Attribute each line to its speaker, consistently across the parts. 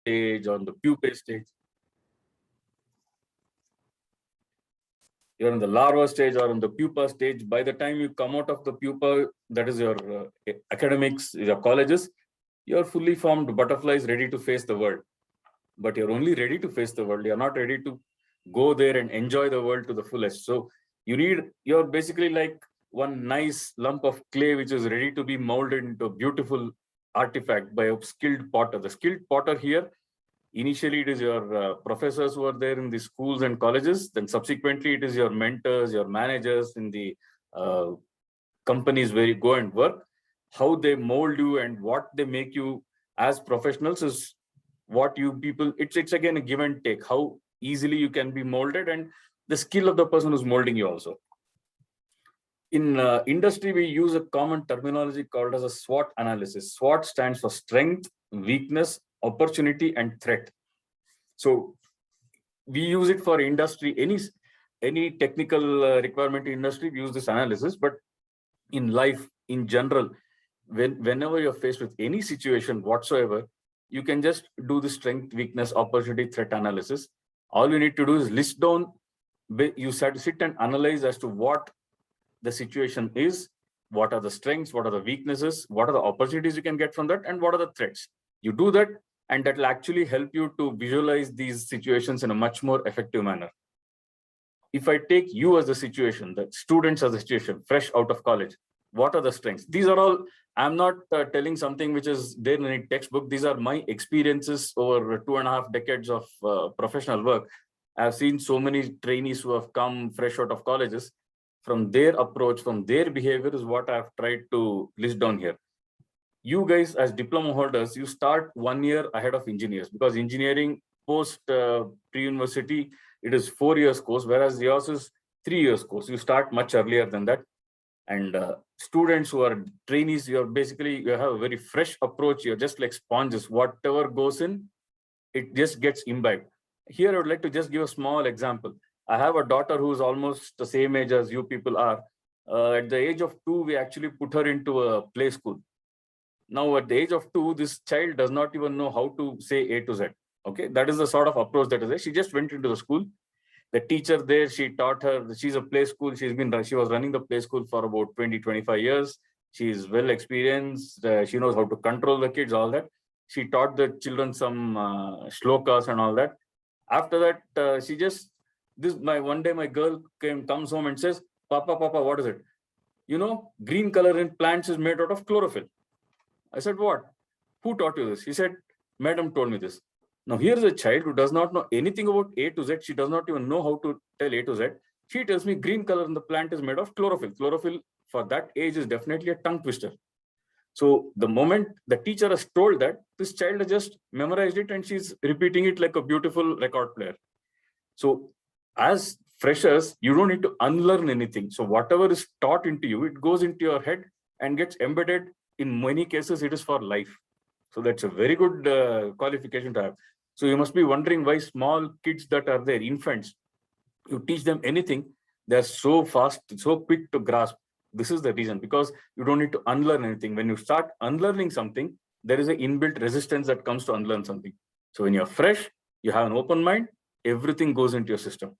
Speaker 1: stage, on the pupae stage. You're in the larva stage or in the pupa stage. By the time you come out of the pupa, that is your academics, your colleges, you're fully formed butterflies ready to face the world. But you're only ready to face the world. You're not ready to go there and enjoy the world to the fullest. So you're basically like one nice lump of clay which is ready to be molded into a beautiful artifact by a skilled potter. The skilled potter here, initially it is your professors who are there in the schools and colleges. Then subsequently it is your mentors, your managers in the companies where you go and work. How they mold you and what they make you as professionals is what you people, it's again a give and take, how easily you can be molded and the skill of the person who's molding you also. In industry, we use a common terminology called as a SWOT analysis. SWOT stands for strength, weakness, opportunity, and threat. So we use it for industry, any technical requirement in industry, we use this analysis. But in life, in general, whenever you're faced with any situation whatsoever, you can just do the strength, weakness, opportunity, threat analysis. All you need to do is list down, you sit and analyze as to what the situation is, what are the strengths, what are the weaknesses, what are the opportunities you can get from that, and what are the threats. You do that, and that will actually help you to visualize these situations in a much more effective manner. If I take you as the situation, the students as the situation, fresh out of college, what are the strengths? These are all, I'm not telling something which is there in any textbook. These are my experiences over 2.5 decades of professional work. I've seen so many trainees who have come fresh out of colleges. From their approach, from their behavior is what I've tried to list down here. You guys as diploma holders, you start 1 year ahead of engineers, because engineering post pre-university, it is 4 years course, whereas yours is 3 years course. You start much earlier than that. And students who are trainees, you have a very fresh approach. You're just like sponges. Whatever goes in, it just gets imbibed. Here, I would like to just give a small example. I have a daughter who's almost the same age as you people are. At the age of 2, we actually put her into a play school. Now, at the age of 2, this child does not even know how to say A to Z. Okay, that is the sort of approach that is there. She just went into the school. The teacher there, she taught her, she's a play school. She was running the play school for about 20, 25 years. She's well experienced. She knows how to control the kids, all that. She taught the children some shlokas and all that. After that, one day my girl comes home and says, Papa, what is it? You know, green color in plants is made out of chlorophyll. I said, what? Who taught you this? He said, Madam told me this. Now, here's a child who does not know anything about A to Z. She does not even know how to tell A to Z. She tells me green color in the plant is made of chlorophyll. Chlorophyll for that age is definitely a tongue twister. So the moment the teacher has told that, this child has just memorized it and she's repeating it like a beautiful record player. So as freshers, you don't need to unlearn anything. So whatever is taught into you, it goes into your head and gets embedded. In many cases, it is for life. So that's a very good qualification to have. So you must be wondering why small kids that are there, infants, you teach them anything, they're so fast, so quick to grasp. This is the reason, because you don't need to unlearn anything. When you start unlearning something, there is an inbuilt resistance that comes to unlearn something. So when you're fresh, you have an open mind, everything goes into your system.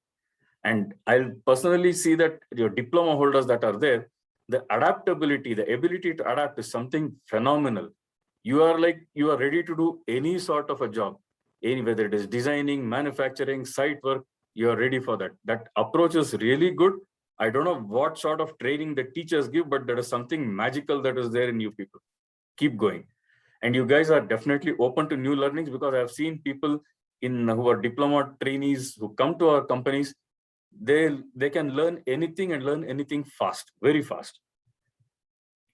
Speaker 1: And I'll personally see that your diploma holders that are there, the adaptability, the ability to adapt is something phenomenal. You are ready to do any sort of a job, whether it is designing, manufacturing, site work, you are ready for that. That approach is really good. I don't know what sort of training the teachers give, but there is something magical that is there in you people. Keep going. And you guys are definitely open to new learnings, because I've seen people who are diploma trainees who come to our companies. They can learn anything and learn anything fast, very fast.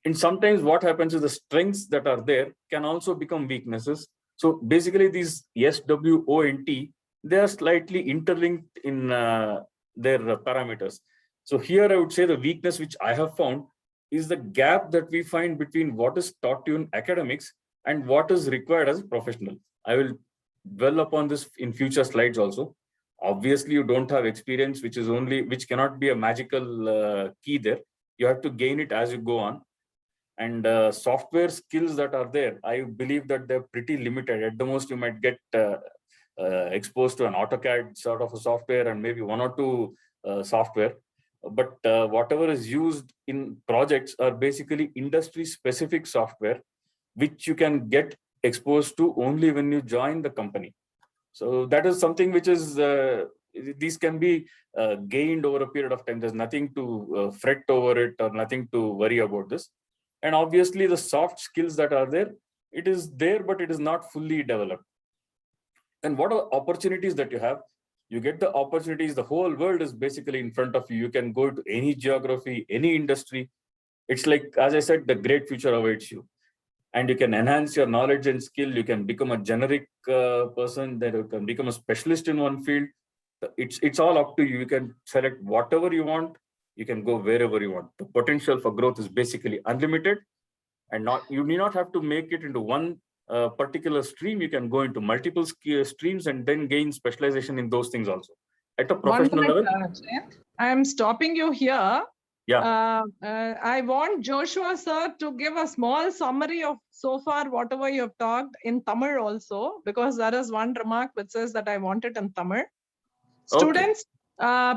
Speaker 1: And sometimes what happens is the strengths that are there can also become weaknesses. So basically these SWONT, they are slightly interlinked in their parameters. So here I would say the weakness which I have found is the gap that we find between what is taught to you in academics and what is required as a professional. I will dwell upon this in future slides also. Obviously, you don't have experience, which cannot be a magical key there. You have to gain it as you go on. And software skills that are there, I believe that they're pretty limited. At the most, you might get exposed to an AutoCAD sort of a software and maybe one or two software. But whatever is used in projects are basically industry-specific software, which you can get exposed to only when you join the company. So that is something which is, these can be gained over a period of time. There's nothing to fret over it or nothing to worry about this. And obviously the soft skills that are there, it is there, but it is not fully developed. And what are opportunities that you have? You get the opportunities, the whole world is basically in front of you. You can go to any geography, any industry. It's like, as I said, the great future awaits you. And you can enhance your knowledge and skill. You can become a generic person, then you can become a specialist in one field. It's all up to you. You can select whatever you want. You can go wherever you want. The potential for growth is basically unlimited, and you need not have to make it into one particular stream. You can go into multiple streams and then gain specialization in those things also. At a professional level.
Speaker 2: I am stopping you here.
Speaker 1: Yeah.
Speaker 2: I want Joshua sir to give a small summary of so far whatever you have talked in Tamil also, because there is one remark which says that I want it in Tamil. Students,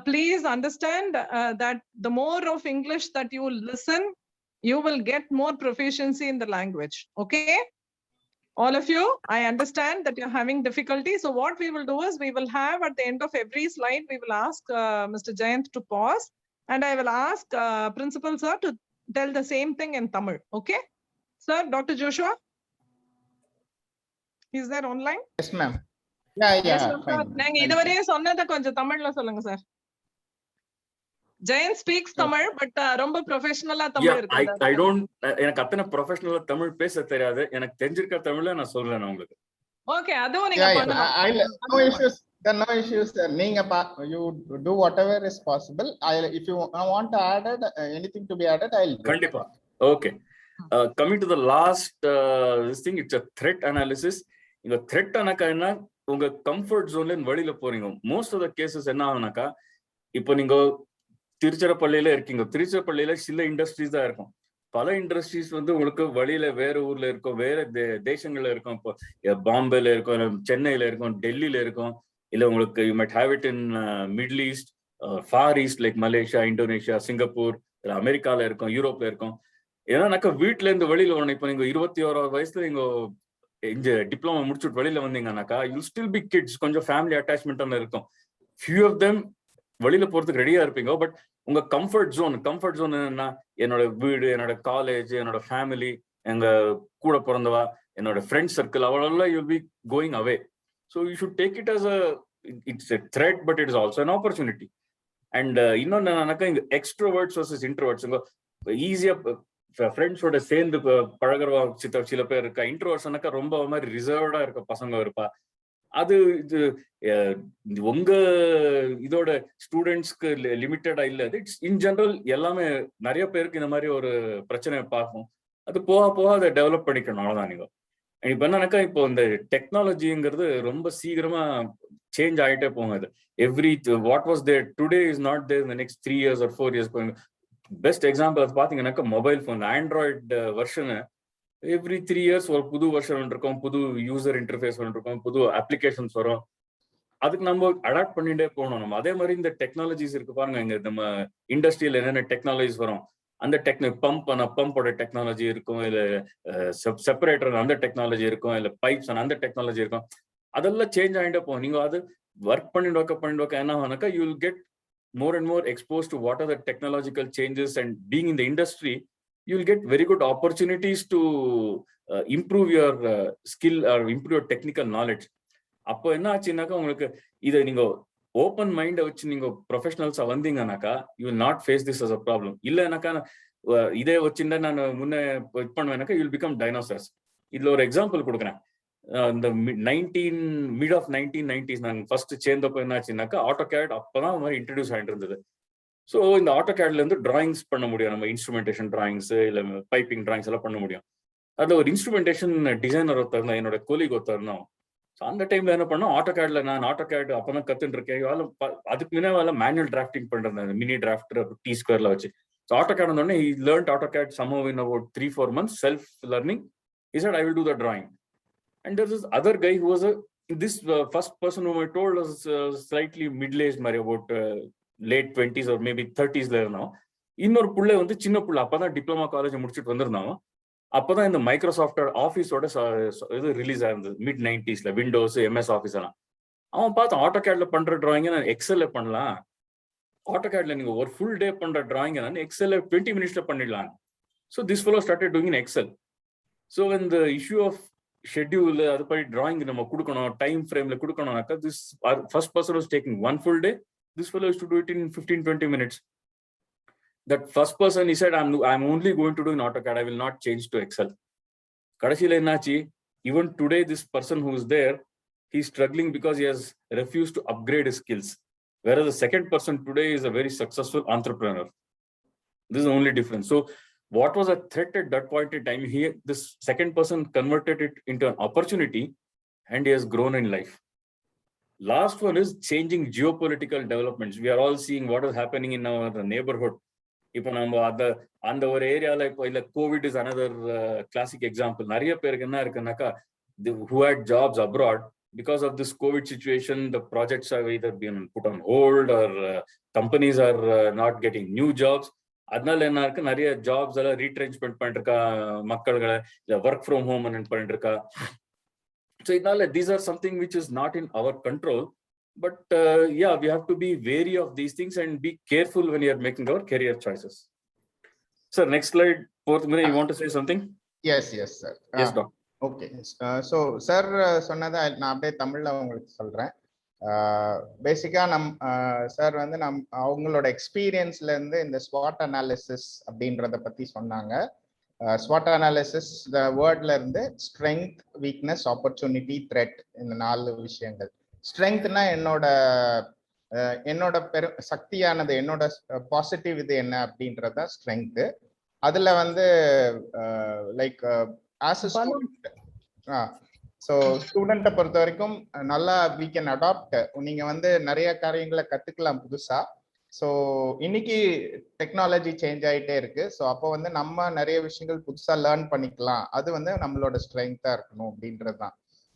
Speaker 2: please understand that the more of English that you listen, you will get more proficiency in the language. Okay? All of you, I understand that you're having difficulty. So what we will do is we will have at the end of every slide, we will ask Mr. Jayant to pause, and I will ask Principal sir to tell the same thing in Tamil. Okay? Sir, Dr. Joshua? Is there online?
Speaker 3: Yes, ma'am. Yeah,
Speaker 2: yes, fine. Jayant speaks Tamil, but ரொம்ப professional-ஆ Tamil
Speaker 1: இருக்கு. I don't, எனக்கு அத்தனை professional Tamil பேச தெரியாது. எனக்கு தெரிஞ்சிருக்க தமிழ்ல நான் சொல்றேன் உங்களுக்கு.
Speaker 2: Okay, அதுவும் நீங்க பண்ணலாம்.
Speaker 3: No issues. There no issues. நீங்க you do whatever is possible. If you want to add anything to be added, I'll do.
Speaker 1: கண்டிப்பா. Okay. Coming to the last this thing, it's a threat analysis. இந்த threat அனக்கா என்ன, உங்க comfort ஜோன்ல வெளியில போறீங்க. Most of the cases என்ன ஆகுனாக்கா, இப்போ நீங்க திருச்சிராப்பள்ளியில இருக்கீங்க. திருச்சிராப்பள்ளியில சில இண்டஸ்ட்ரீஸ் தான் இருக்கும். பல இண்டஸ்ட்ரீஸ் வந்து உங்களுக்கு வெளியில வேற ஊர்ல இருக்கும், வேற தேசங்கள்ல இருக்கும். இப்போ பாம்பேல இருக்கும், சென்னையில இருக்கும், டெல்லியில இருக்கும். இல்ல உங்களுக்கு you might have it in Middle East, Far East like Malaysia, Indonesia, Singapore, இல்ல அமெரிக்கால இருக்கும், யூரோப்ல இருக்கும். ஏன்னாக்கா வீட்டுல இருந்து வெளியில வரணும். இப்போ நீங்க 21 வயசுல நீங்க இந்த டிப்ளமா முடிச்சுட்டு வெளியில வந்தீங்கன்னாக்கா, யூ ஸ்டில் பி கிட்ஸ். கொஞ்சம் ஃபேமிலி அட்டாச்மெண்ட் இருக்கும். ஃபியூ ஆஃப் தெம் வெளியில போறதுக்கு ரெடியா இருப்பீங்க. பட் உங்க கம்ஃபர்ட் ஜோன் என்னன்னா, என்னோட வீடு, என்னோட காலேஜ், என்னோட ஃபேமிலி, எங்க கூட பிறந்தவா, என்னோட ஃப்ரெண்ட் சர்க்கிள், அவ்வளோ you will be going away. So you should take it as it's a threat, but it is also an opportunity. And இன்னொன்னு என்னன்னாக்கா, இங்க எக்ஸ்ட்ரோவர்ட்ஸ் வர்சஸ் இன்ட்ரோவர்ட்ஸ். இங்க ஈஸியா ஃப்ரெண்ட்ஸோட சேர்ந்து பழகிறவா சில பேர் இருக்கா. இன்ட்ரோவர்ட்ஸ்னாக்கா ரொம்ப மாதிரி ரிசர்வ்டா இருக்க பசங்க இருப்பா. அது இது உங்க இதோட ஸ்டூடெண்ட்ஸ்க்கு லிமிட்டடா இல்ல. இட்ஸ் இன் ஜெனரல் எல்லாமே நிறைய பேருக்கு இந்த மாதிரி ஒரு பிரச்சனை பார்க்கும். அது போக போக அதை டெவலப் பண்ணிக்கணும், அவ்வளவுதான். நீங்க இப்ப என்னன்னாக்கா, இப்போ இந்த டெக்னாலஜிங்கிறது ரொம்ப சீக்கிரமா சேஞ்ச் ஆகிட்டே போகுது. What was there today is not there இந்த next 3 years or 4 years. Best example அது பாத்தீங்கன்னாக்கா, mobile phone Android version every 3 years ஒரு புது வெர்ஷன் இருக்கும், புது யூசர் இன்டர்ஃபேஸ் இருக்கும், புது அப்ளிகேஷன்ஸ் வரும். அதுக்கு நம்ம அடாப்ட் பண்ணிட்டே போகணும். நம்ம அதே மாதிரி இந்த டெக்னாலஜிஸ் இருக்கு பாருங்க. இங்க நம்ம இண்டஸ்ட்ரியில என்னென்ன டெக்னாலஜிஸ் வரும், அந்த பம்போட டெக்னாலஜி இருக்கும், இல்ல செப்பரேட்டர் அந்த டெக்னாலஜி இருக்கும், இல்ல பைப்ஸ் அந்த டெக்னாலஜி இருக்கும். அதெல்லாம் சேஞ்ச் ஆகிட்டே போகும். நீங்க அது ஒர்க் பண்ணிட்டு என்ன ஆகுனாக்கா, you will get more and more exposed to what are the technological changes, and being in the industry, you will get very good opportunities to improve your skill or improve your technical knowledge. அப்போ என்ன ஆச்சுன்னாக்கா, உங்களுக்கு இதை நீங்க open மைண்டை வச்சு நீங்க ப்ரொஃபஷனல்ஸா வந்தீங்கன்னாக்கா, you will not face this as a problem. இல்லைனாக்கா, இதே வச்சுட்டா நான் முன்னே இது பண்ணுவேனாக்கா, யூ வில் பிகம் டைனோசர்ஸ். இதுல ஒரு எக்ஸாம்பிள் கொடுக்குறேன். இந்த மிட் ஆஃப் 1990s நாங்க ஃபர்ஸ்ட் சேர்ந்தப்போ என்ன ஆச்சுன்னாக்கா, AutoCAD அப்பதான் மாதிரி இன்ட்ரடியூஸ் ஆகிட்டு இருந்தது. ஸோ இந்த AutoCADல இருந்து டிராயிங்ஸ் பண்ண முடியும். நம்ம இன்ஸ்ட்ருமெண்டேஷன் டிராயிங்ஸ், இல்ல பைப்பிங் டிராயிங்ஸ் எல்லாம் பண்ண முடியும். அதுல ஒரு இன்ஸ்ட்ருமெண்டேஷன் டிசைனர் ஒருத்தர் இருந்தா, என்னோட கொலீக் ஒருத்தர் இருந்தான். ஸோ அந்த டைம்ல என்ன பண்ணோம், AutoCADல நான் AutoCAD அப்பதான் கத்துட்டு இருக்கேன். அதுக்கு முன்னாடி மேனுவல் டிராஃப்டிங் பண்றேன், மினி டிராஃப்டர் T-Squareல வச்சு. So AutoCAD on he learned AutoCAD somehow in about 3-4 months, self-learning. He said, I will do the drawing. And there's this other guy who was this first person whom I told was slightly middle-aged, about late 20s or maybe 30s there now. இன்னொரு புள்ளை வந்து சின்ன புள்ளை, அப்பதான் diploma college முடிச்சுட்டு வந்திருந்தாங்க. அப்பதான் இந்த மைக்ரோசாஃப்ட் ஆஃபீஸோட இது ரிலீஸ் ஆயிருந்தது mid 90s, Windows, MS Office எல்லாம். அவன் பார்த்து ஆட்டோகேட்ல பண்ற டிராயிங்க நான் எக்ஸல்ல பண்ணலாம், ஆட்டோகேட்ல நீங்க ஒரு ஃபுல் டே பண்ற டிராயிங்க நான் எக்ஸல்ல 20 மினிட்ஸ்ல பண்ணிடலாம். So this fellow started doing in Excel. So இந்த இஷ்யூ ஆஃப் ஷெட்யூல், அது படி டிராயிங் நம்ம கொடுக்கணும், டைம் ஃப்ரேம்ல கொடுக்கணும்னாக்கா, this first person was taking 1 full day. This fellow is to do it in 15-20 minutes. That first person, he said, I'm only going to do in AutoCAD. I will not change to Excel. Kadashila ennachi, even today, this person who is there, he's struggling because he has refused to upgrade his skills. Whereas the second person today is a very successful entrepreneur. This is the only difference. So what was a threat at that point in time, this second person converted it into an opportunity and he has grown in life. Last one is changing geopolitical developments. We are all seeing what is happening in our neighborhood. இப்போ நம்ம அந்த ஒரு ஏரியால இப்போ இல்ல Covid is another classic example. நிறைய பேருக்கு என்ன இருக்குன்னாக்கா, who had jobs abroad, because of this COVID situation, the projects have either been put on hold or companies are not getting new jobs. அதனால என்ன இருக்கு, நிறைய ஜாப்ஸ் எல்லாம் ரீட்ரென்ச்மெண்ட் பண்ணிருக்கா மக்கள்களை, இல்ல ஒர்க் ஃப்ரம் ஹோம் பண்ணிருக்கா. So these are something which is not in our control, but yeah, we have to be wary of these things and be careful when you are making our career choices. Sir, next slide. Fourth minute, you want to say something?
Speaker 3: Yes sir.
Speaker 1: Yes doc.
Speaker 3: Okay, so sir சொன்னதை நான் அப்படியே தமிழ்ல உங்களுக்கு சொல்றேன். பேசிக்கா sir வந்து அவங்களோட எக்ஸ்பீரியன்ஸ்ல இருந்து இந்த SWOT அனாலிசிஸ் அப்படின்றத பத்தி சொன்னாங்க. SWOT அனாலிசிஸ் வேர்ட்ல இருந்து ஸ்ட்ரெங்க், வீக்னஸ், ஆப்பர்ச்சுனிட்டி, த்ரெட், இந்த 4 விஷயங்கள். ஸ்ட்ரெங்க்னா என்னோட சக்தியானது, என்னோட பாசிட்டிவ் இது என்ன அப்படின்றத ஸ்ட்ரெங்க். அதுல வந்து like as a student, so ஸ்டூடெண்ட்டை பொறுத்த வரைக்கும் நல்லா we can adopt. நீங்க வந்து நிறைய காரியங்களை கத்துக்கலாம் புதுசா. ஸோ இன்னைக்கு டெக்னாலஜி சேஞ்ச் ஆகிட்டே இருக்கு. ஸோ அப்போ வந்து நம்ம நிறைய விஷயங்கள் புதுசா லேர்ன் பண்ணிக்கலாம். அது வந்து நம்மளோட ஸ்ட்ரெங்தா இருக்கணும் அப்படின்றது தான்.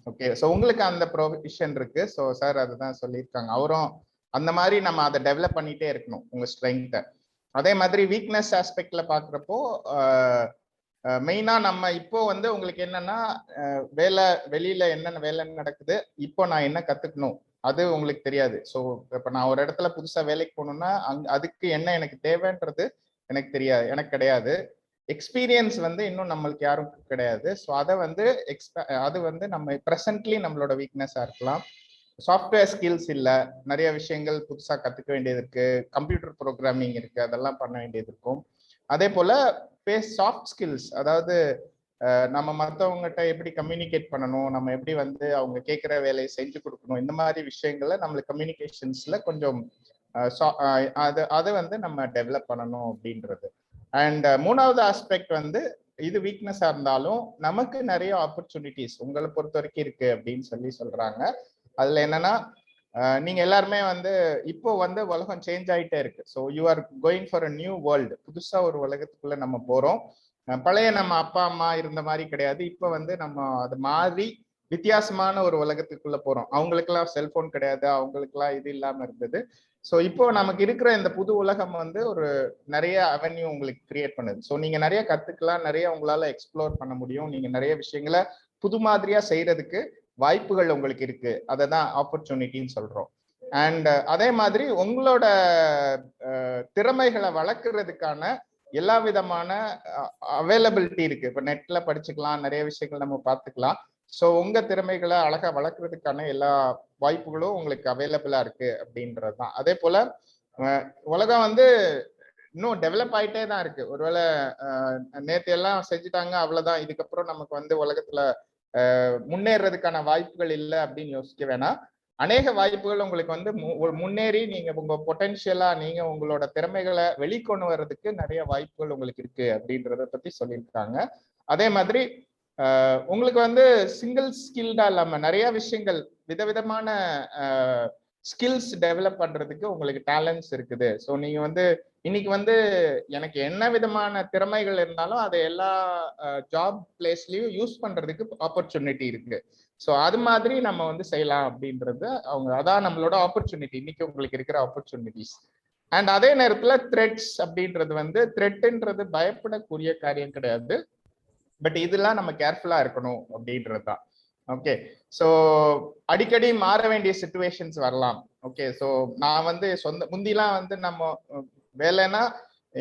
Speaker 3: ஓகே, ஸோ உங்களுக்கு அந்த ப்ரொவிஷன் இருக்கு. ஸோ சார் அதுதான் சொல்லியிருக்காங்க. அவரும் அந்த மாதிரி நம்ம அதை டெவலப் பண்ணிட்டே இருக்கணும் உங்க ஸ்ட்ரெங்த்தை. அதே மாதிரி வீக்னஸ் ஆஸ்பெக்ட்ல பாக்குறப்போ மெயினா நம்ம இப்போ வந்து உங்களுக்கு என்னன்னா, வெளியில என்னென்ன வேலை நடக்குது, இப்போ நான் என்ன கத்துக்கணும் அது உங்களுக்கு தெரியாது. ஸோ இப்போ நான் ஒரு இடத்துல புதுசா வேலைக்கு போகணும்னா அதுக்கு என்ன எனக்கு தேவைன்றது எனக்கு தெரியாது, எனக்கு கிடையாது. எக்ஸ்பீரியன்ஸ் வந்து இன்னும் நம்மளுக்கு யாருக்கும் கிடையாது. ஸோ அதை வந்து அது வந்து நம்ம ப்ரெசன்ட்லி நம்மளோட வீக்னஸா இருக்கலாம். சாஃப்ட்வேர் ஸ்கில்ஸ் இல்லை, நிறைய விஷயங்கள் புதுசா கத்துக்க வேண்டியது இருக்கு, கம்ப்யூட்டர் ப்ரோக்ராமிங் இருக்கு, அதெல்லாம் பண்ண வேண்டியது இருக்கும். அதே போல சாஃப்ட் ஸ்கில்ஸ், அதாவது நம்ம மற்றவங்ககிட்ட எப்படி கம்யூனிகேட் பண்ணணும், நம்ம எப்படி வந்து அவங்க கேட்குற வேலையை செஞ்சு கொடுக்கணும், இந்த மாதிரி விஷயங்கள்ல நம்மளுக்கு கம்யூனிகேஷன்ஸ்ல கொஞ்சம் அதை வந்து நம்ம டெவலப் பண்ணணும் அப்படின்றது. அண்ட் 3வது ஆஸ்பெக்ட் வந்து இது வீக்னஸா இருந்தாலும் நமக்கு நிறைய ஆப்பர்ச்சுனிட்டிஸ் உங்களை பொறுத்த வரைக்கும் இருக்கு அப்படின்னு சொல்றாங்க. அதுல என்னன்னா, நீங்க எல்லாருமே வந்து இப்போ வந்து உலகம் சேஞ்ச் ஆயிட்டே இருக்கு. So you are going for a new world. புதுசா ஒரு உலகத்துக்குள்ள நம்ம போறோம். பழைய நம்ம அப்பா அம்மா இருந்த மாதிரி கிடையாது. இப்போ வந்து நம்ம அது மாதிரி வித்தியாசமான ஒரு உலகத்துக்குள்ள போறோம். அவங்களுக்கெல்லாம் செல்போன் கிடையாது, அவங்களுக்கெல்லாம் இது இல்லாம இருந்தது. ஸோ இப்போ நமக்கு இருக்கிற இந்த புது உலகம் வந்து ஒரு நிறைய அவென்யூ உங்களுக்கு கிரியேட் பண்ணுது. ஸோ நீங்க நிறைய கத்துக்கலாம், நிறைய உங்களால எக்ஸ்ப்ளோர் பண்ண முடியும், நீங்க நிறைய விஷயங்களை புது மாதிரியா செய்யறதுக்கு வாய்ப்புகள் உங்களுக்கு இருக்கு. அதை தான் ஆப்பர்ச்சுனிட்டின்னு சொல்றோம். அண்ட் அதே மாதிரி உங்களோட திறமைகளை வளர்க்கறதுக்கான எல்லா விதமான அவைலபிலிட்டி இருக்கு. இப்போ நெட்ல படிச்சுக்கலாம், நிறைய விஷயங்கள் நம்ம பார்த்துக்கலாம். ஸோ உங்க திறமைகளை அழகா வளர்க்கறதுக்கான எல்லா வாய்ப்புகளும் உங்களுக்கு அவைலபிளா இருக்கு அப்படின்றது தான். அதே போல உலகம் வந்து இன்னும் டெவலப் ஆயிட்டே தான் இருக்கு. ஒருவேளை நேற்று எல்லாம் செஞ்சுட்டாங்க அவ்வளவுதான், இதுக்கப்புறம் நமக்கு வந்து உலகத்துல முன்னேறதுக்கான வாய்ப்புகள் இல்லை அப்படின்னு யோசிக்க வேணாம். அநேக வாய்ப்புகள் உங்களுக்கு வந்து முன்னேறி நீங்க உங்க பொட்டன்ஷியலா நீங்க உங்களோட திறமைகளை வெளிக்கொண்டு வர்றதுக்கு நிறைய வாய்ப்புகள் உங்களுக்கு இருக்கு அப்படின்றத பத்தி சொல்லியிருக்காங்க. அதே மாதிரி உங்களுக்கு வந்து சிங்கிள் ஸ்கில்டா இல்லாம நிறைய விஷயங்கள் விதவிதமான ஸ்கில்ஸ் டெவலப் பண்றதுக்கு உங்களுக்கு டேலண்ட்ஸ் இருக்குது. ஸோ நீங்க வந்து இன்னைக்கு வந்து எனக்கு என்ன விதமான திறமைகள் இருந்தாலும் அதை எல்லா ஜாப் பிளேஸ்லயும் யூஸ் பண்றதுக்கு ஆப்பர்ச்சுனிட்டி இருக்கு. ஸோ அது மாதிரி நம்ம வந்து செய்யலாம் அப்படின்றது அவங்க அதான் நம்மளோட ஆப்பர்ச்சுனிட்டி, இன்னைக்கு உங்களுக்கு இருக்கிற ஆப்பர்ச்சுனிட்டிஸ். அண்ட் அதே நேரத்துல த்ரெட்ஸ் அப்படின்றது வந்து த்ரெட்ன்றது பயப்படக்கூடிய காரியம் கிடையாது, பட் இதெல்லாம் நம்ம கேர்ஃபுல்லா இருக்கணும் அப்படின்றது தான். ஓகே, ஸோ அடிக்கடி மாற வேண்டிய சிச்சுவேஷன்ஸ் வரலாம். ஓகே, ஸோ நான் வந்து முந்திலாம் வந்து நம்ம வேலைன்னா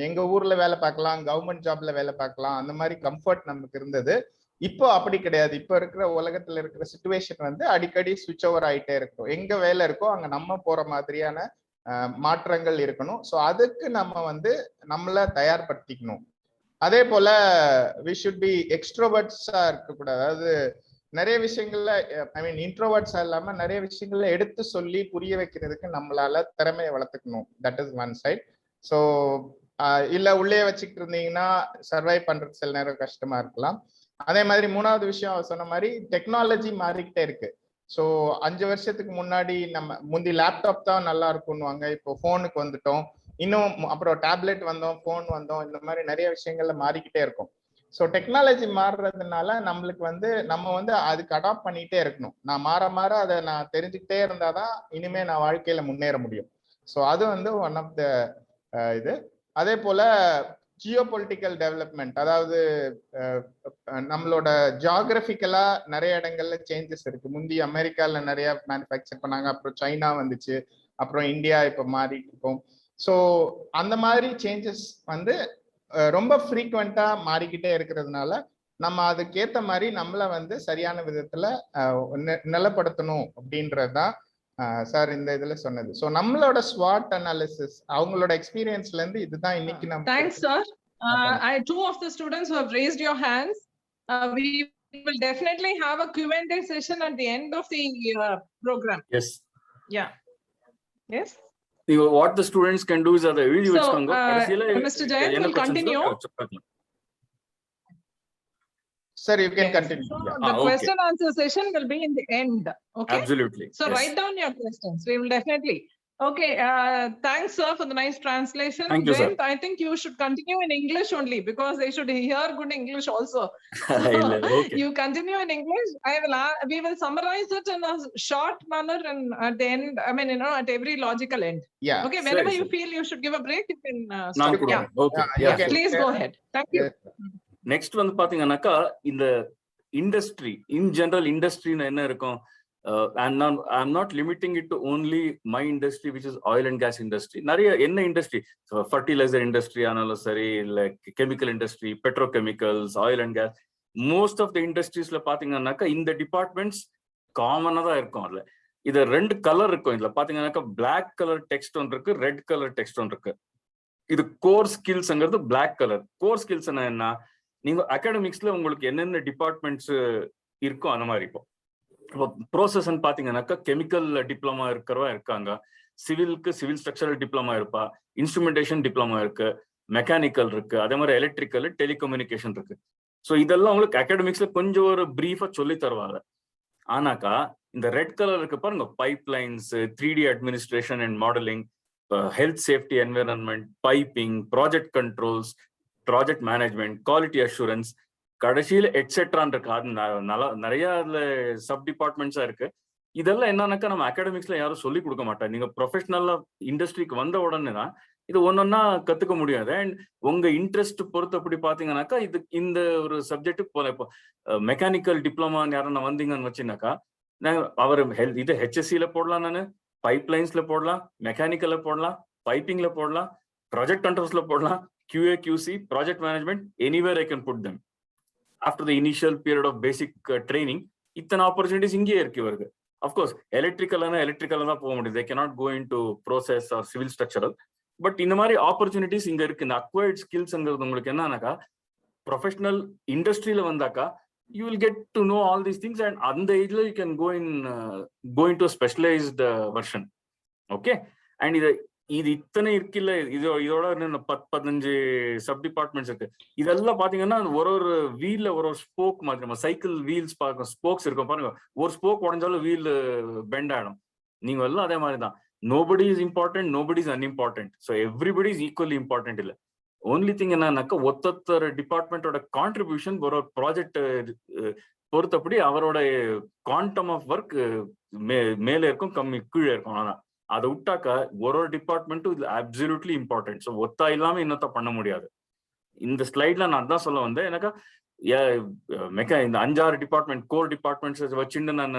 Speaker 3: எங்க ஊர்ல வேலை பார்க்கலாம், கவர்மெண்ட் ஜாப்ல வேலை பார்க்கலாம், அந்த மாதிரி கம்ஃபர்ட் நமக்கு இருந்தது. இப்போ அப்படி கிடையாது. இப்போ இருக்கிற உலகத்துல இருக்கிற சிச்சுவேஷன் வந்து அடிக்கடி சுவிட்ச் ஓவர் ஆயிட்டே இருக்கும். எங்க வேலை இருக்கோ அங்க நம்ம போற மாதிரியான மாற்றங்கள் இருக்கணும். ஸோ அதுக்கு நம்ம வந்து நம்மள தயார்படுத்திக்கணும். அதே போல வி ஷுட் பி எக்ஸ்ட்ரோவர்ட்ஸா இருக்கக்கூடாது. அதாவது நிறைய விஷயங்கள்ல ஐ மீன் இன்ட்ரோவர்ட்ஸா இல்லாம நிறைய விஷயங்கள்ல எடுத்து சொல்லி புரிய வைக்கிறதுக்கு நம்மளால திறமையை வளர்த்துக்கணும். That is one side. So இல்ல உள்ளே வச்சுக்கிட்டு இருந்தீங்கன்னா சர்வைவ் பண்றது சில நேரம் கஷ்டமா இருக்கலாம். அதே மாதிரி மூணாவது விஷயம் அவர் சொன்ன மாதிரி டெக்னாலஜி மாறிக்கிட்டே இருக்கு. ஸோ 5 வருஷத்துக்கு முன்னாடி நம்ம முந்தி லேப்டாப் தான் நல்லா இருக்கும்னுவாங்க, இப்போ ஃபோனுக்கு வந்துட்டோம். இன்னும் அப்புறம் டேப்லெட் வந்தோம், ஃபோன் வந்தோம், இந்த மாதிரி நிறைய விஷயங்கள்ல மாறிக்கிட்டே இருக்கும். ஸோ டெக்னாலஜி மாறுறதுனால நம்மளுக்கு வந்து நம்ம வந்து அதுக்கு அடாப்ட் பண்ணிட்டே இருக்கணும். நான் மாற அதை நான் தெரிஞ்சுக்கிட்டே இருந்தாதான் இனிமே நான் வாழ்க்கையில முன்னேற முடியும். ஸோ அது வந்து ஒன் ஆஃப் த இது. அதே போல ஜியோ பொலிட்டிக்கல் டெவலப்மெண்ட், அதாவது நம்மளோட ஜியாகிரபிக்கலா நிறைய இடங்கள்ல சேஞ்சஸ் இருக்கு. முந்தி அமெரிக்கால நிறைய மேனுஃபேக்சர் பண்ணாங்க, அப்புறம் சைனா வந்துச்சு, அப்புறம் இந்தியா இப்ப மாறி இருக்கும். ஸோ அந்த மாதிரி சேஞ்சஸ் வந்து ரொம்ப ஃப்ரீக்வெண்டா மாறிக்கிட்டே இருக்கிறதுனால நம்ம அதுக்கேற்ற மாதிரி நம்மள வந்து சரியான விதத்துல நிலப்படுத்தணும் அப்படின்றதுதான் சார் இந்த இதுல சொன்னது. சோ நம்மளோட SWOT அனாலிசிஸ் அவங்களோட எக்ஸ்பீரியன்ஸ்ல இருந்து இதுதான் இன்னைக்கு நம்ம.
Speaker 2: Thanks sir. Two of the students who have raised your hands, we will definitely have a Q&A session at the end of the program.
Speaker 1: Yes.
Speaker 2: Yeah. Yes.
Speaker 1: What the students can do is the video
Speaker 2: so, Mr. Jayan will continue.
Speaker 3: Sir, you can continue.
Speaker 2: So the question answer session will be in the end. Okay.
Speaker 1: Absolutely.
Speaker 2: So write down your questions. We will definitely. Okay. Thanks, sir, for the nice translation.
Speaker 1: Thank you, sir.
Speaker 2: I think you should continue in English only because they should hear good English also. So
Speaker 1: okay.
Speaker 2: You continue in English. We will summarize it in a short manner and at the end. I mean, at every logical end.
Speaker 3: Yeah.
Speaker 2: Okay. Whenever you feel you should give a break, you can.
Speaker 1: Okay.
Speaker 2: Please go ahead. Thank you.
Speaker 1: Next வந்து பாத்தீங்கன்னாக்கா இந்த industry இன் general இண்டஸ்ட்ரின்னு என்ன இருக்கும், I'm not limiting it to only my industry, which is oil and gas industry. நிறைய என்ன industry, fertiliser industry ஆனாலும் சரி, இல்ல chemical industry, petrochemicals, oil and gas, most of the இண்டஸ்ட்ரீஸ்ல பாத்தீங்கன்னாக்கா இந்த டிபார்ட்மெண்ட்ஸ் காமனா தான் இருக்கும். அதுல இது 2 கலர் இருக்கும். இதுல பாத்தீங்கன்னாக்கா பிளாக் கலர் டெக்ஸ்ட் ஒன்று இருக்கு, ரெட் கலர் டெக்ஸ்ட் ஒன்று இருக்கு. இது கோர் ஸ்கில்ஸ்ங்கிறது பிளாக் கலர். கோர் ஸ்கில்ஸ் என்ன, நீங்க அகாடமிக்ஸ்ல உங்களுக்கு என்னென்ன டிபார்ட்மெண்ட்ஸ் இருக்கும் அந்த மாதிரி இருக்கும். இப்போ ப்ரோசஸ் பாத்தீங்கன்னாக்கா கெமிக்கல் டிப்ளமா இருக்கிறவா இருக்காங்க, சிவிலுக்கு சிவில் ஸ்ட்ரக்சரல் டிப்ளமா இருப்பா, இன்ஸ்ட்ருமெண்டேஷன் டிப்ளமா இருக்கு, மெக்கானிக்கல் இருக்கு, அதே மாதிரி எலக்ட்ரிக்கல், டெலிகம்யூனிகேஷன் இருக்கு. ஸோ இதெல்லாம் உங்களுக்கு அகாடமிக்ஸ்ல கொஞ்சம் ஒரு பிரீஃபா சொல்லி தருவாங்க. ஆனாக்கா இந்த ரெட் கலர் இருக்கு பாருங்க, pipe lines, 3D administration and modelling, health safety environment, piping, project controls, project management, quality assurance, கடைசியில் எட்ஸெட்ரான் இருக்கு. அது நிறைய அதுல சப் டிபார்ட்மெண்ட்ஸா இருக்கு. இதெல்லாம் என்னன்னாக்கா நம்ம அகாடமிக்ஸ்ல யாரும் சொல்லி கொடுக்க மாட்டாங்க. நீங்க ப்ரொஃபஷனலா இண்டஸ்ட்ரிக்கு வந்த உடனே தான் இது ஒன்னொன்னா கத்துக்க முடியாது. அண்ட் உங்க இன்ட்ரெஸ்ட் பொறுத்து அப்படி பாத்தீங்கன்னாக்கா இது இந்த ஒரு சப்ஜெக்ட் போல. இப்போ மெக்கானிக்கல் டிப்ளமா யாரும் வந்தீங்கன்னு வச்சுனாக்கா அவர் இது HSC போடலாம், நான் பைப் லைன்ஸ்ல போடலாம், மெக்கானிக்கல்ல போடலாம், பைப்பிங்ல போடலாம், ப்ராஜெக்ட் கண்ட்ரோல்ஸ்ல போடலாம், QA QC, project management, anywhere I can put them. After the initial period of basic training இத்தனை ஆப்பர்ச்சுனிட்டிஸ் இங்கேயே இருக்கு இவருக்கு. அஃப்கோர்ஸ் எலக்ட்ரிக்கல் தான் போக முடியுது. they cannot go into process or civil structural. But இந்த மாதிரி ஆப்பர்ச்சுனிட்டிஸ் இங்க இருக்கு. இந்த அக்வயர்ட் ஸ்கில்ஸ்ங்கிறது உங்களுக்கு என்னன்னாக்கா ப்ரொஃபஷனல் இண்டஸ்ட்ரியில வந்தாக்கா you will get to know all these things, and அந்த ஏஜ்ல you can go into a specialized version. Okay. And இது இத்தனை இருக்குல்ல, இதோட 10-15 சப் டிபார்ட்மெண்ட்ஸ் இருக்கு. இதெல்லாம் பாத்தீங்கன்னா ஒரு வீல்ல ஒரு ஸ்போக் மாதிரி, நம்ம சைக்கிள் வீல்ஸ் பார்க்க ஸ்போக்ஸ் இருக்கும் பாருங்க, ஒரு ஸ்போக் உடஞ்சாலும் வீல் பெண்ட் ஆயிடும். நீங்க எல்லாம் அதே மாதிரிதான். nobody is important, nobody is unimportant. So everybody is equally important. Only thing என்னன்னாக்கா ஒத்தொத்தர் டிபார்ட்மெண்டோட கான்ட்ரிபியூஷன் ஒரு ப்ராஜெக்ட் பொறுத்தபடி அவரோட குவாண்டம் ஆஃப் ஒர்க் மேலே இருக்கும் கம்மி கீழே இருக்கும். ஆனா அதை விட்டாக்கா ஒரு டிபார்ட்மெண்ட்டும் இது அப்சல்யூட்லி இம்பார்ட்டன்ட். ஸோ ஒத்தா இல்லாம இன்னொத்த பண்ண முடியாது. இந்த ஸ்லைட்ல நான் தான் சொல்ல வந்தேன். எனக்கா இந்த 5-6 டிபார்ட்மெண்ட் கோர் டிபார்ட்மெண்ட்ஸ் வச்சுட்டு நான்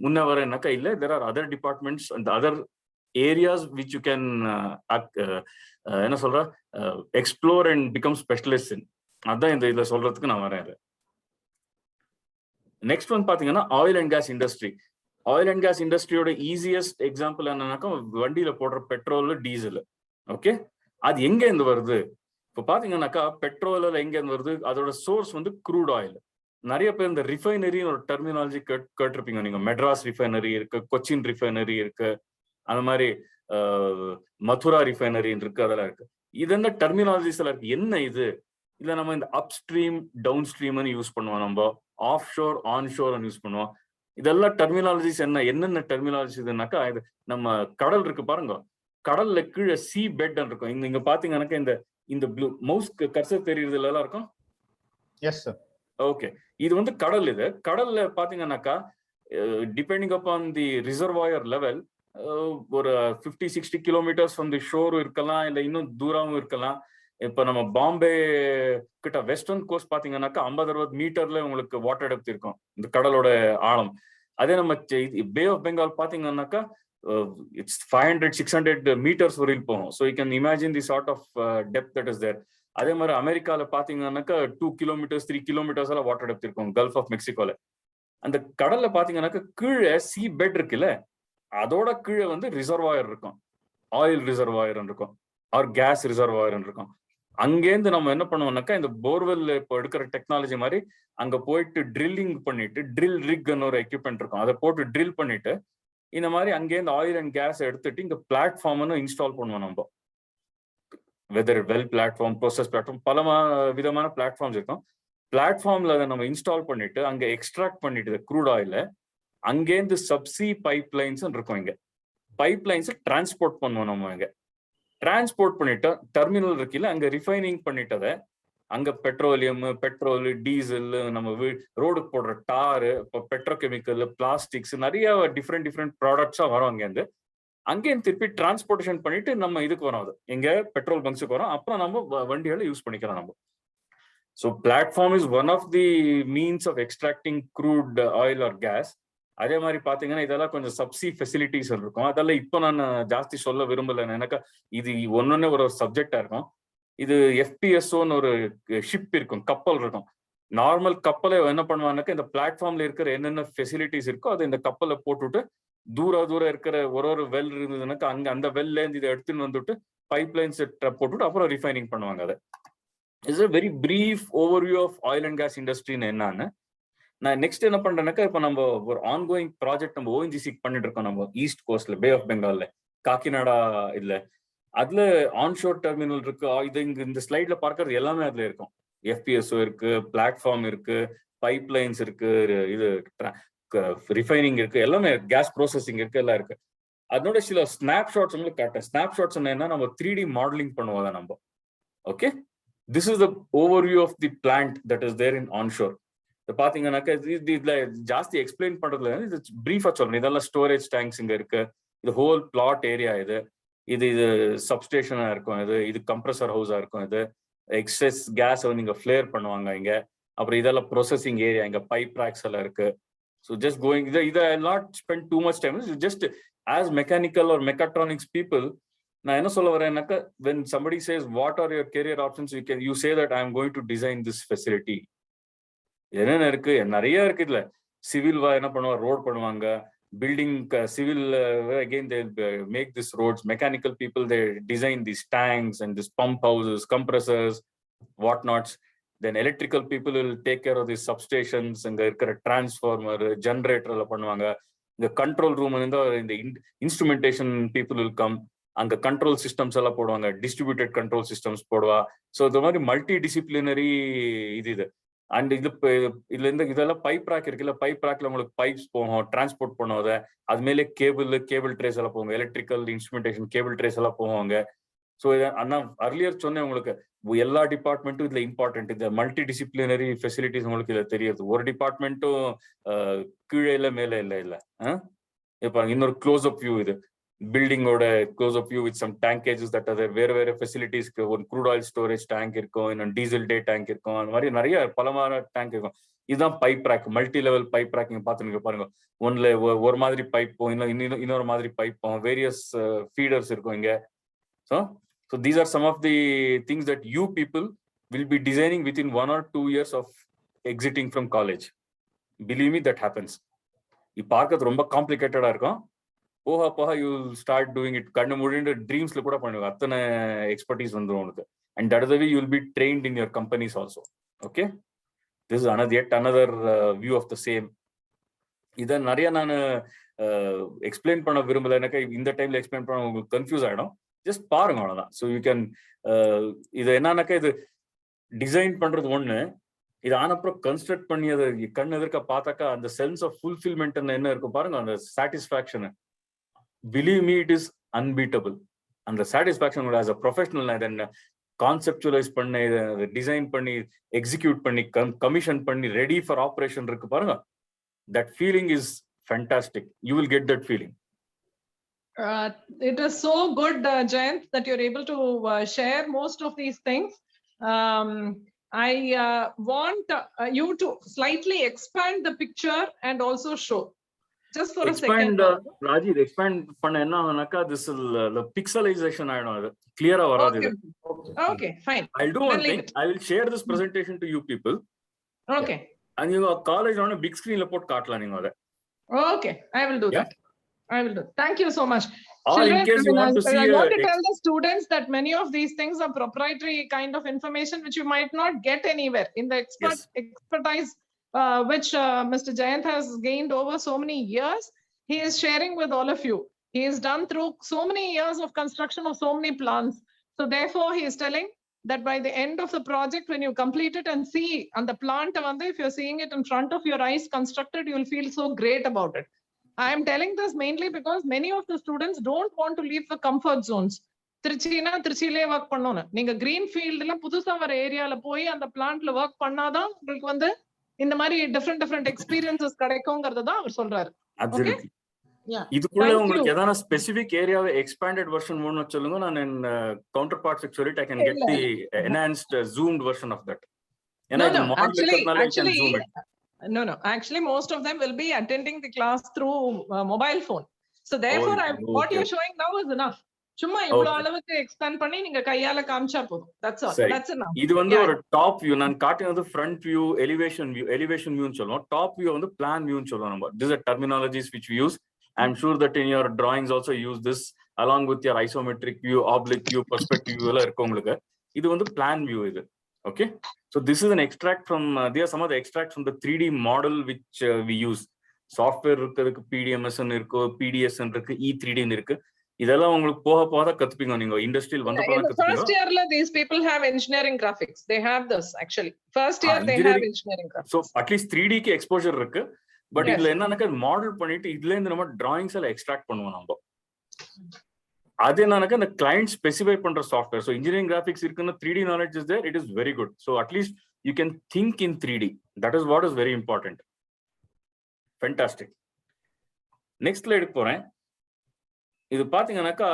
Speaker 1: முன்ன வரேன்னாக்கா இல்லை, there are other departments and other areas which you can என்ன சொல்ற explore and become specialist in. அதான் இந்த இதுல சொல்றதுக்கு நான் வரேன். நெக்ஸ்ட் ஒன் பாத்தீங்கன்னா oil and gas industry. Oil and gas இண்டஸ்ட்ரியோட ஈஸியஸ்ட் எக்ஸாம்பிள் என்னன்னாக்கா வண்டியில போடுற பெட்ரோல், டீசல். ஓகே, அது எங்க இருந்து வருது? இப்போ பாத்தீங்கன்னாக்கா பெட்ரோல் எங்க இருந்து வருது? அதோட சோர்ஸ் வந்து க்ரூட் ஆயில். நிறைய பேர் இந்த ரிஃபைனரின்னு ஒரு டெர்மினாலஜி கேட்டிருப்பீங்க நீங்க. மெட்ராஸ் ரிஃபைனரி இருக்கு, கொச்சின் ரிஃபைனரி இருக்கு, அந்த மாதிரி மதுரா ரிஃபைனரின்னு இருக்கு, அதெல்லாம் இருக்கு. இது என்ன டெர்மினாலஜிஸ் எல்லாம் இருக்கு. என்ன இது? இல்ல நம்ம இந்த அப் ஸ்ட்ரீம், டவுன் ஸ்ட்ரீம்னு யூஸ் பண்ணுவோம், நம்ம of sure, on sure use பண்ணுவோம். இதெல்லாம் டெர்மினாலஜிஸ் என்னென்ன டெர்மினாலஜி இதுனாக்கா, இது நம்ம கடல் இருக்கு பாருங்க, கடல்ல கீழே சி பெட் இருக்கும். இங்க பாத்தீங்கன்னாக்கா இந்த ப்ளூ மவுஸ் கர்சர் தெரியுது எல்லாம் இருக்கும்.
Speaker 3: Yes sir.
Speaker 1: ஓகே, இது வந்து கடல். இது கடல்ல பாத்தீங்கன்னாக்கா டிபெண்டிங் அப்பான் தி ரிசர்வாயர் லெவல் ஒரு 50-60 கிலோமீட்டர்ஸ் ஃப்ரம் தி ஷோர் இருக்கலாம், இல்லை இன்னும் தூரமும் இருக்கலாம். இப்ப நம்ம பாம்பே கிட்ட வெஸ்டர்ன் கோஸ்ட் பாத்தீங்கன்னாக்கா 50-60 மீட்டர்ல உங்களுக்கு வாட்டர் டெப்த் இருக்கும், இந்த கடலோட ஆழம். அதே நம்ம பே ஆஃப் பெங்கால் பாத்தீங்கன்னாக்கா இட்ஸ் 500-600 மீட்டர்ஸ் வரையில் போகும். So you can imagine the sort of depth that is there. அதே மாதிரி அமெரிக்கால பாத்தீங்கன்னாக்கா 2 கிலோமீட்டர்ஸ் 3 கிலோமீட்டர்ஸ் எல்லாம் வாட்டர் டெப்த் இருக்கும் கல்ஃப் ஆஃப் மெக்சிகோல. அந்த கடல்ல பாத்தீங்கன்னாக்கா கீழே சி பெட் இருக்குல்ல, அதோட கீழே வந்து ரிசர்வாயர் இருக்கும், ஆயில் ரிசர்வாயர் இருக்கும், ஆர் கேஸ் ரிசர்வாயர் இருக்கும். அங்கேருந்து நம்ம என்ன பண்ணுவோம்னாக்கா இந்த போர்வெல் இப்போ எடுக்கிற டெக்னாலஜி மாதிரி அங்க போயிட்டு ட்ரில்லிங் பண்ணிட்டு, ட்ரில் ரிக்னு ஒரு எக்யூப்மெண்ட் இருக்கும், அதை போட்டு ட்ரில் பண்ணிட்டு இந்த மாதிரி அங்கேருந்து ஆயில் அண்ட் கேஸ் எடுத்துட்டு இங்க பிளாட்ஃபார்ம்னு இன்ஸ்டால் பண்ணுவோம் நம்ம. Weather well platform, process platform, பல விதமான பிளாட்ஃபார்ம்ஸ் இருக்கும். பிளாட்ஃபார்ம்ல அதை நம்ம இன்ஸ்டால் பண்ணிட்டு அங்க எக்ஸ்ட்ராக்ட் பண்ணிட்டு க்ரூட் ஆயில அங்கேருந்து சப்சி பைப் லைன்ஸ் இருக்கும். இங்க பைப் லைன்ஸ் டிரான்ஸ்போர்ட் பண்ணுவோம் நம்ம. இங்க டிரான்ஸ்போர்ட் பண்ணிட்டு டெர்மினல் இருக்குல்ல, அங்க ரிஃபைனிங் பண்ணிட்டதை அங்க பெட்ரோலியம், பெட்ரோல், டீசல், நம்ம ரோடுக்கு போடுற டாரு, இப்போ பெட்ரோகெமிக்கல், பிளாஸ்டிக்ஸ், நிறைய டிஃப்ரெண்ட் ப்ராடக்ட்ஸா வரும். அங்கேருந்து திருப்பி டிரான்ஸ்போர்டேஷன் பண்ணிட்டு நம்ம இதுக்கு வரும், அது எங்க பெட்ரோல் பங்க்ஸுக்கு வரும். அப்புறம் நம்ம வண்டிகளை யூஸ் பண்ணிக்கலாம் நம்ம. So platform is one of the means of extracting crude oil or gas. அதே மாதிரி பாத்தீங்கன்னா இதெல்லாம் கொஞ்சம் சப்சி ஃபெசிலிட்டிஸ் இருக்கும். அதெல்லாம் இப்போ நான் ஜாஸ்தி சொல்ல விரும்பல, எனக்கு இது ஒன்னொன்னு ஒரு சப்ஜெக்டா இருக்கும். இது எஃபிஎஸ்ஓன்னு ஒரு ஷிப் இருக்கும், கப்பல் இருக்கும். நார்மல் கப்பலை என்ன பண்ணுவாங்கன்னாக்கா இந்த பிளாட்ஃபார்ம்ல இருக்கிற என்னென்ன ஃபெசிலிட்டிஸ் இருக்கோ அதை இந்த கப்பலை போட்டுவிட்டு தூரம் இருக்கிற ஒரு வெல் இருந்ததுனாக்கா அங்க அந்த வெல்ல இருந்து இதை எடுத்துன்னு வந்துட்டு பைப் லைன்ஸ் போட்டுவிட்டு அப்புறம் ரிஃபைனிங் பண்ணுவாங்க. அதை it's a very brief overview of oil and gas இண்டஸ்ட்ரின்னு என்னன்னு. நான் நெக்ஸ்ட் என்ன பண்றேன்னாக்கா இப்போ நம்ம ஒரு ஆன்கோயிங் ப்ராஜெக்ட் நம்ம ஓஎன்ஜிசி பண்ணிட்டு இருக்கோம் நம்ம ஈஸ்ட் கோஸ்ட்ல, பே ஆஃப் பெங்கால்ல, காக்கிநாடா இதுல. அதுல ஆன்ஷோர் டெர்மினல் இருக்கு. இது இந்த ஸ்லைட்ல பார்க்கறது எல்லாமே அதுல இருக்கும். எஃபிஎஸ்ஓ இருக்கு, பிளாட்ஃபார்ம் இருக்கு, பைப் லைன்ஸ் இருக்கு, இது ரிஃபைனிங் இருக்கு, எல்லாமே கேஸ் ப்ரோசஸிங் இருக்கு, எல்லாம் இருக்கு. அதனோட சில ஸ்னாப்ஷாட்ஸ் உங்களுக்கு காட்டுறேன். ஸ்னாப்ஷாட்ஸ் என்ன, நம்ம 3D மாடலிங் பண்ணுவோம் அதை நம்ம. Okay, this is the overview of the plant that is there in onshore. பாத்தீங்கன்னாக்கா இதுல ஜாஸ்தி எக்ஸ்பிளைன் பண்றதுல இது பிரீஃபா சொல்றேன். இதெல்லாம் ஸ்டோரேஜ் டேங்க்ஸ் இங்க இருக்கு, இது ஹோல் பிளாட் ஏரியா, இது சப்ஸ்டேஷனா இருக்கும், இது கம்ப்ரஸர் ஹவுஸா இருக்கும், இது எக்ஸஸ் கேஸ் நீங்க ஃபிளேர் பண்ணுவாங்க இங்க. அப்புறம் இதெல்லாம் ப்ரோசஸிங் ஏரியா, இங்க பைப் ட்ராக்ஸ் எல்லாம் இருக்கு. ஸோ ஜஸ்ட் கோயிங் இதை not spend too much time. Just as mechanical R mechatronics people நான் என்ன சொல்ல வரேன்னாக்கா, when somebody says what are your career options, you say that I am going to design this facility. என்னென்ன இருக்கு, நிறைய இருக்கு. இதுல civil என்ன பண்ணுவாங்க, ரோட் பண்ணுவாங்க, building civil again they make this roads. Mechanical people they design these tanks and these pump houses, compressors, what nots. Then electrical people will take care of these substations, அங்க இருக்கிற transformer, ஜெனரேட்டர்ல பண்ணுவாங்க. இந்த control room இந்த instrumentation people will come, அங்க control systems எல்லாம் போடுவாங்க, distributed control systems போடுவா. So இந்த மாதிரி மல்டி டிசிப்ளினரி இது அண்ட் இதுல இருந்து இதெல்லாம் பைப் ராக் இருக்குல்ல, பைப் ராக்ல உங்களுக்கு பைப்ஸ் போகும், டிரான்ஸ்போர்ட் பண்ணுவாங்க. அது மேலே கேபிள் ட்ரேஸ் எல்லாம் போகும், எலக்ட்ரிக்கல் இன்ஸ்ட்ருமெண்டேஷன் கேபிள் ட்ரேஸ் எல்லாம் போவாங்க. ஸோ அண்ணா அர்லியர் சொன்னேன் உங்களுக்கு, எல்லா டிபார்ட்மெண்ட்டும் இதுல இம்பார்ட்டன்ட். இந்த மல்டி டிசிப்ளினரி ஃபெசிலிட்டிஸ் உங்களுக்கு இதுல தெரியுது. ஒரு டிபார்ட்மெண்ட்டும் கீழே இல்ல மேலே இல்ல. இப்ப இன்னொரு க்ளோஸ் அப் வியூ, இது பில்டிங்கோட close up view with some tankages that அது வேற ஃபெசிலிட்டிஸ்க்கு. ஒரு க்ரூட் ஆயில் ஸ்டோரேஜ் டேங்க் இருக்கும், இன்னும் டீசல் டே டேங்க் இருக்கும், அந்த மாதிரி நிறைய பலமான டேங்க் இருக்கும். இதுதான் pipe rock, multi level pipe rock. நீங்க பாத்துங்க பாருங்க, ஒன்ல ஒரு மாதிரி பைப்பும் இன்னொரு மாதிரி பைப்பும், வேரியஸ் ஃபீடர்ஸ் இருக்கும் இங்க. So these are some of the things that you people will be designing within 1 or 2 years of exiting from college. Believe me, that happens. இது பார்க்கிறது ரொம்ப காம்ப்ளிகேட்டடா இருக்கும். போக யூ ஸ்டார்ட் டூயிங் இட். கண்ணு முடிந்த ட்ரீம்ஸ்ல கூட பண்ணுவாங்க, அத்தனை எக்ஸ்பர்டீஸ் வந்துடும் உனக்கு. And that is the way you will B trained in your companies also. Okay, this is another view of the same. இதை நிறைய நான் எக்ஸ்பிளைன் பண்ண விரும்பல, எனக்கு இந்த டைம்ல எக்ஸ்பிளைன் பண்ண உங்களுக்கு கன்ஃபியூஸ் ஆயிடும். ஜஸ்ட் பாருங்க, அவ்வளவுதான். ஸோ யூ கேன் இது என்னன்னாக்கா, இது டிசைன் பண்றது ஒண்ணு, இது ஆனப்புறம் கன்ஸ்ட்ரக்ட் பண்ணி அதை கண் எதிர்க்க பார்த்தாக்கா அந்த சென்ஸ் ஆஃப் ஃபுல்ஃபில்மெண்ட் என்ன இருக்கும் பாருங்க, அந்த satisfaction. Believe me, it is unbeatable. அந்த சாட்டிஸ்ஃபேக்ஷன் ஆஸ் அ ப்ரொஃபஷனல் இதை கான்செப்டுவலைஸ் பண்ணி, இதை டிசைன் பண்ணி, எக்ஸிக்யூட் பண்ணி, கமிஷன் பண்ணி, ரெடி ஃபார் ஆப்ரேஷன் இருக்கு பாருங்க. That feeling is fantastic. You will get that feeling.
Speaker 2: It is so good, Jayant, that you're able to share most of these things. I want you to slightly expand the picture and also show. Just for a second.
Speaker 1: Raji, expand பண்ண என்ன ஆகும்னாக்கா, this will pixelization ஆயிடும், அது clear-ஆ வராது.
Speaker 2: Okay, fine.
Speaker 1: I'll do one thing. I will share this presentation to you people.
Speaker 2: Okay.
Speaker 1: And you college on a big screen la போட்டு காட்டலாம் நீங்க அத.
Speaker 2: Okay, I will do that. I will do. Thank you so much.
Speaker 1: Or
Speaker 2: Children,
Speaker 1: in case you want to see,
Speaker 2: I want to tell the students that many of these things are proprietary kind of information which you might not get anywhere. In the expertise which Mr. Jayant has gained over so many years, he is sharing with all of you. He has done through so many years of construction of so many plants. So therefore, he is telling that by the end of the project, when you complete it and see on the plant, if you're seeing it in front of your eyes constructed, you will feel so great about it. I am telling this mainly because many of the students don't want to leave the comfort zones. திருச்சினா திருச்சியிலே work பண்ணணும். நீங்க green ஃபீல்ட்ல புதுசா வர ஏரியால போய் அந்த பிளான்ட்ல ஒர்க் பண்ணாதான் உங்களுக்கு இந்த மாதிரி டிஃபரெண்ட் எக்ஸ்பீரியன்சஸ் கிடைக்கும்ங்கறத தான் அவர் சொல்றாரு.
Speaker 1: Absolutely. இதுக்குள்ள உங்களுக்கு ஏதான ஸ்பெசிபிக் ஏரியாவை எக்ஸ்பாண்டட் வெர்ஷன் வேணும்னு சொல்லுங்க. நான் கவுண்டர் பார்ட்ஸ் சொல்லிட்டு I can get the enhanced zoomed version of that. ஏன்னா இது மாடல் இருக்கறனால I can zoom it.
Speaker 2: No. Actually, most of them will be attending the class through mobile phone. So therefore, what you're showing now is enough. சும்மா இவ்வளவு அளவுக்கு expand பண்ணி நீங்க கையால காமிச்சா போதும். That's all. That's enough.
Speaker 1: இது ஒரு டாப் வியூ. நான் காட்டினது ஃப்ரண்ட் வியூ, எலிவேஷன் வியூன்னு சொல்லுவோம். டாப் வியூ பிளான் வியூன்னு சொல்லுவோம் நம்ம. These are terminologies which we use. I'm sure that in your drawings also use this along with your isometric view, oblique view, perspective view எல்லாம் இருக்கும் உங்களுக்கு. இது plan view இது. Okay, so this is an extract from there are some of the extracts from the 3D model which we use. Software இருக்கு, PDMS இருக்கு, PDS இருக்கு, E3D இருக்கு. இதெல்லாம் உங்களுக்கு போக தான் கத்துப்பீங்க நீங்க இண்டஸ்ட்ரியல் வந்த அப்புறம் கத்துப்பீங்க.
Speaker 2: First yearல these people have engineering graphics. They have this actually. First year they have engineering graphics.
Speaker 1: So at least 3D க்கு exposure இருக்கு. பட் இதுல என்னன்னா மாடல் பண்ணிட்டு இதுல இருந்து நம்ம டிராயிங்ஸ் எல்லாம் எக்ஸ்ட்ராக்ட் பண்ணுவோம் நம்ம. அது என்னன்னாக்கா இந்த கிளைண்ட் ஸ்பெசிஃபை பண்ற சாஃப்ட்வேர். ஸோ இன்ஜினியரிங் கிராஃபிக்ஸ் இருக்குன்னா 3D knowledge is there, it is very good. So at least you can think in 3D. That is what is very important. Fantastic. Next ஸ்லைடுக்கு போறேன். இது பாத்தீங்கன்னாக்கா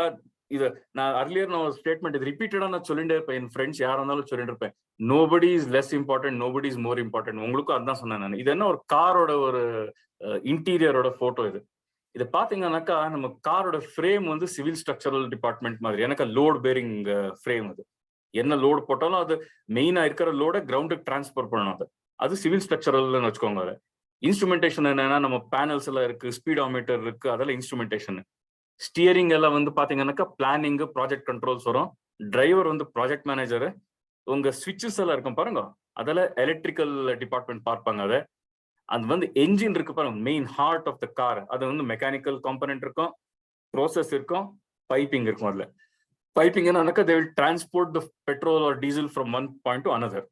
Speaker 1: இது நான் அர்லியர் நான் ஸ்டேட்மெண்ட் இது ரிப்பீட்டடா நான் சொல்லிட்டே இருப்பேன். என் ஃப்ரெண்ட்ஸ் யாரா இருந்தாலும் சொல்லிட்டு இருப்பேன், nobody is less important, nobody is more important. உங்களுக்கும் அதுதான் சொன்னேன் நான். இது என்ன ஒரு காரோட ஒரு இன்டீரியரோட போட்டோ. இதை பாத்தீங்கன்னாக்கா நம்ம காரோட ஃப்ரேம் சிவில் ஸ்ட்ரக்சரல் டிபார்ட்மெண்ட் மாதிரி. எனக்கு லோட் பேரிங் ஃப்ரேம். என்ன லோடு போட்டாலும் அது மெயினா இருக்கிற லோட கிரவுண்டுக்கு டிரான்ஸ்பர் பண்ணணும். அது சிவில் ஸ்ட்ரக்சரல்னு வச்சுக்கோங்க. அதை இன்ஸ்ட்ருமெண்டேஷன் என்னன்னா நம்ம பேனல்ஸ் எல்லாம் இருக்கு, ஸ்பீடோமீட்டர் இருக்கு, அதெல்லாம் இன்ஸ்ட்ருமெண்டேஷன். ஸ்டியரிங் எல்லாம் பாத்தீங்கன்னாக்கா பிளானிங், ப்ராஜெக்ட் கண்ட்ரோல்ஸ் வரும். Driver project manager. உங்க ஸ்விட்சஸ் எல்லாம் இருக்கும் பாருங்க, அதெல்லாம் எலக்ட்ரிக்கல் டிபார்ட்மெண்ட் பார்ப்பாங்க. அதை அது என்ஜின் இருக்கு பாருங்க, main heart of the car. அது மெக்கானிக்கல் காம்பனன்ட் இருக்கும், ப்ரோசஸ் இருக்கும், பைப்பிங் இருக்கும். அதுல பைப்பிங் என்னன்னாக்கா they will transport the petrol or diesel from one point to another.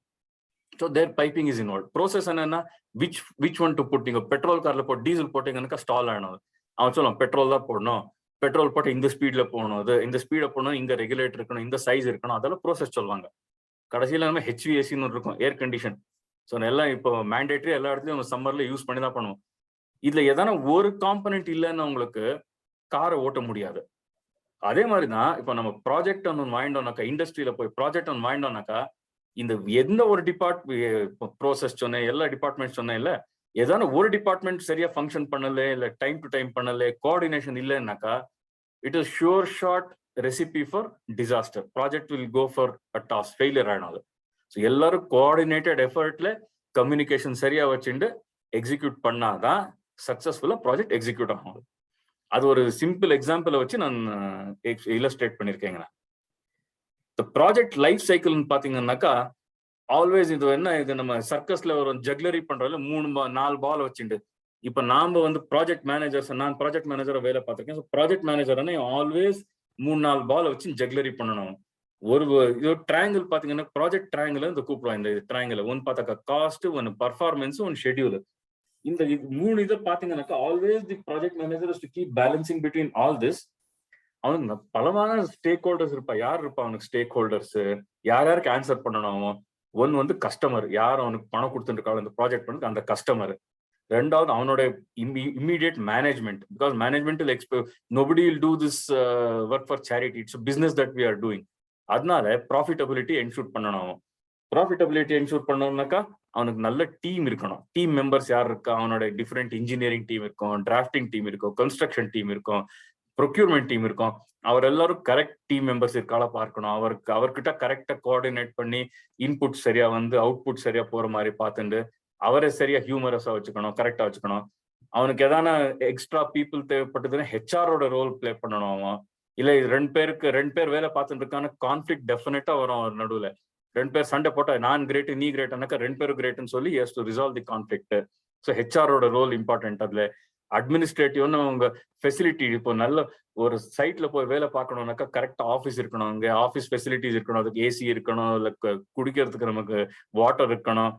Speaker 1: So their piping is involved. Process என்னன்னா which one to put. நீங்க petrol கார்ல போட்டு டீசல் போட்டீங்கன்னா ஸ்டால் ஆகணும். அவன் சொல்லுவான் பெட்ரோல் தான் போடணும், பெட்ரோல் போட்டு இந்த ஸ்பீட்ல போகணும், அது இந்த ஸ்பீட போகணும், இங்க ரெகுலேட்டர் இருக்கணும், இந்த சைஸ் இருக்கணும், அதெல்லாம் ப்ரோசஸ் சொல்லுவாங்க. கடைசியில நம்ம ஹெச்விஏசின்னு இருக்கும், ஏர் கண்டிஷன். ஸோ எல்லாம் இப்போ மேண்டேட்டரி எல்லா இடத்துலையும் சம்மர்ல யூஸ் பண்ணி தான் பண்ணுவோம். இதுல எதனா ஒரு காம்பனன்ட் இல்லைன்னு உங்களுக்கு காரை ஓட்ட முடியாது. அதே மாதிரிதான் இப்போ நம்ம ப்ராஜெக்ட் ஒன்று வாங்கிட்டோம்னாக்கா, இண்டஸ்ட்ரியில போய் ப்ராஜெக்ட் ஒன்று வாங்கிட்டோம்னாக்கா, இந்த எந்த ஒரு ப்ரோசஸ் சொன்னேன், எல்லா டிபார்ட்மெண்ட் சொன்னேன் இல்ல, ஏதான ஒரு டிபார்ட்மெண்ட் சரியா ஃபங்க்ஷன் பண்ணல, இல்ல டைம் டு டைம் பண்ணல, கோஆர்டினேஷன் இல்லைன்னாக்கா, it is sure shot recipe for disaster. Project will go for a toss, failure ஆனாலும். ஸோ எல்லாரும் கோஆர்டினேட்டட் எஃபர்ட்ல கம்யூனிகேஷன் சரியா வச்சுட்டு எக்ஸிக்யூட் பண்ணாதான் சக்சஸ்ஃபுல்லா ப்ராஜெக்ட் எக்ஸிக்யூட் ஆகும். அது ஒரு சிம்பிள் எக்ஸாம்பிளை வச்சு நான் இல்லஸ்ட்ரேட் பண்ணிருக்கேங்க. இந்த ப்ராஜெக்ட் லைஃப் சைக்கிள்னு பாத்தீங்கன்னாக்கா, ஆல்வேஸ் இது என்ன, இது நம்ம சர்க்கஸ்ல ஒரு ஜக்லரி பண்றதுல 3-4 பால் வச்சுட்டு, இப்ப நாம வந்து ப்ராஜெக்ட் மேனேஜர்ஸ், நான் ப்ராஜெக்ட் மேனேஜரை வேலை பார்த்திருக்கேன். ப்ராஜெக்ட் மேனேஜர் ஆல்வேஸ் 3-4 பால் வச்சு ஜக்லரி பண்ணணும். ஒரு ட்ரையாங்கிள் பாத்தீங்கன்னா, ப்ராஜெக்ட் ட்ரையாங்கிள் இந்த கூப்பிடுவாங்க. இந்த ட்ரையாங்கிள் ஒன்னு பார்த்தாக்கா காஸ்ட், ஒன்னு பர்ஃபார்மன்ஸ், ஒன்னு ஷெட்யூல். இந்த 3 இதை பாத்தீங்கன்னாக்கா, always the project manager to keep balancing between all this. அவனுக்கு பலமான ஸ்டேக் ஹோல்டர்ஸ் இருப்பா. யார் இருப்பா அவனுக்கு ஸ்டேக் ஹோல்டர்ஸ்? யாருக்கு ஆன்சர் பண்ணணும்? ஒன்னு வந்து கஸ்டமர், யார் அவனுக்கு பணம் கொடுத்துருக்காங்க இந்த ப்ராஜெக்ட் பண்ணு, அந்த கஸ்டமர். ரெண்டாவது அவனோட immediate management, because management nobody will do this work for charity, it's business that we are doing. அதனால ப்ராஃபிட்டபிலிட்டி என்ஷூர் பண்ணணும். ப்ராஃபிட்டபிலிட்டி என்ஷூர் பண்ணணும்னாக்கா அவனுக்கு நல்ல டீம் இருக்கணும். டீம் மெம்பர்ஸ் யார் இருக்கா, அவனோட டிஃப்ரெண்ட் இன்ஜினியரிங் டீம் இருக்கும், டிராஃப்டிங் டீம் இருக்கும், கன்ஸ்ட்ரக்ஷன் டீம் இருக்கும், ப்ரொக்யூர்மெண்ட் டீம் இருக்கும். அவர் எல்லாரும் கரெக்ட் டீம் மெம்பர்ஸ் இருக்கால பார்க்கணும். அவர்கிட்ட கரெக்டா கோஆர்டினேட் பண்ணி இன்புட் சரியா வந்து அவுட்புட் சரியா போற மாதிரி பார்த்துட்டு அவரை சரியா ஹியூமரஸா வச்சுக்கணும், கரெக்டா வச்சுக்கணும். அவனுக்கு எதான எக்ஸ்ட்ரா பீப்புள் தேவைப்பட்டதுன்னா ஹெச்ஆரோட ரோல் பிளே பண்ணணும். அவன் இல்ல ரெண்டு பேர் வேலை பார்த்துட்டு இருக்கான கான்ஃபிளிக் டெஃபினட்டா வரும் அவர் நடுவுல. 2 பேர் சண்டை போட்டா நான் கிரேட் நீ கிரேட்னாக்கா 2 பேரும் கிரேட்னு சொல்லி has to resolve the conflict. So ஹெச்ஆரோட ரோல் இம்பார்ட்டன்ட். அதுல அட்மினிஸ்ட்ரேட்டிவ்னு அவங்க ஃபெசிலிட்டி, இப்போ நல்ல ஒரு சைட்ல போய் வேலை பார்க்கணும்னாக்கா கரெக்டா ஆஃபீஸ் இருக்கணும், அங்கே ஆஃபீஸ் ஃபெசிலிட்டிஸ் இருக்கணும், அதுக்கு ஏசி இருக்கணும், இல்லை குடிக்கிறதுக்கு நமக்கு வாட்டர் இருக்கணும்,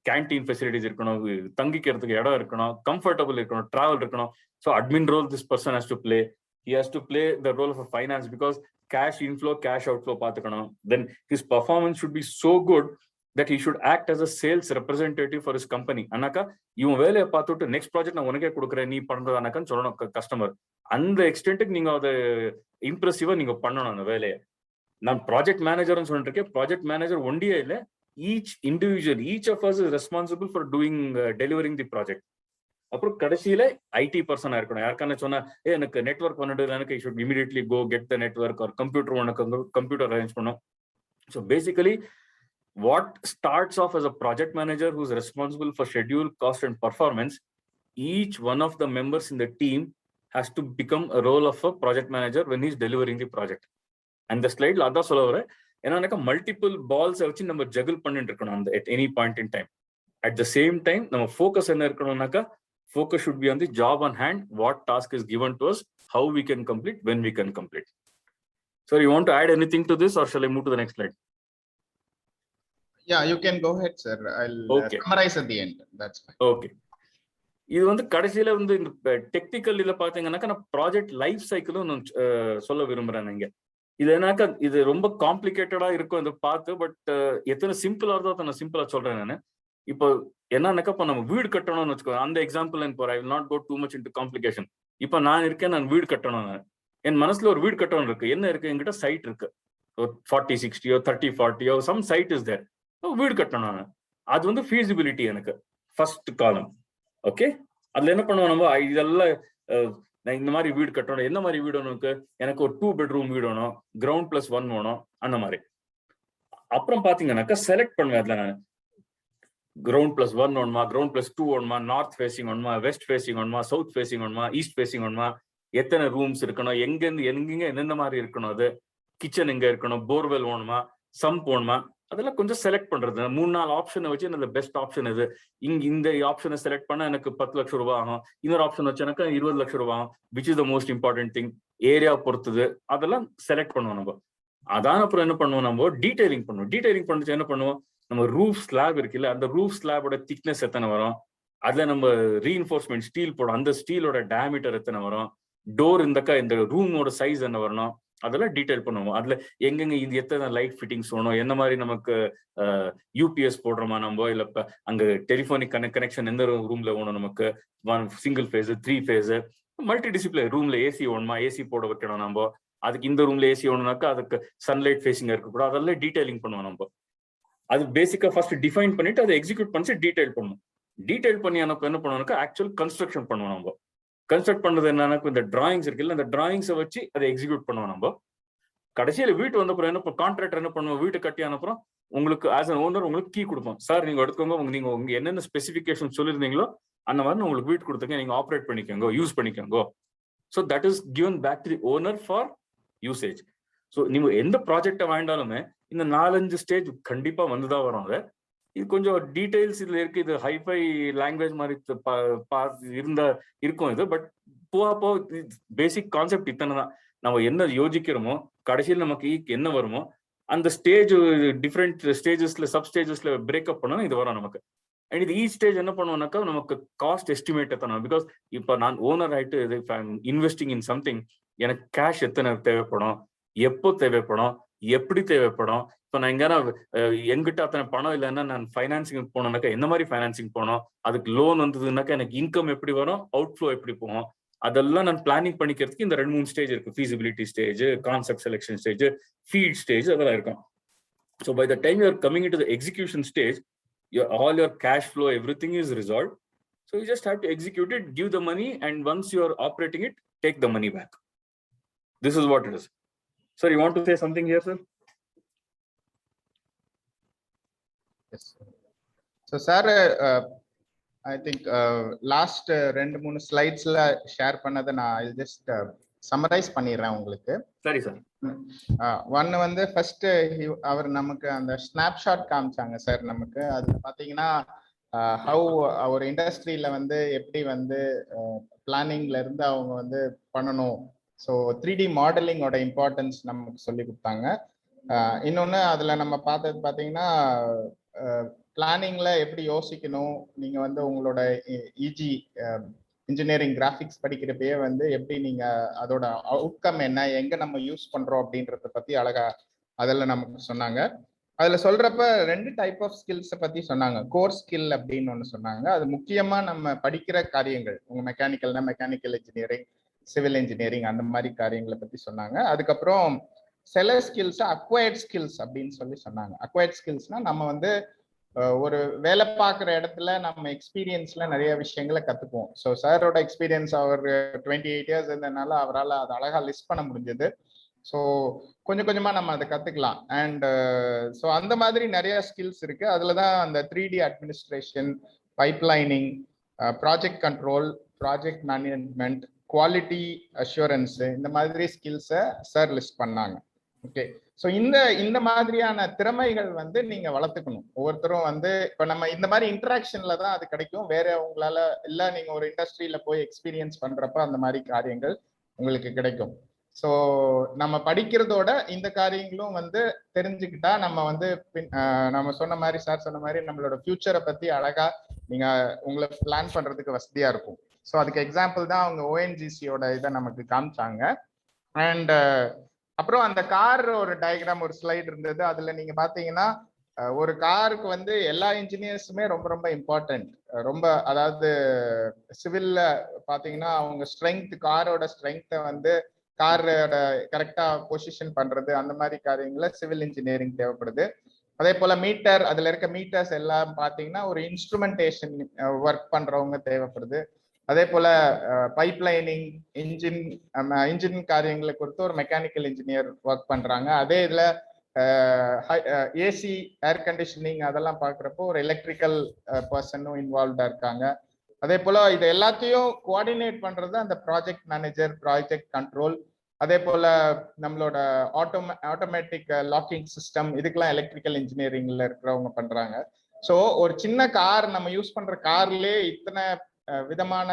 Speaker 1: கேன்டீன் ஃபெசிலிட்டிஸ் இருக்கணும், தங்கிக்கிறதுக்கு இடம் இருக்கணும், கம்ஃபர்டபுள் இருக்கணும், டிராவல் இருக்கணும். So admin role this person has to play. He has to play the role of a finance because cash inflow, cash outflow பார்த்துக்கணும். Then his performance should be so good that he should act as a sales representative for his company. அண்ணாக்கா இவன் வேலையை பார்த்துட்டு next project நான் உனக்கே கொடுக்குறேன், நீ பண்றதானாக்கான்னு சொல்லணும் customer. அந்த எக்ஸ்டென்ட்டுக்கு நீங்க அதை இம்ப்ரெசிவா நீங்க பண்ணணும் அந்த வேலையை. நான் ப்ராஜெக்ட் மேனேஜர்னு சொல்லிட்டு இருக்கேன். ப்ராஜெக்ட் மேனேஜர் ஒண்டியே இல்லை, each of us is responsible for doing delivering the project. அப்புறம் கடைசியில ஐடி பர்சனா இருக்கணும். யாருக்கான சொன்னா எனக்கு நெட்வொர்க் பண்ணிட்டு எனக்கு should immediately go get the network or computer, உனக்கு கம்ப்யூட்டர் அரேஞ்ச் பண்ணும். So basically what starts off as a project manager who's responsible for schedule, cost and performance, each one of the members in the team has to become a role of a project manager when he's delivering the project. And the slide la adha solla enna multiple balls vechchi நம்ம juggle பண்ணிட்டு இருக்கணும் அந்த at any point in time. At the same time நம்ம focus என்ன இருக்கணும்னாக்கா, focus should be on the job on hand, what task is given to us, how we can complete, when we can complete. So you want to add anything to this or shall I move to the next slide?
Speaker 3: Yeah, you can go ahead, sir. I'll summarize at the end. That's fine.
Speaker 1: Okay. இது வந்து கடைசியில வந்து இந்த technical இதில் பார்த்தீங்கன்னாக்கா நான் project life சைக்கிளும் நான் சொல்ல விரும்புறேன். இங்க இது என்னக்கா இது ரொம்ப காம்ப்ளிகேட்டடா இருக்கும் இதை பார்த்து, பட் எத்தனை சிம்பிளா இருந்தோ அத்தனை சிம்பிளா சொல்றேன் நான். இப்போ என்னன்னாக்கா இப்போ நம்ம வீடு கட்டணும்னு வச்சுக்கோ, அந்த எக்ஸாம்பிள் எனக்கு I will not go too much into complication. இப்போ நான் இருக்கேன், நான் வீடு கட்டணும், என் மனசுல ஒரு வீடு கட்டணும் இருக்கு. என்ன இருக்கு? என்கிட்ட சைட் இருக்கு, 40-60 30-40 சம் சைட் இஸ் தேர். வீடு கட்டணும், அது வந்து ஃபீசிபிலிட்டி எனக்கு ஃபர்ஸ்ட் காலம். ஓகே, அதுல என்ன பண்ணுவோம் நம்ம, இதெல்லாம் நான் இந்த மாதிரி வீடு கட்டணும். என்ன மாதிரி வீடு வேணும் எனக்கு? ஒரு 2 bedroom வீடு வேணும், கிரவுண்ட் +1 வேணும், அந்த மாதிரி. அப்புறம் பாத்தீங்கன்னாக்கா செலக்ட் பண்ணுவேன். அதுல நான் கிரவுண்ட் +1 வேணுமா, கிரவுண்ட் +2 வேணுமா, நார்த் ஃபேசிங் வேணுமா, வெஸ்ட் ஃபேசிங் வேணுமா, சவுத் ஃபேசிங் வேணுமா, ஈஸ்ட் ஃபேசிங் வேணுமா, எத்தனை ரூம்ஸ் இருக்கணும், எங்கெங்க எந்தெந்த மாதிரி இருக்கணும், அது கிச்சன் எங்க இருக்கணும், போர்வெல் வேணுமா, சம்ப் வேணுமா, அதெல்லாம் கொஞ்சம் செலக்ட் பண்றது. 3-4 ஆப்ஷனை வச்சு எனக்கு பெஸ்ட் ஆப்ஷன் இது. இந்த ஆப்ஷனை செலக்ட் பண்ணா எனக்கு 10 லட்சம் ரூபாய் ஆகும், இன்னொரு ஆப்ஷன் வச்சு எனக்கு 20 லட்சம் ரூபாய் ஆகும். Which is the most important thing, area பொறுத்தது, அதெல்லாம் செலக்ட் பண்ணுவோம் நம்ம. அதான் அப்புறம் என்ன பண்ணுவோம், நம்ம டீடைலிங் பண்ணுவோம். டீடைலிங் பண்ணிச்சு என்ன பண்ணுவோம், நம்ம ரூஃப் ஸ்லாப் இருக்குல்ல, அந்த ரூஃப் ஸ்லாபோட திக்னஸ் எத்தனை வரும், அதுல நம்ம ரீஎன்ஃபோர்ஸ்மெண்ட் ஸ்டீல் போடும், அந்த ஸ்டீலோட டயாமீட்டர் எத்தனை வரும், டோர் இந்த ரூமோட சைஸ் என்ன வரணும், அதெல்லாம் டீடைல் பண்ணுவோம். அதுல எங்கெங்க இது எத்தனை லைட் ஃபிட்டிங்ஸ் வேணும், என்ன மாதிரி நமக்கு யூபிஎஸ் போடுறோமா நம்ம, இல்ல அங்க டெலிபோனிக் கனெக்ஷன் எந்த ரூம்ல வேணும் நமக்கு, single phase 3 phase, multi discipline ரூம்ல ஏசி வேணுமா, ஏசி போட வைக்கணும் நம்ம, அதுக்கு இந்த ரூம்ல ஏசி வேணும்னாக்கா அதுக்கு சன்லைட் ஃபேஸிங் இருக்கக்கூடாது, அதெல்லாம் டீடைலிங் பண்ணுவோம் நம்ம. அது பேசிக்கா ஃபர்ஸ்ட் டிஃபைன் பண்ணிட்டு அதை எக்ஸிக்யூட் பண்ணி டீடைல் பண்ணுவோம். டீடைல் பண்ணி எனக்கு என்ன பண்ணுவோம்னாக்கா ஆக்சுவல் கன்ஸ்ட்ரக்ஷன் பண்ணுவோம் நம்ம. கன்ஸ்ட்ரக்ட் பண்றது என்னன்னா இந்த டிராயிங்ஸ் இருக்குல்ல, அந்த டிராயிங்ஸை வச்சு அதை எக்ஸிக்யூட் பண்ணுவோம் நம்ம. கடைசியில வீட்டு வந்தப்புறம் என்ன கான்ட்ராக்டர் என்ன பண்ணுவோம், வீட்டு கட்டி அனுப்புறோம், உங்களுக்கு ஆஸ் அன் ஓனர் உங்களுக்கு கீ கொடுப்போம். சார் நீங்க எடுத்துக்கோங்க, நீங்க உங்க என்னென்ன ஸ்பெசிஃபிகேஷன் சொல்லியிருந்தீங்களோ அந்த மாதிரி உங்களுக்கு வீட்டு கொடுத்துங்க, நீங்க ஆப்ரேட் பண்ணிக்கோங்க, யூஸ் பண்ணிக்கோங்க. So that is given back to the owner for usage. So நீங்க எந்த ப்ராஜெக்டை வாங்கினாலுமே இந்த 4-5 ஸ்டேஜ் கண்டிப்பா வந்துதான் வரும். அது இது கொஞ்சம் டீடைல்ஸ் இதுல இருக்கு, இது ஹைஃபை லாங்குவேஜ் மாதிரி இருக்கும் இது. பட் போக பேசிக் கான்செப்ட் இத்தனை தான். நம்ம என்ன யோசிக்கிறோமோ கடைசியில் நமக்கு என்ன வருமோ அந்த ஸ்டேஜ் டிஃப்ரெண்ட் ஸ்டேஜஸ்ல சப் ஸ்டேஜஸ்ல பிரேக்அப் பண்ணணும், இது வரும் நமக்கு. அண்ட் இது ஈச் ஸ்டேஜ் என்ன பண்ணுவோம்னாக்கா நமக்கு காஸ்ட் எஸ்டிமேட் எத்தனை, பிகாஸ் இப்போ நான் ஓனர் ஆயிட்டு இன்வெஸ்டிங் இன் சம்திங், எனக்கு கேஷ் எத்தனை தேவைப்படும், எப்போ தேவைப்படும், எப்படி தேவைப்படும். இப்போ நான் எங்கன்னா எங்கிட்ட அத்தனை பணம் இல்லைன்னா நான் ஃபைனான்சிங் போனோம்னாக்கா என்ன மாதிரி ஃபைனான்சிங் போனோம், அதுக்கு லோன் வந்ததுனாக்கா எனக்கு இன்கம் எப்படி வரும், அவுட்ஃப்ளோ எப்படி போகும், அதெல்லாம் நான் பிளானிங் பண்ணிக்கிறதுக்கு இந்த 2-3 ஸ்டேஜ் இருக்கு. Feasibility stage, concept selection stage, feed stage, அதெல்லாம் இருக்கும். So by the time you are coming into the execution stage, all your cash flow, everything is resolved. So you just have to execute it, give the money, and once you are operating it, take the money back. This is what it is. Sir, you want to say something here, sir?
Speaker 3: Yes. So sir, I think last 2-3 slides-ல share பண்ணதை நான் I'll just summarize பண்ணிடுறேன் உங்களுக்கு.
Speaker 1: சரி sir.
Speaker 3: ஒன்னு வந்து first அவர் நமக்கு அந்த snapshot காமிச்சாங்க சார். நமக்கு அதுல பாத்தீங்கன்னா ஹவு ஒரு இண்டஸ்ட்ரியில வந்து எப்படி வந்து பிளானிங்ல இருந்து அவங்க வந்து பண்ணணும். ஸோ 3D மாடலிங்கோட இம்பார்ட்டன்ஸ் நமக்கு சொல்லி கொடுத்தாங்க. இன்னொன்னு அதுல நம்ம பார்த்தது பாத்தீங்கன்னா பிளானிங்ல எப்படி யோசிக்கணும், நீங்க வந்து உங்களோட இஜி இன்ஜினியரிங் கிராஃபிக்ஸ் படிக்கிறப்பயே வந்து எப்படி நீங்க அதோட அவுட்கம் என்ன, எங்க நம்ம யூஸ் பண்றோம் அப்படின்றத பத்தி அழகா அதெல்லாம் நமக்கு சொன்னாங்க. அதுல சொல்றப்ப 2 டைப் ஆஃப் ஸ்கில்ஸை பத்தி சொன்னாங்க. கோர் ஸ்கில் அப்படின்னு ஒன்று சொன்னாங்க. அது முக்கியமா நம்ம படிக்கிற காரியங்கள், உங்க மெக்கானிக்கல்னா மெக்கானிக்கல் இன்ஜினியரிங், சிவில் இன்ஜினியரிங் அந்த மாதிரி காரியங்களை பத்தி சொன்னாங்க. அதுக்கப்புறம் சில ஸ்கில்ஸ் அக்வயர்ட் ஸ்கில்ஸ் அப்படின்னு சொல்லி சொன்னாங்க. அக்வயர்ட் ஸ்கில்ஸ்னா நம்ம வந்து ஒரு வேலை பார்க்குற இடத்துல நம்ம எக்ஸ்பீரியன்ஸ்ல நிறைய விஷயங்களை கத்துக்குவோம். ஸோ சாரோட எக்ஸ்பீரியன்ஸ் அவர் 28 இயர்ஸ் இருந்ததுனால அவரால் அதை அழகா லிஸ்ட் பண்ண முடிஞ்சது. ஸோ கொஞ்சம் கொஞ்சமா நம்ம அதை கத்துக்கலாம். அண்ட் ஸோ அந்த மாதிரி நிறைய ஸ்கில்ஸ் இருக்கு. அதுல தான் அந்த 3D administration, pipelining, project control, project management, quality assurance, இந்த மாதிரி ஸ்கில்ஸை சார் லிஸ்ட் பண்ணாங்க. ஓகே, ஸோ இந்த மாதிரியான திறமைகள் வந்து நீங்க வளர்த்துக்கணும். ஒவ்வொருத்தரும் வந்து இப்ப நம்ம இந்த மாதிரி இன்டராக்ஷன்ல தான் அது கிடைக்கும். வேற உங்களால இல்ல, நீங்க ஒரு இண்டஸ்ட்ரியில போய் எக்ஸ்பீரியன்ஸ் பண்றப்ப அந்த மாதிரி காரியங்கள் உங்களுக்கு கிடைக்கும். ஸோ நம்ம படிக்கிறதோட இந்த காரியங்களும் வந்து தெரிஞ்சுக்கிட்டா நம்ம வந்து நம்ம சொன்ன மாதிரி சார் சொன்ன மாதிரி நம்மளோட ஃபியூச்சரை பத்தி அழகா நீங்க உங்களை பிளான் பண்றதுக்கு வசதியா இருக்கும். ஸோ அதுக்கு எக்ஸாம்பிள் தான் அவங்க ஓஎன்ஜிசியோட இதை நமக்கு காமிச்சாங்க. அண்ட் அப்புறம் அந்த கார் ஒரு டயக்ராம், ஒரு ஸ்லைடு இருந்தது. அதுல நீங்க பாத்தீங்கன்னா ஒரு காருக்கு வந்து எல்லா இன்ஜினியர்ஸுமே ரொம்ப ரொம்ப இம்பார்ட்டன்ட். ரொம்ப அதாவது சிவில்ல பாத்தீங்கன்னா அவங்க ஸ்ட்ரென்த், காரோட ஸ்ட்ரென்த்தை வந்து காரோட கரெக்டா பொசிஷன் பண்றது, அந்த மாதிரி காரியங்கள சிவில் இன்ஜினியரிங் தேவைப்படுது. அதே போல மீட்டர், அதுல இருக்க மீட்டர்ஸ் எல்லாம் பாத்தீங்கன்னா ஒரு இன்ஸ்ட்ருமெண்டேஷன் ஒர்க் பண்றவங்க தேவைப்படுது. அதே போல பைப் லைனிங், இன்ஜின் காரியங்களை குறித்து ஒரு மெக்கானிக்கல் இன்ஜினியர் ஒர்க் பண்றாங்க. அதே இதுல ஏசி, ஏர் கண்டிஷனிங் அதெல்லாம் பாக்குறப்போ ஒரு எலக்ட்ரிக்கல் பர்சனும் இன்வால்வ்டா இருக்காங்க. அதே போல இது எல்லாத்தையும் கோஆர்டினேட் பண்றது அந்த ப்ராஜெக்ட் மேனேஜர், ப்ராஜெக்ட் கண்ட்ரோல். அதே போல நம்மளோட ஆட்டோமேட்டிக் லாக்கிங் சிஸ்டம், இதுக்கெல்லாம் எலக்ட்ரிக்கல் இன்ஜினியரிங்ல இருக்கிறவங்க பண்றாங்க. ஸோ ஒரு சின்ன கார், நம்ம யூஸ் பண்ற கார்லயே இத்தனை விதமான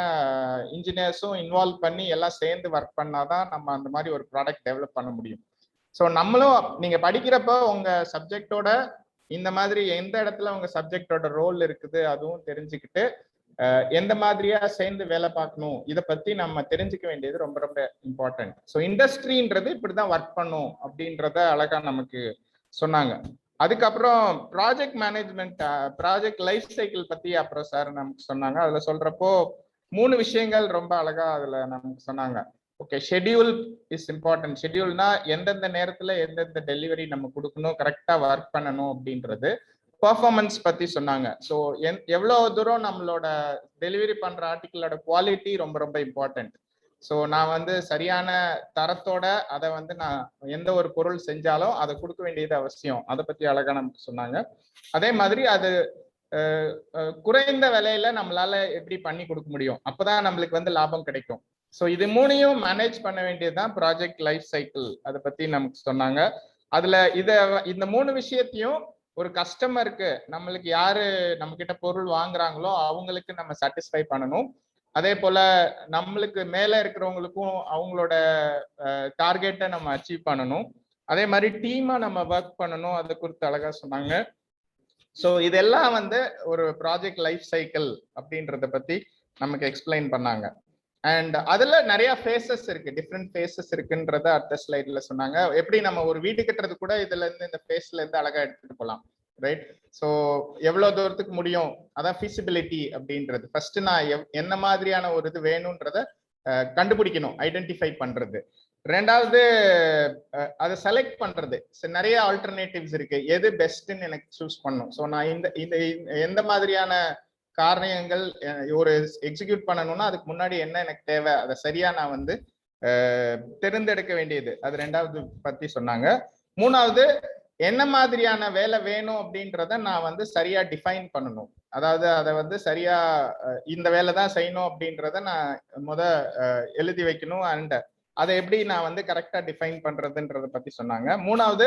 Speaker 3: இன்ஜினியர்ஸும் இன்வால்வ் பண்ணி எல்லாம் சேர்ந்து ஒர்க் பண்ணாதான் நம்ம அந்த மாதிரி ஒரு ப்ராடக்ட் டெவலப் பண்ண முடியும். ஸோ நம்மளும் நீங்க படிக்கிறப்ப உங்க சப்ஜெக்டோட இந்த மாதிரி எந்த இடத்துல உங்க சப்ஜெக்டோட ரோல் இருக்குது அதுவும் தெரிஞ்சுக்கிட்டு எந்த மாதிரியா சேர்ந்து வேலை பார்க்கணும் இதை பத்தி நம்ம தெரிஞ்சுக்க வேண்டியது ரொம்ப ரொம்ப இம்பார்ட்டன்ட். ஸோ இண்டஸ்ட்ரின்றது இப்படிதான் ஒர்க் பண்ணும் அப்படின்றத அழகா நமக்கு சொன்னாங்க. அதுக்கப்புறம் project management, project life cycle பத்தி அப்புறம் சார் நமக்கு சொன்னாங்க. அதுல சொல்றப்போ 3 விஷயங்கள் ரொம்ப அழகா அதுல நமக்கு சொன்னாங்க. Okay, schedule is important. ஷெட்யூல்னா எந்தெந்த நேரத்துல எந்தெந்த டெலிவரி நம்ம கொடுக்கணும், கரெக்டா ஒர்க் பண்ணணும் அப்படின்றது. பெர்ஃபார்மன்ஸ் பத்தி சொன்னாங்க. ஸோ எவ்வளவு தூரம் நம்மளோட டெலிவரி பண்ற ஆர்டிக்கிளோட குவாலிட்டி ரொம்ப ரொம்ப இம்பார்ட்டன்ட். ஸோ நான் வந்து சரியான தரத்தோட அதை வந்து நான் எந்த ஒரு பொருள் செஞ்சாலும் அதை கொடுக்க வேண்டியது அவசியம். அதை பத்தி அழகா நமக்கு சொன்னாங்க. அதே மாதிரி அது குறைந்த விலையில நம்மளால எப்படி பண்ணி கொடுக்க முடியும், அப்பதான் நம்மளுக்கு வந்து லாபம் கிடைக்கும். ஸோ இது 3ஐயும் மேனேஜ் பண்ண வேண்டியதுதான் ப்ராஜெக்ட் லைஃப் சைக்கிள். அதை பத்தி நமக்கு சொன்னாங்க. அதுல இந்த 3 விஷயத்தையும் ஒரு கஸ்டமருக்கு, நம்மளுக்கு யாரு நம்ம கிட்ட பொருள் வாங்குறாங்களோ அவங்களுக்கு நம்ம சாட்டிஸ்ஃபை பண்ணணும். அதே போல நம்மளுக்கு மேல இருக்கிறவங்களுக்கும் அவங்களோட டார்கெட்டை நம்ம அச்சீவ் பண்ணணும். அதே மாதிரி டீமா நம்ம ஒர்க் பண்ணணும். அதை குறித்து அழகா சொன்னாங்க. ஸோ இதெல்லாம் வந்து ஒரு ப்ராஜெக்ட் லைஃப் சைக்கிள் அப்படின்றத பத்தி நமக்கு எக்ஸ்பிளைன் பண்ணாங்க. அண்ட் அதுல நிறைய ஃபேஸஸ் இருக்கு, டிஃப்ரெண்ட் ஃபேஸஸ் இருக்குன்றத அடுத்த ஸ்லைட்ல சொன்னாங்க. எப்படி நம்ம ஒரு வீடு கட்டுறது கூட இதுல இருந்து இந்த ஃபேஸ்ல இருந்து அழகா எடுத்துட்டு போகலாம், ரைட்? ஸோ எவ்வளவு தூரத்துக்கு முடியும், அதான் ஃபீசிபிலிட்டி அப்படின்றது. ஃபர்ஸ்ட் நான் என்ன மாதிரியான ஒரு இது வேணும்ன்றத கண்டுபிடிக்கணும், ஐடென்டிஃபை பண்றது. ரெண்டாவது அதை செலக்ட் பண்றது. நிறைய ஆல்டர்னேட்டிவ்ஸ் இருக்கு, எது பெஸ்ட்ன்னு எனக்கு சூஸ் பண்ணும். ஸோ நான் இந்த எந்த மாதிரியான காரணங்கள் ஒரு எக்ஸிக்யூட் பண்ணணும்னா அதுக்கு முன்னாடி என்ன எனக்கு தேவை, அதை சரியா நான் வந்து தேர்ந்தெடுக்க வேண்டியது, அது ரெண்டாவது பத்தி சொன்னாங்க. மூணாவது என்ன மாதிரியான வேலை வேணும் அப்படின்றத நான் வந்து சரியா டிஃபைன் பண்ணணும். அதாவது அதை வந்து சரியா இந்த வேலை தான் செய்யணும் அப்படின்றத நான் எழுதி வைக்கணும். அண்ட் அதை எப்படி நான் வந்து கரெக்டா டிஃபைன் பண்றதுன்றத பத்தி சொன்னாங்க. மூணாவது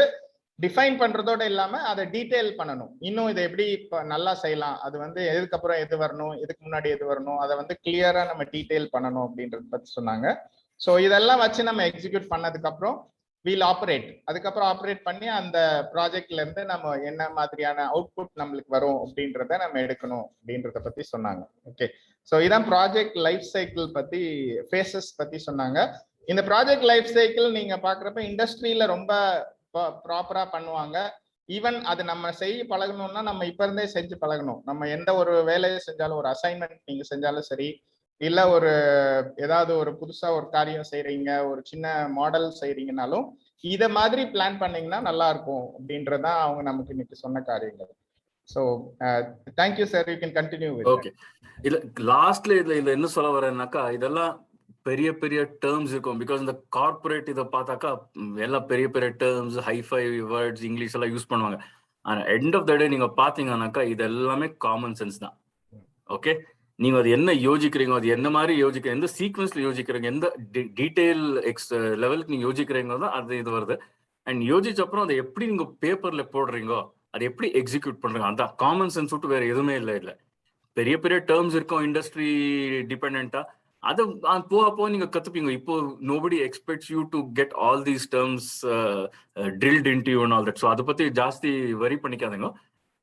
Speaker 3: டிஃபைன் பண்றதோட இல்லாம அதை டீடைல் பண்ணணும். இன்னும் இதை எப்படி நல்லா செய்யலாம், அது வந்து எதுக்கப்புறம் எது வரணும், எதுக்கு முன்னாடி எது வரணும், அதை வந்து கிளியரா நம்ம டீடைல் பண்ணணும் அப்படின்றத பத்தி சொன்னாங்க. ஸோ இதெல்லாம் வச்சு நம்ம எக்ஸிக்யூட் பண்ணதுக்கு அப்புறம் வீல் ஆப்ரேட், அதுக்கப்புறம் ஆப்ரேட் பண்ணி அந்த ப்ராஜெக்ட்ல இருந்து நம்ம என்ன மாதிரியான அவுட்புட் நம்மளுக்கு வரும் அப்படின்றத நம்ம எடுக்கணும் அப்படின்றத பத்தி சொன்னாங்க. ஓகே, ஸோ இதான் ப்ராஜெக்ட் லைஃப் சைக்கிள் பத்தி, ஃபேஸஸ் பத்தி சொன்னாங்க. இந்த ப்ராஜெக்ட் லைஃப் சைக்கிள் நீங்க பாக்குறப்ப இண்டஸ்ட்ரியில ரொம்ப ப்ராப்பரா பண்ணுவாங்க. ஈவன் அது நம்ம செய்ய பழகணும்னா நம்ம இப்ப இருந்தே செஞ்சு பழகணும். நம்ம எந்த ஒரு வேலையை செஞ்சாலும், ஒரு அசைன்மெண்ட் நீங்க செஞ்சாலும் சரி, இல்ல ஒரு ஏதாவது ஒரு புதுசா ஒரு காரியம் செய்யறீங்க, ஒரு சின்ன மாடல் செய்யறீங்கனாலும் இத மாதிரி பிளான் பண்ணீங்கன்னா நல்லா இருக்கும் அப்படின்றதான் அவங்க நமக்கு இன்னைக்கு சொன்ன காரியங்கள். So thank you sir, you can continue with.
Speaker 1: Okay, இல்ல லாஸ்ட்ல இதுல என்ன சொல்ல வரேன்னாக்கா, இதெல்லாம் பெரிய பெரிய டேர்ம்ஸ் இருக்கும். பிகாஸ் இந்த கார்பரேட் இதை பார்த்தாக்கா எல்லாம் பெரிய பெரிய டேர்ம்ஸ், ஹைஃபை வேர்ட்ஸ், இங்கிலீஷ் எல்லாம் யூஸ் பண்ணுவாங்க. ஆனா எண்ட் ஆஃப் த டே நீங்க பாத்தீங்கன்னாக்கா இது எல்லாமே காமன் சென்ஸ் தான். ஓகே, நீங்க அது என்ன யோசிக்கிறீங்க, அது என்ன மாதிரி யோசிக்கிறீங்க, எந்த சீக்வன்ஸ்ல யோசிக்கிறீங்க, எந்த டீடைல் லெவலுக்கு நீங்க யோசிக்கிறீங்க தான் அது இது வருது. அண்ட் யோசிச்ச அப்புறம் அதை எப்படி நீங்க பேப்பர்ல போடுறீங்கோ, அதை எப்படி எக்ஸிக்யூட் பண்றீங்க, அந்த காமன் சென்ஸ் விட்டு வேற எதுவுமே இல்லை. பெரிய பெரிய டேர்ம்ஸ் இருக்கும் இண்டஸ்ட்ரி டிபெண்டா, அதை போக நீங்க கத்துப்பீங்க. இப்போ nobody expects you to get all these terms drilled into you and all that. So அதை பத்தி ஜாஸ்தி வரி பண்ணிக்காதீங்க.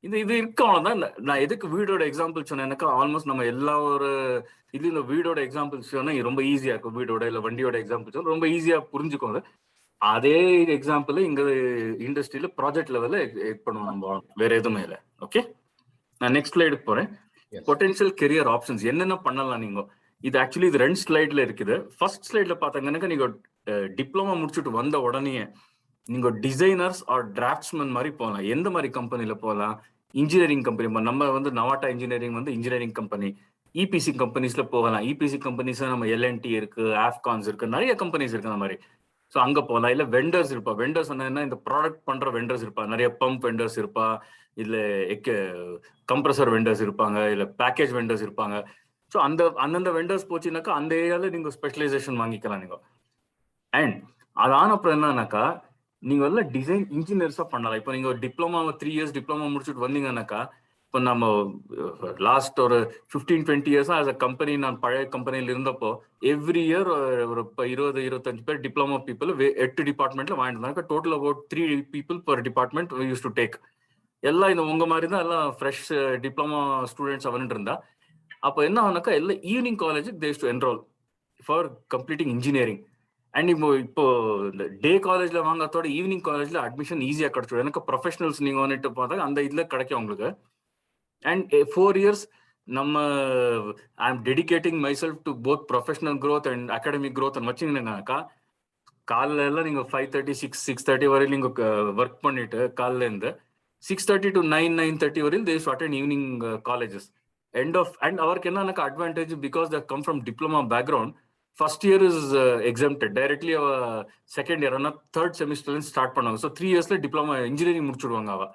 Speaker 1: இது இருக்கு, அவ்வளவுதான். நான் எதுக்கு வீடோட எக்ஸாம்பிள் சொன்னேன்னாக்கா, ஆல்மோஸ்ட் நம்ம எல்லா ஒரு இது இந்த வீடோட எக்ஸாம்பிள்ஸ் சொன்னா ரொம்ப ஈஸியா இருக்கும். வீடோட இல்ல வண்டியோட எக்ஸாம்பிள்ஸ் ரொம்ப ஈஸியா புரிஞ்சுக்கோங்க. அதே எக்ஸாம்பிள் இங்க இண்டஸ்ட்ரியில ப்ராஜெக்ட் லெவல்ல பண்ணுவோம் நம்ம, வேற எதுவுமே இல்லை. ஓகே, நான் நெக்ஸ்ட் ஸ்லைடுக்கு போறேன். பொட்டன்ஷியல் கெரியர் ஆப்ஷன்ஸ் என்னென்ன பண்ணலாம் நீங்க. இது ஆக்சுவலி இது 2 ஸ்லைட்ல இருக்குது. ஃபர்ஸ்ட் ஸ்லைட்ல பாத்தீங்கன்னா நீங்க டிப்ளமா முடிச்சுட்டு வந்த உடனே நீங்க டிசைனர்ஸ் ஆர் டிராஃப்ட்ஸ்மேன் மாதிரி போகலாம். எந்த மாதிரி கம்பெனில போகலாம், இன்ஜினியரிங் கம்பெனி. நம்ம வந்து நவாட்டா இன்ஜினியரிங் வந்து இன்ஜினியரிங் கம்பெனி. இபிசி கம்பெனிஸ்ல போகலாம். இபிசி கம்பெனிஸ் நம்ம எல்என்டி இருக்கு, ஆப்கான்ஸ் இருக்கு, நிறைய கம்பெனிஸ் இருக்கு அந்த மாதிரி. ஸோ அங்க போகலாம். இல்ல வெண்டர்ஸ் இருப்பா. வெண்டர்ஸ் என்ன, இந்த ப்ராடக்ட் பண்ற வெண்டர்ஸ் இருப்பா. நிறைய பம்ப் வெண்டர்ஸ் இருப்பா, இல்ல கம்ப்ரஸர் வெண்டர்ஸ் இருப்பாங்க, இல்ல பேக்கேஜ் வெண்டர்ஸ் இருப்பாங்க. ஸோ அந்தந்த வெண்டர்ஸ் போச்சுனாக்கா அந்த ஏரியால நீங்க ஸ்பெஷலைசேஷன் வாங்கிக்கலாம் நீங்க. அண்ட் அது ஆன அப்புறம் என்னன்னாக்கா நீங்க எல்லாம் டிசைன் இன்ஜினியர்ஸா பண்ணலாம். இப்போ நீங்க டிப்ளமா 3 இயர்ஸ் டிப்ளமா முடிச்சுட்டு வந்தீங்கன்னாக்கா, இப்போ நம்ம லாஸ்ட் ஒரு 15-20 இயர்ஸா as a கம்பெனி, நான் பழைய கம்பெனியில் இருந்தப்போ எவ்ரி இயர் ஒரு 20-25 பேர் டிப்ளமா பீப்புள் 8 டிபார்ட்மெண்ட்ல வாங்கிட்டு இருந்தாங்க. Total about 3 people per department we used to take. எல்லாம் இந்த உங்க மாதிரி தான் எல்லாம் ஃப்ரெஷ் டிப்ளமா ஸ்டூடெண்ட்ஸ் அவன்ட்டு இருந்தா. அப்போ என்ன ஆனாக்கா எல்லாம் evening colleges to enrol for completing engineering. And இப்போ இந்த டே காலேஜ்ல வாங்கத்தோட ஈவினிங் காலேஜ்ல அட்மிஷன் ஈஸியா கிடைச்சிடும். எனக்கு ப்ரொஃபஷனல்ஸ் நீங்க வந்துட்டு பார்த்தா அந்த இதுல கிடைக்கும் உங்களுக்கு. அண்ட் 4 years நம்ம I am dedicating myself to both professional growth and academic growth வச்சுங்கன்னாக்கா காலைல எல்லாம் நீங்க 5:30 6:30 வரையும் நீங்க ஒர்க் பண்ணிட்டு காலைல இருந்து 6:30 to 9:30 வரையும் they attend evening colleges. And அவருக்கு என்னன்னாக்கா advantage because they come from diploma background. First year is exempted directly அவ செகண்ட் இயர் ஆனால் தேர்ட் செமிஸ்டர்ல ஸ்டார்ட் பண்ணுவாங்க. ஸோ 3 yearsல டிப்ளமா இன்ஜினியரிங் முடிச்சுடுவாங்க அவ.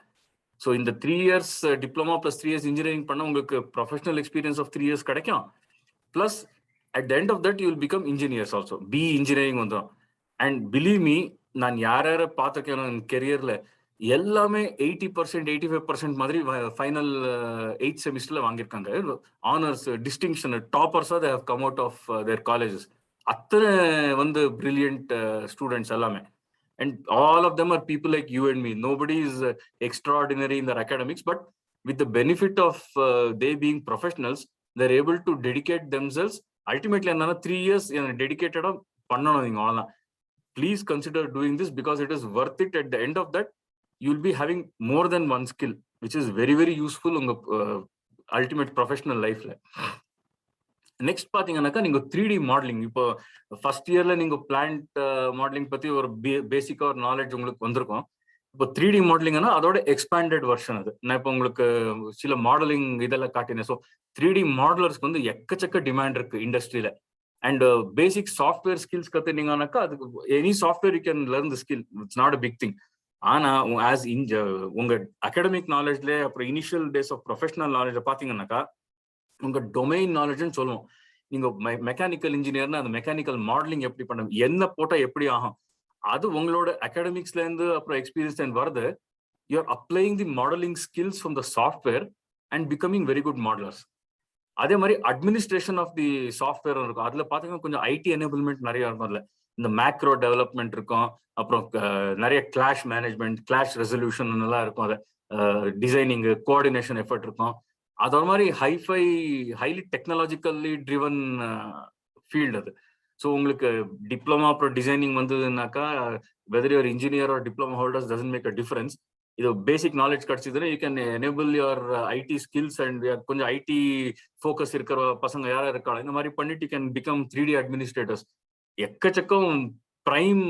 Speaker 1: ஸோ இந்த 3 years diploma plus 3 years engineering பண்ண உங்களுக்கு ப்ரொஃபஷனல் எக்ஸ்பீரியன்ஸ் ஆஃப் 3 years கிடைக்கும். Plus at the end of that you will become engineers also. B engineering வந்துடும். அண்ட் பிலீவ் மீ, நான் யார பார்த்துருக்கேன் என் கெரியர்ல எல்லாமே 80% 85% மாதிரி ஃபைனல் 8th செமிஸ்டர்ல வாங்கியிருக்காங்க. ஆனர்ஸ் டிஸ்டிங்ஷன் டாப்பர்ஸா they have come out of their colleges. அத்தனை வந்து பிரில்லியன்ட் ஸ்டூடெண்ட்ஸ் எல்லாமே. And all of them are people like you and me. Nobody is extraordinary in their academics, but with the benefit of they being professionals, they're able to dedicate themselves. Ultimately, another 3 years dedicated on pannanadinga avladha. Please consider doing this because it is worth it. At the end of that, you will be having more than one skill, which is very, very useful in the ultimate professional life. Next பாத்தீங்கன்னாக்கா நீங்க 3D modelling. இப்போ first இயர்ல நீங்க plant modelling பத்தி ஒரு பேசிக்கா ஒரு knowledge உங்களுக்கு வந்திருக்கும். இப்போ 3D மாடலிங்னா அதோட எக்ஸ்பேண்டட் வெர்ஷன் அது. நான் இப்போ உங்களுக்கு சில மாடலிங் இதெல்லாம் காட்டினேன். ஸோ 3D மாடலர்ஸ்க்கு வந்து எக்கச்சக்க டிமாண்ட் இருக்கு இண்டஸ்ட்ரியில. அண்ட் பேசிக் சாஃப்ட்வேர் ஸ்கில்ஸ் கத்துனீங்கன்னாக்கா அதுக்கு any software you can learn the skill. It's not a big thing. ஆனா ஆஸ் உங்க அகாடமிக் நாலேஜ்ல அப்புறம் initial days of professional knowledge பாத்தீங்கன்னாக்கா உங்க டொமைன் நாலேஜ்னு சொல்லுவோம். நீங்க மெக்கானிக்கல் இன்ஜினியர்னா அந்த மெக்கானிக்கல் மாடலிங் எப்படி பண்ண, என்ன போட்டா எப்படி ஆகும், அது உங்களோட அகாடமிக்ஸ்ல இருந்து அப்புறம் எக்ஸ்பீரியன்ஸ் வருது. You are அப்ளைங் the modelling skills from the software and becoming very good மாடலர்ஸ். அதே மாதிரி அட்மினிஸ்ட்ரேஷன் ஆஃப் தி சாஃப்ட்வேர் இருக்கும். அதுல பாத்தீங்கன்னா கொஞ்சம் ஐடி எனேபிள்மெண்ட் நிறைய இருக்கும். அதுல இந்த மேக்ரோ டெவலப்மெண்ட் இருக்கும், அப்புறம் நிறைய கிளாஷ் மேனேஜ்மெண்ட், கிளாஷ் ரெசல்யூஷன் எல்லாம் இருக்கும். அதை டிசைனிங் கோஆர்டினேஷன் எஃபர்ட் இருக்கும். அது ஒரு மாதிரி ஹைலி டெக்னாலஜிக்கல்லி ட்ரிவன் ஃபீல்டு அது. ஸோ உங்களுக்கு டிப்ளமா அப்புறம் டிசைனிங் வந்ததுனாக்கா whether your engineer or diploma holders doesn't make a difference. இது பேசிக் நாலேஜ் கிடைச்சதுன்னா you can enable your IT skills. And கொஞ்சம் ஐடி ஃபோக்கஸ் இருக்கிற பசங்க யாரா இருக்காங்க இந்த மாதிரி பண்ணிட்டு you can become 3D administrators. எக்கச்சக்கம் பிரைம்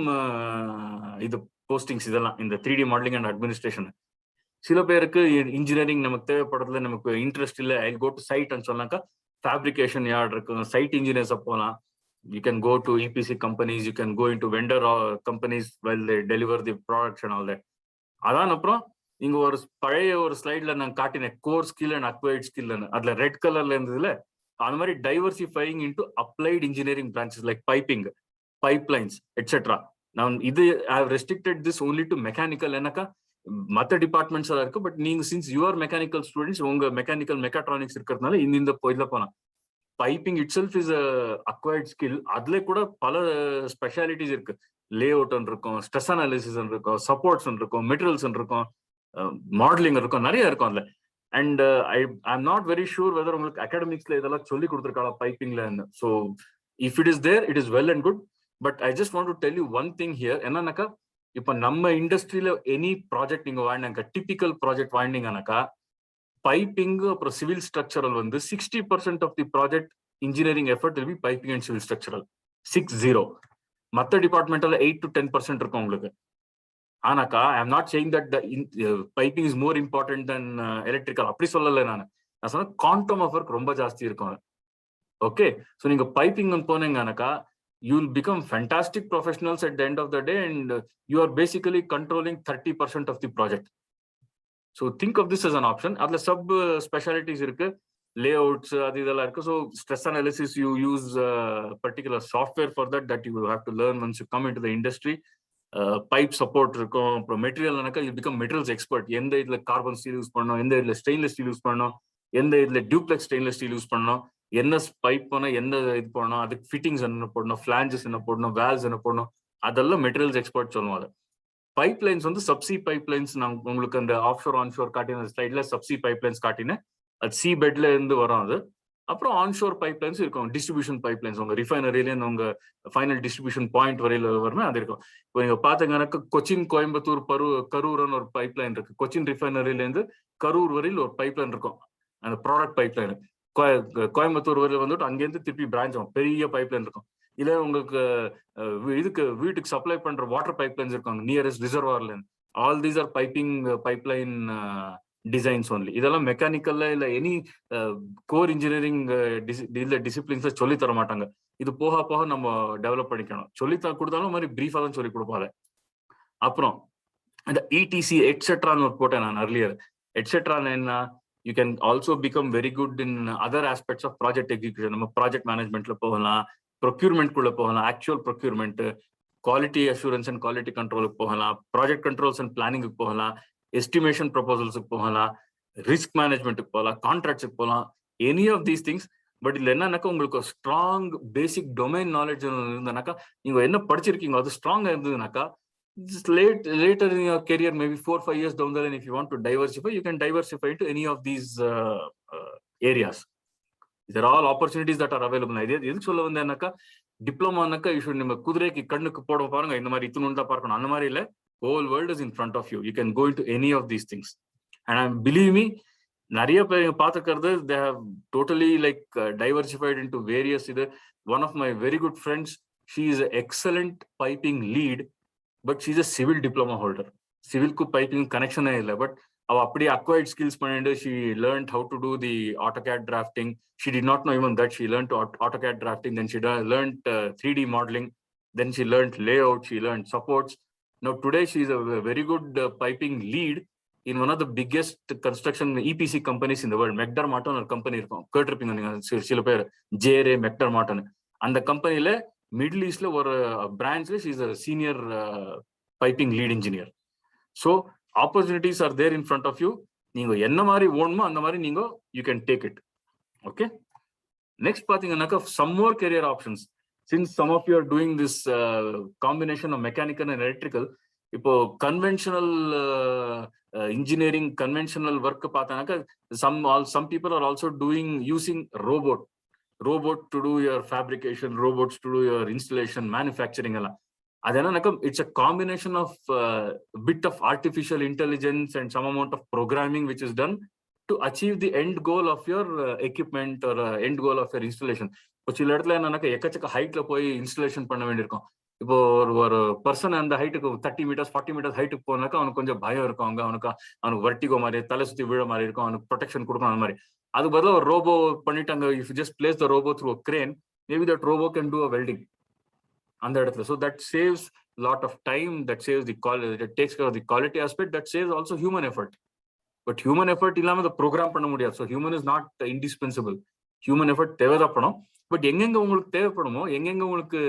Speaker 1: இது போஸ்டிங்ஸ் இதெல்லாம் இந்த 3D மாடலிங் அண்ட் அட்மினிஸ்ட்ரேஷன். சில பேருக்கு இன்ஜினியரிங் நமக்கு தேவைப்படுறதுல நமக்கு இன்ட்ரெஸ்ட் இல்லை, ஐ கோ டு சைட் சொன்னாக்கா ஃபேப்ரிகேஷன் யார்ட் இருக்கும், சைட் இன்ஜினியர்ஸை போகலாம். You can go to EPC companies, you can go into vendor companies well they deliver the products and all that. அதான் அப்புறம் நீங்க ஒரு பழைய ஒரு ஸ்லைட்ல நான் காட்டினேன் கோர் ஸ்கில் அண்ட் அக்வைர்ட் ஸ்கில்னு. அதுல ரெட் கலர்ல இருந்ததுல அந்த மாதிரி diversifying into applied engineering branches like piping, pipelines etcetera. நான் இது I have restricted this only to mechanical. என்னக்கா மற்ற டிபார்ட்மெண்ட்ஸ் எல்லாம் இருக்கு, பட் நீங்க சின்ஸ் யூஆர் மெக்கானிக்கல் ஸ்டூடெண்ட்ஸ் உங்க மெக்கானிக்கல் மெக்காட்ரானிக்ஸ் இருக்கிறதுனால இந்த இதுல போகலாம். Piping itself is acquired skill. அதுல கூட பல ஸ்பெஷாலிட்டிஸ் இருக்கு. லே அவுட் இருக்கும், ஸ்ட்ரெஸ் அனாலிசிஸ் இருக்கும், சப்போர்ட்ஸ் இருக்கும், மெட்டீரியல்ஸ் இருக்கும், மாடலிங் இருக்கும், நிறைய இருக்கும் அதுல. And I am not very sure whether உங்களுக்கு அகாடமிக்ஸ்ல இதெல்லாம் சொல்லி கொடுத்துருக்காங்க பைப்பிங்ல. So if it is there it is well and good. But I just want to tell you one thing here. என்னன்னாக்கா இப்ப நம்ம இண்டஸ்ட்ரியில எனி ப்ராஜெக்ட் நீங்க வாங்கினாக்கா, டிபிக்கல் ப்ராஜெக்ட் வாங்கினீங்கன்னாக்கா பைப்பிங் அப்புறம் சிவில் ஸ்ட்ரக்சரல் வந்து 60% of the project engineering effort will be piping and civil structural 60. மற்ற டிபார்ட்மெண்ட்ல 8 to 10% இருக்கும் உங்களுக்கு. ஆனாக்கா I am not saying that piping is more important then electrical, அப்படி சொல்லலை. நான் சொன்ன குவாண்டம் ஆஃப் ஒர்க் ரொம்ப ஜாஸ்தி இருக்கும். ஓகே, ஸோ நீங்க piping போனீங்கன்னாக்கா you will become fantastic professionals at the end of the day, and you are basically controlling 30% of the project. So think of this as an option. Adla sub specialties irukku, layouts adu idella irukku. So stress analysis, you use particular software for that you have to learn once you come into the industry. Pipe support irukum, appo material anaka you become materials expert. Endha idla carbon steel use pannom, endha idla stainless steel use pannom, endha idla duplex stainless steel use pannom, என்ன pipe போனா என்ன இது போடணும், அதுக்கு fittings என்ன போடணும், ஃபிளாஞ்சஸ் என்ன போடணும், வேல்ஸ் என்ன போடணும், அதெல்லாம் மெட்டீரியல்ஸ் எக்ஸ்பர்ட் சொல்லுவாங்க. பைப்லைன்ஸ் வந்து சப்சி பைப்லைன்ஸ். நான் உங்களுக்கு அந்த ஆஃப்ஷோர் ஆன்ஷோர் காட்டின ஸ்லைட்ல சப்சி பைப்லைன்ஸ் காட்டினேன். அது சி பெட்ல இருந்து வரும் அது. அப்புறம் ஆன்ஷோர் பைப்லைன்ஸ் இருக்கும், டிஸ்ட்ரிபியூஷன் பைப்லைன்ஸ் உங்க ரிஃபைனரியிலேருந்து உங்க ஃபைனல் டிஸ்ட்ரிபியூஷன் பாயிண்ட் வரையில வருமே அது இருக்கும். இப்போ நீங்க பாத்தீங்கன்னா கொச்சின் கோயம்புத்தூர் கரூர்னு ஒரு பைப்லைன் இருக்கு. கொச்சின் ரிஃபைனரியிலேருந்து கரூர் வரையில் ஒரு பைப்லைன் இருக்கும், அந்த ப்ராடக்ட் பைப்லைன். கோயம்புத்தூர் வரையில் வந்துட்டு அங்கேருந்து திருப்பி பிரான்ச் ஆகும், பெரிய பைப்லைன் இருக்கும். இல்ல உங்களுக்கு இதுக்கு வீட்டுக்கு சப்ளை பண்ற வாட்டர் பைப்லைன்ஸ் இருக்கும் நியரஸ்ட் ரிசர்வார்ல இருந்து. All these are pipeline designs only. இதெல்லாம் மெக்கானிக்கல்ல இல்ல எனி கோர் இன்ஜினியரிங் இல்ல டிசிப்ளின்ஸ்ல சொல்லி தர மாட்டாங்க. இது போக போக நம்ம டெவலப் பண்ணிக்கணும். சொல்லி கொடுத்தாலும் மாதிரி பிரீஃபா தான் சொல்லி கொடுப்பாங்க. அப்புறம் இந்த இடிசி எட்ஸெட்ரான்னு போட்டேன் நான் அர்லியர். எட்ஸெட்ரான்னு என்ன, you can also become very good in other aspects of project execution. நம்ம ப்ராஜெக்ட் மேனேஜ்மெண்ட்ல போகலாம், ப்ரொக்யூர்மெண்ட் குள்ள போகலாம், actual procurement, quality assurance and quality கண்ட்ரோலுக்கு போகலாம், ப்ராஜெக்ட் கண்ட்ரோல்ஸ் அண்ட் பிளானிங்க்கு போகலாம், எஸ்டிமேஷன் ப்ரொபோசல்ஸுக்கு போகலாம், ரிஸ்க் மேனேஜ்மெண்ட்டுக்கு போகலாம், கான்ட்ராக்ட்ஸுக்கு போகலாம், any of these things. But இதுல என்னன்னாக்கா உங்களுக்கு ஸ்ட்ராங் பேசிக் டொமைன் நாலேஜ் இருந்தனாக்கா, நீங்க என்ன படிச்சிருக்கீங்க அது ஸ்ட்ராங்கா இருந்ததுனாக்கா, later in your career, maybe 4-5 years down the line, if you want to diversify, you can diversify to any of these areas. There are all opportunities that are available. எதுக்கு சொல்ல வந்தேன்னாக்கா, டிப்ளமானாக்கா you should, நம்ம குதிரைக்கு கண்ணுக்கு போட பாருங்க இந்த மாதிரி இத்தனுண்டா பார்க்கணும், அந்த மாதிரி இல்ல. whole world is in front of you. You can go into any of these things. And believe me, நிறைய பேர் பார்த்துக்கிறது, they have totally like diversified into various. இது one of my very good friends, she is an excellent piping lead, but she's a civil diploma holder. Civil ku piping connection illa, but அவ அப்படியே acquired skills பண்ணிட்டு she learned how to do the AutoCAD drafting. She did not know even that. She learned AutoCAD drafting, then she learned 3D modeling, then she learned layout, she learned supports. Now today she is a very good piping lead in one of the biggest construction EPC companies in the world. McDermott ஒரு company இருக்கும், கேட்டிருப்பீங்க நீங்க சில பேர், JRA McDermott. அந்த கம்பெனில middle ஈஸ்ட்ல ஒரு பிரான்ச்ல she is a senior piping lead engineer. So opportunities are there in front of you. நீங்க என்ன மாதிரி ஓணுமோ அந்த மாதிரி நீங்க you can take it. Okay, next பாத்தீங்கன்னாக்கா some more career options. Since some of you are doing this combination of mechanical and electrical, இப்போ conventional engineering, conventional work பார்த்தானாக்கா some people are also using robot to do your fabrication, robots to do your installation, manufacturing எல்லாம். அது என்னன்னாக்கா, it's a combination of bit of artificial intelligence and some amount of programming which is done to achieve the end goal of your equipment or end goal of your installation. இப்போ சில இடத்துல என்னன்னாக்கா எக்கச்சக்க ஹைட்ல போய் installation பண்ண வேண்டியிருக்கும். இப்போ ஒரு பர்சன் அந்த ஹைட்டுக்கு 30 meters 40 meters ஹைட்டுக்கு போனாக்கா அவனுக்கு கொஞ்சம் பயம் இருக்கும். அவனுக்கு வர்ட்டிகோ மாதிரி, தலை சுத்தி விழ மாதிரி இருக்கும், அவனுக்கு ப்ரொடெக்ஷன் கொடுக்கணும் அந்த மாதிரி. அது பதிலாக ஒரு ரோபோ பண்ணிட்டாங்க. If you just place the robot through a crane, maybe that robo can do a welding அந்த இடத்துல. So that saves lot of time, that saves the quality, that takes care of the quality aspect, that saves also human effort. But human effort இல்லாம the program பண்ண முடியாது. So human is not indispensable. Human effort தேவைப்படும். But எங்கெங்க உங்களுக்கு தேவைப்படுமோ, எங்கெங்க உங்களுக்கு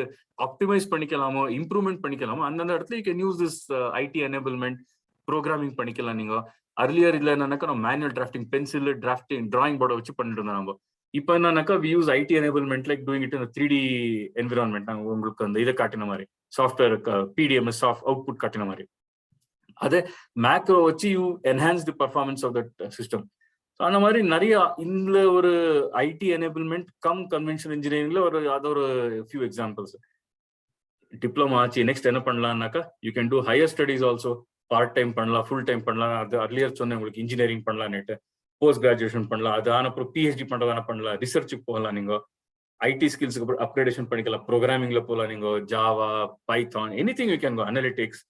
Speaker 1: optimise பண்ணிக்கலாமோ, improvement பண்ணிக்கலாமோ, அந்தந்த இடத்துல you can use this IT enablement, programming பண்ணிக்கலாம். நீங்க அர்லியர் இல்ல என்னன்னாக்கா நம்ம manual drafting, pencil drafting, drawing போர்டை வச்சு பண்ணிட்டு இருந்தோம். நம்ம இப்போ என்னன்னாக்கா we use IT enablement, like doing it in 3D environment. நாங்கள் உங்களுக்கு அந்த இதை காட்டின மாதிரி, சாஃப்ட்வேர் PDMS அவுட்புட் காட்டின மாதிரி, அதே மேக்ரோ வச்சு you enhance the performance of that system. அந்த மாதிரி நிறைய இந்த ஒரு ஐடி எனேபிள்மெண்ட் கம் கன்வென்ஷனல் இன்ஜினியரிங்ல ஒரு ஃபியூ எக்ஸாம்பிள்ஸ். டிப்ளமா ஆச்சு, நெக்ஸ்ட் என்ன பண்ணலாம்னாக்கா you can do higher studies also. Part time பண்ணலாம், ஃபுல் டைம் பண்ணலாம். அது அர்லியர் சொன்னேன் உங்களுக்கு, இன்ஜினியரிங் பண்ணலான்னுட்டு. போஸ்ட் கிராஜுவேஷன் பண்ணலாம், அது அப்புறம் PhD பண்றதான பண்ணலாம், ரிசர்ச்சுக்கு போகலாம். நீங்க ஐடி ஸ்கில்ஸுக்கு அப்கிரேடேஷன் பண்ணிக்கலாம், ப்ரோக்ராமிங்ல போகலாம். நீங்க Java, Python, anything you can go, analytics.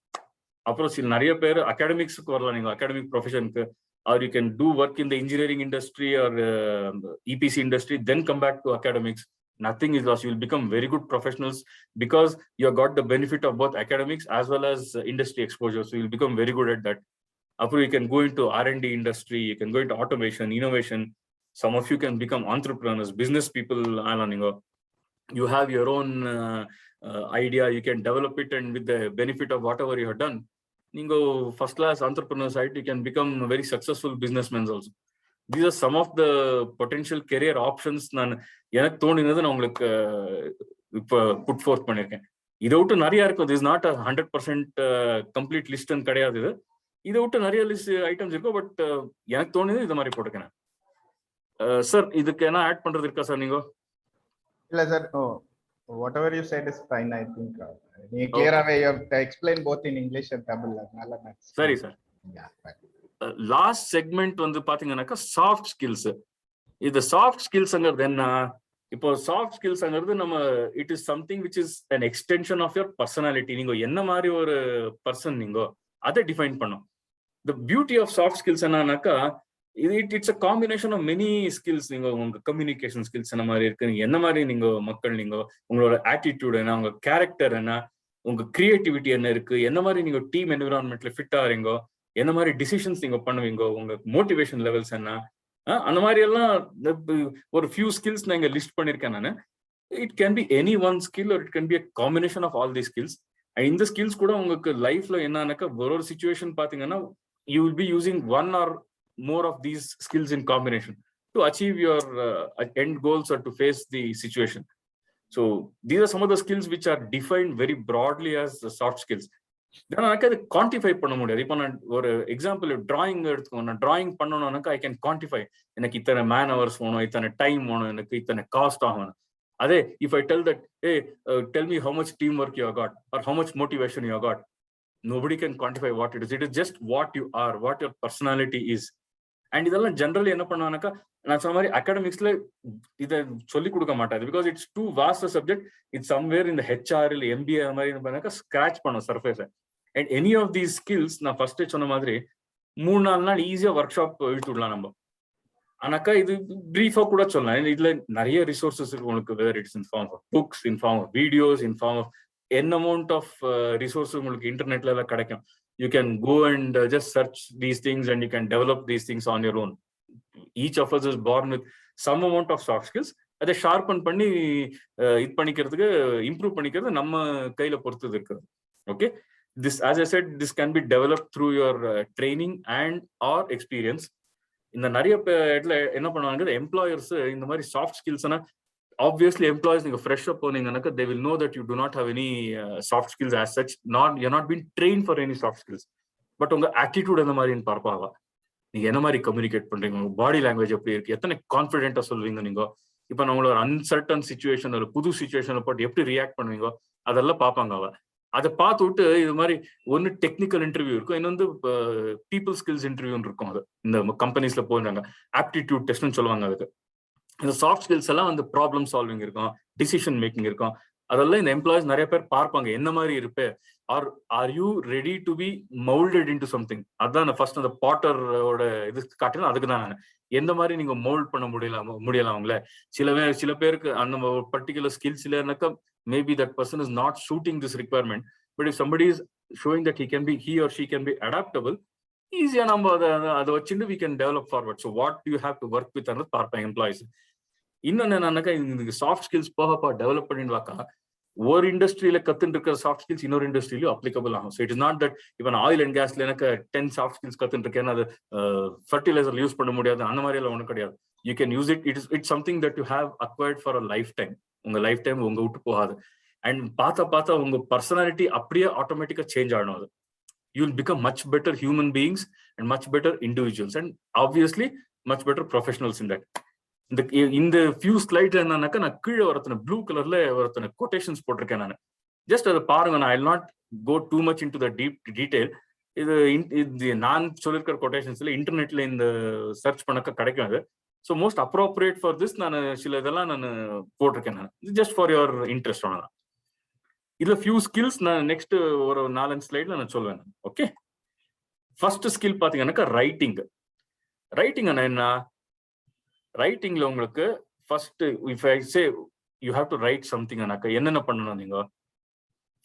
Speaker 1: அப்புறம் சில நிறைய பேர் அகாடமிக்ஸுக்கு வரலாம். நீங்க அகாடமிக் ப்ரொஃபஷனுக்கு, or you can do work in the engineering industry or EPC industry, then come back to academics. Nothing is lost. You will become very good professionals because you have got the benefit of both academics as well as industry exposure. So you'll become very good at that. After you can go into R&D industry, you can go into automation, innovation. Some of you can become entrepreneurs, business people. You have your own idea, you can develop it, and with the benefit of whatever you have done, நீங்க first class entrepreneurs side, you can become very successful businessmen also. These are some of the potential career options நான் எனக்கு தோணினது நான் உங்களுக்கு இப்போ put forth பண்ணியிருக்கேன். இதை விட்டு நிறைய இருக்கும். திஸ் நாட் 100% கம்ப்ளீட் லிஸ்ட்னு கிடையாது. இதை விட்டு நிறைய லிஸ்ட் ஐட்டம்ஸ் இருக்கும். பட் எனக்கு தோணுது இது மாதிரி போட்டுக்கிறேன். சார் இதுக்கு என்ன ஆட் பண்றது இருக்கா சார் நீங்க?
Speaker 3: இல்ல sir, whatever you said is fine. I think நீ கிளியராவே you explain both in English and Tamil.
Speaker 1: சரி சார். லாஸ்ட் செக்மெண்ட் வந்து பாத்தீங்கன்னாக்கா சாஃப்ட் ஸ்கில்ஸ். இது சாஃப்ட் ஸ்கில்ஸ்ங்கிறது என்ன? இப்போ சாஃப்ட் ஸ்கில்ஸ்ங்கிறது நம்ம it is something which is an extension of your personality. நீங்க என்ன மாதிரி ஒரு பர்சன் நீங்க அதை டிஃபைன் பண்ணும். The beauty of soft skills என்னன்னாக்கா it's a combination of many skills. நீங்க உங்க கம்யூனிகேஷன் ஸ்கில்ஸ் என்ன மாதிரி இருக்கு, நீங்க என்ன மாதிரி நீங்க மக்கள், நீங்க உங்களோட ஆட்டிடியூட் என்ன, உங்க கேரக்டர் என்ன, உங்க கிரியேட்டிவிட்டி என்ன இருக்கு, என்ன மாதிரி நீங்க டீம் என்விரான்மெண்ட்ல ஃபிட் ஆறீங்க, என்ன மாதிரி டிசிஷன்ஸ் நீங்க பண்ணுவீங்க, உங்க மோட்டிவேஷன் லெவல்ஸ் என்ன, அந்த மாதிரி எல்லாம் ஒரு ஃபியூ ஸ்கில்ஸ் நான் இங்க லிஸ்ட் பண்ணிருக்கேன் நான். It can be any one skill or it can be a combination of all the skills. இந்த ஸ்கில்ஸ் கூட உங்களுக்கு லைஃப்ல என்னன்னாக்கா ஒரு சிச்சுவேஷன் பாத்தீங்கன்னா you will be using one or more of these skills in combination to achieve your end goals or to face the situation. So these are some of the skills which are defined very broadly as the soft skills. Then I can quantify பண்ண முடியாது. இப்போ நான் ஒரு example drawing எடுத்துக்கோ, நான் drawing பண்ணணும்னாக்கா I can quantify. எனக்கு இத்தனை man hours வேணும், இத்தனை டைம் வேணும், எனக்கு இத்தனை காஸ்ட் ஆகணும். அதே if I tell that, hey, tell me how much teamwork you have got or how much motivation you have got, nobody can quantify what it is. It is just what you are, what your personality is. And இதெல்லாம் generally என்ன பண்ணுவானாக்கா, நான் சொன்ன மாதிரி அகாடமிக்ஸ்ல இதை சொல்லிக் கொடுக்க மாட்டாது. Because it's too vast subject. It's somewhere இந்த ஹெச்ஆர் இல்லை எம்பிஏ அது மாதிரி பண்ணாக்கா ஸ்கிராச் பண்ணும் சர்ஃபேஸை. And any of these skills நான் ஃபர்ஸ்டே சொன்ன மாதிரி 3-4 நாள் ஈஸியா ஒர்க் ஷாப் இழுத்து விடலாம் நம்ம. ஆனாக்கா இது பிரீஃபா கூட சொல்லலாம். இதுல நிறைய ரிசோர்சஸ் இருக்கு உங்களுக்கு. Whether it's in form of books, in form of videos, in form of an amount of resources உங்களுக்கு இன்டர்நெட்ல எல்லாம் கிடைக்கும். You can go and just search these things and you can develop these things on your own. Each of us is born with some amount of soft skills. அதை sharpen பண்ணி இது பண்ணிக்கிறதுக்கு, improve பண்ணிக்கிறது நம்ம கையில பொறுத்தது இருக்குது. Okay, this as I said, this can be developed through your training and or experience. இந்த நிறைய இடத்துல என்ன பண்ணுவாங்க எம்ப்ளாயர்ஸ் இந்த மாதிரி சாஃப்ட் ஸ்கில்ஸ்னா, obviously employees நீங்க ஃப்ரெஷ்ஷா போனீங்கன்னாக்கா they will know that you do not have any soft skills as such. You're not been trained for any soft skills. But உங்க ஆட்டிடியூட் அந்த மாதிரின்னு பார்ப்பாங்க. நீங்க என்ன மாதிரி கம்யூனிகேட் பண்றீங்க, உங்க பாடி லாங்குவேஜ் எப்படி இருக்கு, எத்தனை கான்ஃபிடென்ட்டா சொல்வீங்க நீங்க, இப்ப நம்மளோட ஒரு அன்சர்டன் சிச்சுவேஷன் ஒரு புது சிச்சுவேஷன்ல போட்டு எப்படி ரியாக்ட் பண்ணுவீங்க, அதெல்லாம் பார்ப்பாங்க. அதை பார்த்து விட்டு இது மாதிரி ஒன்னு டெக்னிக்கல் இன்டர்வியூ இருக்கும், இன்னொன்று பீப்புள் ஸ்கில்ஸ் இன்டர்வியூன்னு இருக்கும். அது இந்த கம்பெனிஸ்ல போயிருந்தாங்க ஆப்டிடியூட் டெஸ்ட்னு சொல்லுவாங்க. அதுக்கு இந்த சாஃப்ட் ஸ்கில்ஸ் எல்லாம் வந்து ப்ராப்ளம் சால்விங் இருக்கும், டிசிஷன் மேக்கிங் இருக்கும். அதெல்லாம் இந்த எம்ப்ளாயிஸ் நிறைய பேர் பார்ப்பாங்க. என்ன மாதிரி இருப்பே, are you ready to be moulded into something. அதான் ஃபர்ஸ்ட் அந்த பாட்டரோட இது காட்டினா அதுக்கு தான் எந்த மாதிரி நீங்க மோல்ட் பண்ண முடியலாம் அவங்கள. சில பேருக்கு அந்த பர்டிகுலர் ஸ்கில்ஸ் இல்லைனாக்கா maybe that person is not shooting this requirement. But if somebody is showing that he or she can be adaptable, ஈஸியா நம்ம அதை வச்சுட்டு we can develop forward. So what do you have to work with and பார்ப்பேன் employees. இன்னொன்னு என்னன்னாக்கா இந்த soft skills போகப்பா develop பண்ணிடுவாக்கா ஒரு இண்டஸ்ட்ரியில கத்துட்டு இருக்கிற சாஃப்ட் ஸ்கில்ஸ் இன்னொரு இண்டஸ்ட்ரியிலும் அப்ளிகபிள் ஆகும். So it is not that இப்போ நான் ஆயில் அண்ட் கேஸ்ல எனக்கு 10 சாஃப்ட் ஸ்கில்ஸ் கத்துட்டு இருக்கேன், அது ஃபர்டிலைசர் யூஸ் பண்ண முடியாது, அந்த மாதிரி எல்லாம் ஒன்றும் கிடையாது. You can use it. It's something that you have acquired for a life time. உங்க லைஃப் டைம் உங்க விட்டு போகாது. அண்ட் பார்த்தா உங்க பர்சனாலிட்டி அப்படியே ஆட்டோமேட்டிக்கா சேஞ்ச் ஆகணும். அது you will become much better human beings and much better individuals and obviously much better professionals in that. இந்த few slides என்னன்னாக்கா நான் கீழே ஒருத்தனை ப்ளூ கலர்ல ஒருத்தனை கொட்டேஷன்ஸ் போட்டிருக்கேன். நான் ஜஸ்ட் அதை பாருங்க. நான் I will not go too much into the detail. இது நான் சொல்லியிருக்கிற கொட்டேஷன்ஸ்ல இன்டர்நெட்ல இந்த சர்ச் பண்ணக்க கிடைக்கும். அது so most appropriate for this. நான் சில இதெல்லாம் நான் போட்டிருக்கேன். நான் ஜஸ்ட் ஃபார் யுவர் இன்ட்ரெஸ்ட் ஆனதான். இதுல ஃபியூ ஸ்கில்ஸ் நான் நெக்ஸ்ட் ஒரு 4-5 ஸ்லைட்ல நான் சொல்வேன். ஓகே, ஃபர்ஸ்ட் ஸ்கில் பாத்தீங்கன்னாக்கா ரைட்டிங். ரைட்டிங் என்ன? ரைட்டிங்ல உங்களுக்கு first if I say you have to write something அனாக்கா என்னென்ன பண்ணணும் நீங்க?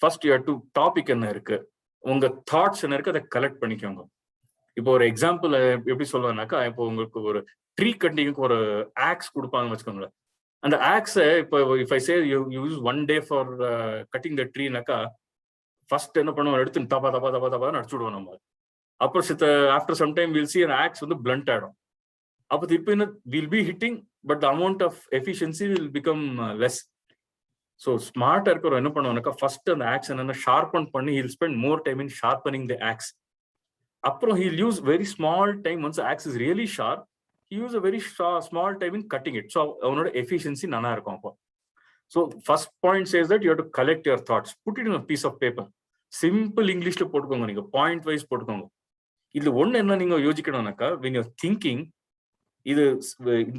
Speaker 1: First you have to topic என்ன இருக்கு, உங்க தாட்ஸ் என்ன இருக்கு, அதை கலெக்ட் பண்ணிக்கோங்க. இப்போ ஒரு எக்ஸாம்பிள் எப்படி சொல்லுவேன்னாக்கா, இப்போ உங்களுக்கு ஒரு ட்ரீ கட்டிங்க்கு ஒரு ஆக்ஸ் கொடுப்பாங்கன்னு வச்சுக்கோங்களேன். அந்த ஆக்ஸை இப்போ if I say you use 1 day for cutting the ட்ரீனாக்கா ஃபர்ஸ்ட் என்ன பண்ணுவோம், எடுத்து தப்பா அடிச்சு விடுவோம் நம்ம. அப்புறம் after some time will see an axe வந்து பிளண்ட் ஆயிடும். அப்போ திருப்பி will be hitting but the amount of efficiency will become less. So ஸ்மார்ட்டா இருக்கிற என்ன பண்ணுவானுக்கா ஃபர்ஸ்ட் அந்த ஆக்ஸ் என்னன்னா ஷார்பன் பண்ணி he'll spend more time in sharpening the axe. அப்புறம் he'll use very small time once axe is really sharp he use a very small time in cutting it. So avanoda efficiency nana irukum appo. So first point says that you have to collect your thoughts, put it in a piece of paper, simple english la potukonga, neenga point wise potukonga. Idhu one enna neenga yojikanonaka when you are thinking,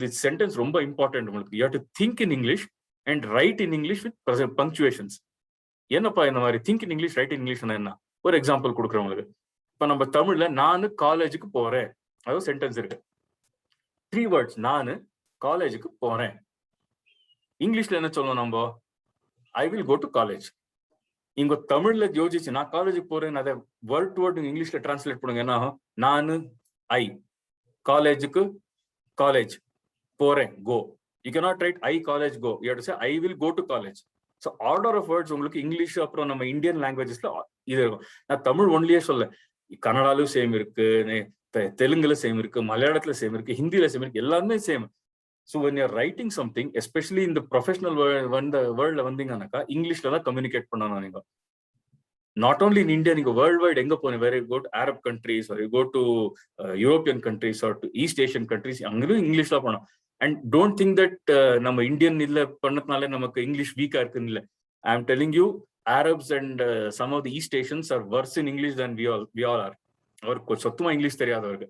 Speaker 1: this sentence romba important ungalku. You have to think in english and write in english with punctuations. Enna pa indha mari think in english write in english na enna ஒரு example கொடுக்குறேன் உங்களுக்கு. இப்ப நம்ம தமிழ்ல நான் காலேஜுக்கு போறேன் அது சென்டென்ஸ் இருக்கு. 3 words, நான் காலேஜுக்கு போறேன். இங்கிலீஷ்ல என்ன சொல்லணும் நம்ம? I will go to college. இங்க தமிழ்ல யோசிச்சு நான் காலேஜுக்கு போறேன் அதை வேர்ட் டு வேர்ட் இங்கிலீஷ்ல டிரான்ஸ்லேட் பண்ணுங்க. என்ன ஆகும்? நானு ஐ, காலேஜுக்கு காலேஜ், போறேன் go. You cannot write I college go. You have to say I will go to college. So order of words உங்களுக்கு இங்கிலீஷ் அப்புறம் நம்ம இந்தியன் லாங்குவேஜஸ்ல இது இருக்கும். நான் தமிழ் ஒன்லியே சொல்ல, கன்னடாலும் சேம் இருக்கு, தெலுங்குல சேம் இருக்கு, மலையாளத்துல சேம் இருக்கு, ஹிந்தில சேம் இருக்கு, எல்லாமே same. So when you're writing something, especially in the professional வேர்ல்ட்ல வந்தீங்கன்னாக்கா இங்கிலீஷ்ல தான் கம்யூனிகேட் பண்ணணும் நீங்க. நாட் ஓன்லி இன் இந்தியா, நீங்க வேர்ல்ட் வைட் எங்க போன, வேற go to Arab countries or go to European countries or to East Asian countries, அங்கேயும் இங்கிலீஷ்ல பண்ணணும். அண்ட் டோன்ட் திங்க் தட் நம்ம இந்தியன் இல்ல பண்ணதுனால நமக்கு இங்கிலீஷ் வீக்கா இருக்குன்னு இல்லை. I am telling you, Arabs and some of the east Asians are worse in English than we all are. அவருக்கு சுத்தமா இங்கிலீஷ் தெரியாதவருக்கு.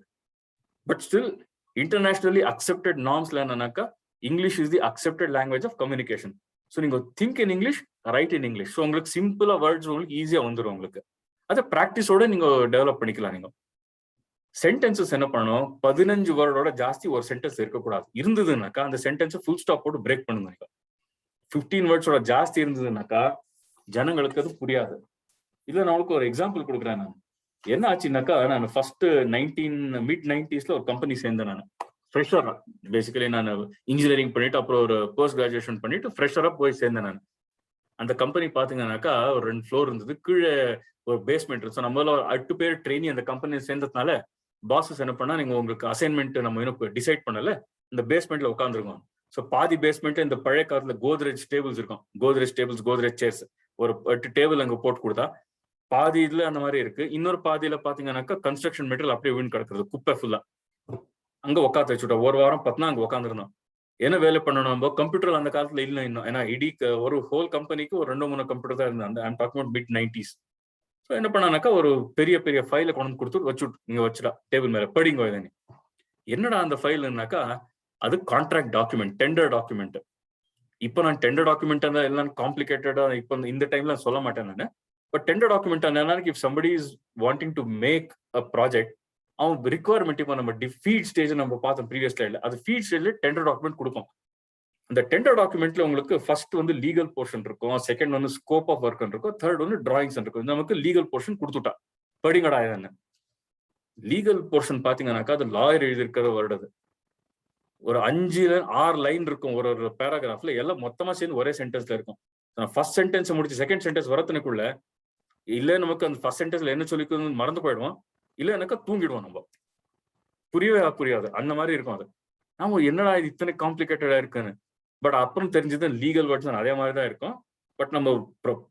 Speaker 1: பட் ஸ்டில் இன்டர்நேஷனலி அக்செப்டட் நார்ம்ஸ்ல என்னன்னாக்கா English is the accepted language of communication. So நீங்க think in English, write in English. So உங்களுக்கு சிம்பிளா words உங்களுக்கு ஈஸியா வந்துடும். உங்களுக்கு அதை ப்ராக்டிஸோட நீங்க டெவலப் பண்ணிக்கலாம். நீங்க சென்டென்சஸ் என்ன பண்ணணும்? 15 வேர்டோட ஜாஸ்தி ஒரு சென்டென்ஸ் இருக்கக்கூடாது. இருந்ததுனாக்கா அந்த சென்டென்ஸை ஃபுல் ஸ்டாப் போட்டு பிரேக் பண்ணுங்க. 15 வேர்ட்ஸோட ஜாஸ்தி இருந்ததுனாக்கா ஜனங்களுக்கு அது புரியாது. இதுல நான் உங்களுக்கு ஒரு எக்ஸாம்பிள் கொடுக்குறேன். நான் என்ன ஆச்சுன்னாக்கா, நான் ஃபர்ஸ்ட் மிட் 90s ஒரு கம்பெனி சேர்ந்தேன். நான் ஃப்ரெஷரா, பேசிக்கலி நான் இன்ஜினியரிங் பண்ணிட்டு அப்புறம் ஒரு போஸ்ட் கிராஜுவேஷன் பண்ணிட்டு ஃப்ரெஷரா போய் சேர்ந்தேன். நான் அந்த கம்பெனி பாத்தீங்கன்னாக்கா ஒரு 2 ஃப்ளோர் இருந்தது, கீழே ஒரு பேஸ்மெண்ட் இருந்துச்சு. நம்மள 8 பேர் ட்ரெயினி அந்த கம்பெனி சேர்ந்ததுனால பாஸஸ் என்ன பண்ணா, நீங்க உங்களுக்கு அசைன்மெண்ட் நம்ம இன்னும் டிசைட் பண்ணல, இந்த பேஸ்மெண்ட்ல உட்காந்துருக்கோம். ஸோ பாதி பேஸ்மெண்ட் இந்த பழைய காலத்துல கோத்ரேஜ் டேபிள்ஸ் இருக்கும், கோத்ரேஜ் டேபிள்ஸ், கோத்ரேஜ் சேர்ஸ், ஒரு 8 டேபிள் அங்க போட்டு கொடுத்தா பாதி இதுல அந்த மாதிரி இருக்கு. இன்னொரு பாதியில பாத்தீங்கன்னாக்கா கன்ஸ்ட்ரக்ஷன் மெட்டீரியல் அப்படியே வீண் கிடக்குறது, குப்பை ஃபுல்லா. அங்க உட்காந்து வச்சுட்டோம். ஒரு வாரம் 10 நாள் அங்க உட்காந்துருந்தோம். என்ன வேலை பண்ணணும் நம்ம? கம்ப்யூட்டர் அந்த காலத்துல இல்லை இன்னும். ஏன்னா இடி ஒரு ஹோல் கம்பெனிக்கு ஒரு 2-3 கம்ப்யூட்டர் தான் இருந்தாங்க. I'm talking about mid 90s. So என்ன பண்ணானாக்கா ஒரு பெரிய பெரிய ஃபைலை கொண்டு கொடுத்து வச்சுட்டு நீங்க வச்சுடா டேபிள் மேல படிங்க. என்னடா அந்த ஃபைல்னாக்கா அது கான்ட்ராக்ட் டாக்குமெண்ட், டெண்டர் டாக்குமெண்ட். இப்போ நான் டெண்டர் டாக்குமெண்ட் எல்லாம் காம்ப்ளிகேட்டடா இப்போ இந்த டைம்ல சொல்ல மாட்டேன் நான். பட் டெண்டர் டாக்குமெண்ட் என்னன்னா, if somebody is wanting to make a project, அவன் ரிக்வயர்மெண்ட் இப்போ நம்ம ஃபீட் ஸ்டேஜ் நம்ம பார்த்தோம் ப்ரீவியஸ் ஸ்லைட்ல, அது ஃபீட் ஸ்டேஜ்ல டெண்டர் டாக்குமெண்ட் கொடுக்கும். அந்த டெண்டர் டாக்குமெண்ட்ல உங்களுக்கு ஃபர்ஸ்ட் வந்து லீகல் போர்ஷன் இருக்கும், செகண்ட் வந்து ஸ்கோப் ஆஃப் ஒர்க் இருக்கும், தேர்ட் வந்து டிராயிங்ஸ் இருக்கும். நமக்கு லீகல் போர்ஷன் கொடுத்துட்டா படிங்கடா. என்ன லீகல் போர்ஷன் பாத்தீங்கன்னாக்கா அது லாயர் எழுதியிருக்கிற வருடது ஒரு 5-6 லைன் இருக்கும் ஒரு ஒரு பேராகிராஃப்ல, எல்லாம் மொத்தமா சேர்ந்து ஒரே சென்டென்ஸ்ல இருக்கும். ஃபர்ஸ்ட் சென்டென்ஸ் முடிச்சு செகண்ட் சென்டென்ஸ் வரத்துக்குள்ள இல்ல நமக்கு அந்த ஃபர்ஸ்ட் சென்டென்ஸ்ல என்ன சொல்லிக்கணும்னு மறந்து போயிடுவோம், இல்ல எனக்கு தூங்கிடுவோம். நம்ம புரியாது அந்த மாதிரி இருக்கும். அது நாம என்னடா இது இத்தனை காம்ப்ளிகேட்டடா இருக்குன்னு. பட் அப்புறம் தெரிஞ்சது லீகல் வேர்ட்ஸ் அதே மாதிரி தான் இருக்கும். பட் நம்ம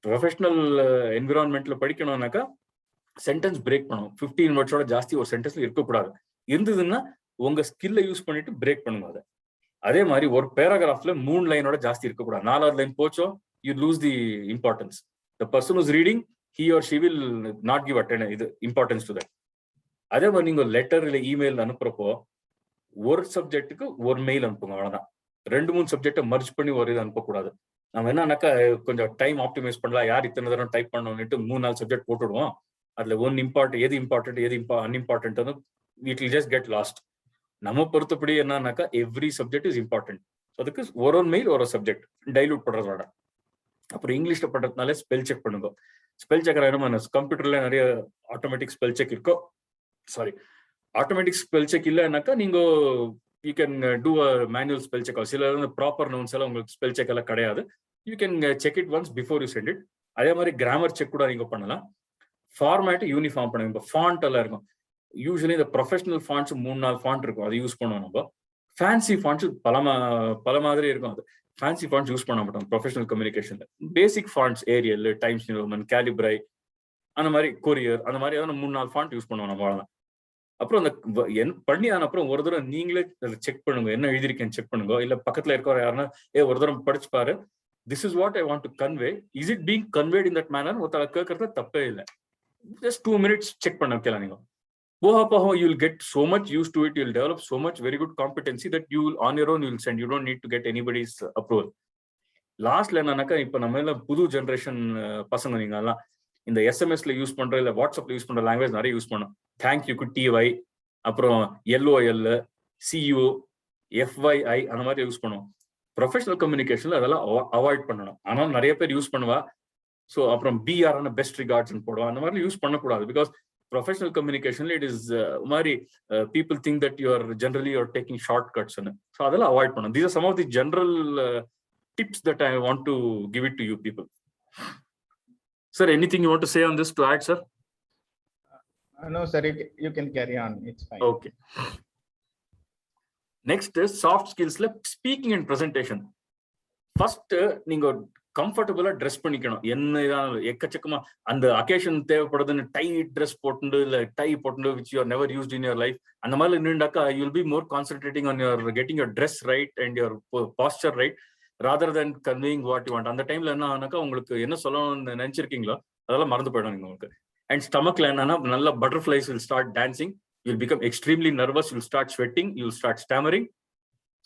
Speaker 1: ப்ரொஃபஷனல் என்விரான்மெண்ட்ல படிக்கணும்னாக்கா சென்டென்ஸ் பிரேக் பண்ணும். 15 வேர்ட்ஸோட ஜாஸ்தி ஒரு சென்டென்ஸ்ல இருக்கக்கூடாது. இருந்ததுன்னா உங்க ஸ்கில்ல யூஸ் பண்ணிட்டு பிரேக் பண்ணுங்க. அதை அதே மாதிரி ஒரு பேராகிராஃப்ல 3 லைனோட ஜாஸ்தி இருக்கக்கூடாது. 4வது லைன் போச்சோ you lose the importance. The person is reading, he or she will not give importance to that. அதே மாதிரி நீங்க லெட்டர் இல்ல இமெயில் அனுப்புறப்போ ஒரு சப்ஜெக்ட்டுக்கு ஒரு மெயில் அனுப்புங்க, அவ்வளவுதான். 2-3 சப்ஜெக்டை மர்ஜ் பண்ணி ஒரு இது அனுப்பக்கூடாது. நம்ம என்னன்னாக்கா கொஞ்சம் டைம் ஆப்டிமைஸ் பண்ணலாம், யார் இத்தனை தடவை டைப் பண்ணணும்னுட்டு 3-4 சப்ஜெக்ட் போட்டுடுவோம். அதுல எது இம்பார்ட்டன்ட் எது unimportant it will just get lost. நம்ம பொறுத்தப்படி என்னன்னாக்கா எவ்ரி சப்ஜெக்ட் இஸ் இம்பார்ட்டன்ட். அதுக்கு ஒரு மெயில் ஒரு சப்ஜெக்ட் டைலூட் பண்றதோட. அப்புறம் இங்கிலீஷ்ல பண்றதுனால ஸ்பெல் செக் பண்ணுங்க. ஸ்பெல் செக் என்ன, கம்ப்யூட்டர்ல நிறைய ஆட்டோமேட்டிக் ஸ்பெல் செக் இருக்கோ, ஆட்டோமேட்டிக் ஸ்பெல் செக் இல்லைன்னாக்கா நீங்க you can do a manual spell check. சில ப்ராப்பர் நவுன்ஸ் எல்லாம் உங்களுக்கு ஸ்பெல் செக் எல்லாம் கிடையாது. You can check it once before you sent it. அதே மாதிரி கிராமர் செக் கூட நீங்க பண்ணலாம். ஃபார்மேட் யூனிஃபார்ம் பண்ணுங்க. இப்போ ஃபாண்ட் எல்லாம் இருக்கும். யூஸ்வலி இந்த ப்ரொஃபஷனல் ஃபாண்ட்ஸ் 3-4 ஃபாண்ட் இருக்கும், அதை யூஸ் பண்ணுவோம். நம்ம ஃபேன்சி ஃபாண்ட்ஸ் பல மாதிரி இருக்கும். அது ஃபேன்சி ஃபாண்ட்ஸ் யூஸ் பண்ண மாட்டோம் ப்ரொஃபஷனல் கம்யூனிகேஷன்ல. Basic fonts, Arial, Times New Roman, Calibri, அந்த மாதிரி கொரியர், அந்த மாதிரி ஏதாவது 3-4 ஃபாண்ட் யூஸ் பண்ணுவோம் நம்ம. அவ்வளவுதான். அப்புறம் அந்த பண்ணி ஆன அப்புறம் ஒரு தடவை நீங்களே செக் பண்ணுங்க, என்ன எழுதிருக்கேன்னு செக் பண்ணுங்க. இல்ல பக்கத்துல இருக்கிற யாருன்னா ஒரு தடவை படிச்சு பாரு, this is what I want to convey, is it being conveyed in that manor, ஒருத்தர கேட்கறது தப்பே இல்லை. ஜஸ்ட் 2 minutes செக் பண்ண வைக்கலாம். நீங்க போக போக you will get so much use to it, you will develop so much very good competency that you will on your own you will sent, you don't need to get anybody's approval. லாஸ்ட்ல என்னன்னாக்கா, இப்ப நம்ம எல்லாம் புது generation பசங்க, நீங்க எல்லாம் இந்த எஸ்எம்எஸ்ல யூஸ் பண்ற இல்ல வாட்ஸ்அப்ல யூஸ் பண்ற லாங்குவேஜ் நிறைய யூஸ் பண்ணோம். தேங்க்யூக்கு TY, அப்புறம் LOL, CU, FYI அந்த மாதிரி யூஸ் பண்ணுவோம். ப்ரொஃபஷனல் கம்யூனிகேஷன்ல அதெல்லாம் அவாய்ட் பண்ணணும். ஆனால் நிறைய பேர் யூஸ் பண்ணுவா. ஸோ அப்புறம் BR பெஸ்ட் ரிகார்ட்ஸ் போடுவா. அந்த மாதிரி யூஸ் பண்ணக்கூடாது. பிகாஸ் ப்ரொஃபஷனல் கம்யூனிகேஷன்ல இட் இஸ் மாதிரி people think that you are generally you are taking short கட்ஸ்ன்னு. ஸோ அதெல்லாம் அவாய்ட் பண்ணணும். These are some of the general tips that I want to give it to you people. Sir, anything you want to say on this to add, sir?
Speaker 3: No, sir, you can carry on. It's fine.
Speaker 1: Okay. Next is soft skills, speaking and presentation. First, நீங்க கம்ஃபர்டபுளா dress பண்ணிக்கணும். என்ன எக்கச்சக்கமா அந்த occasion தேவைப்படுதுன்னு tight dress போட்டு இல்ல tie போட்டு which you are never used in your life, அந்த மாதிரி நின்னுடாக்கா you will be more concentrating on your getting your dress right and your posture right rather than conveying what you want. அந்த டைம்ல என்ன ஆனாக்கா, உங்களுக்கு என்ன சொல்லணும்னு நினைச்சிருக்கீங்களோ அதெல்லாம் மறந்து போயிடும் உங்களுக்கு. And stomachல என்னன்னா, நல்ல butterflies will start dancing, you'll become extremely nervous, you'll start sweating, you'll start stammering.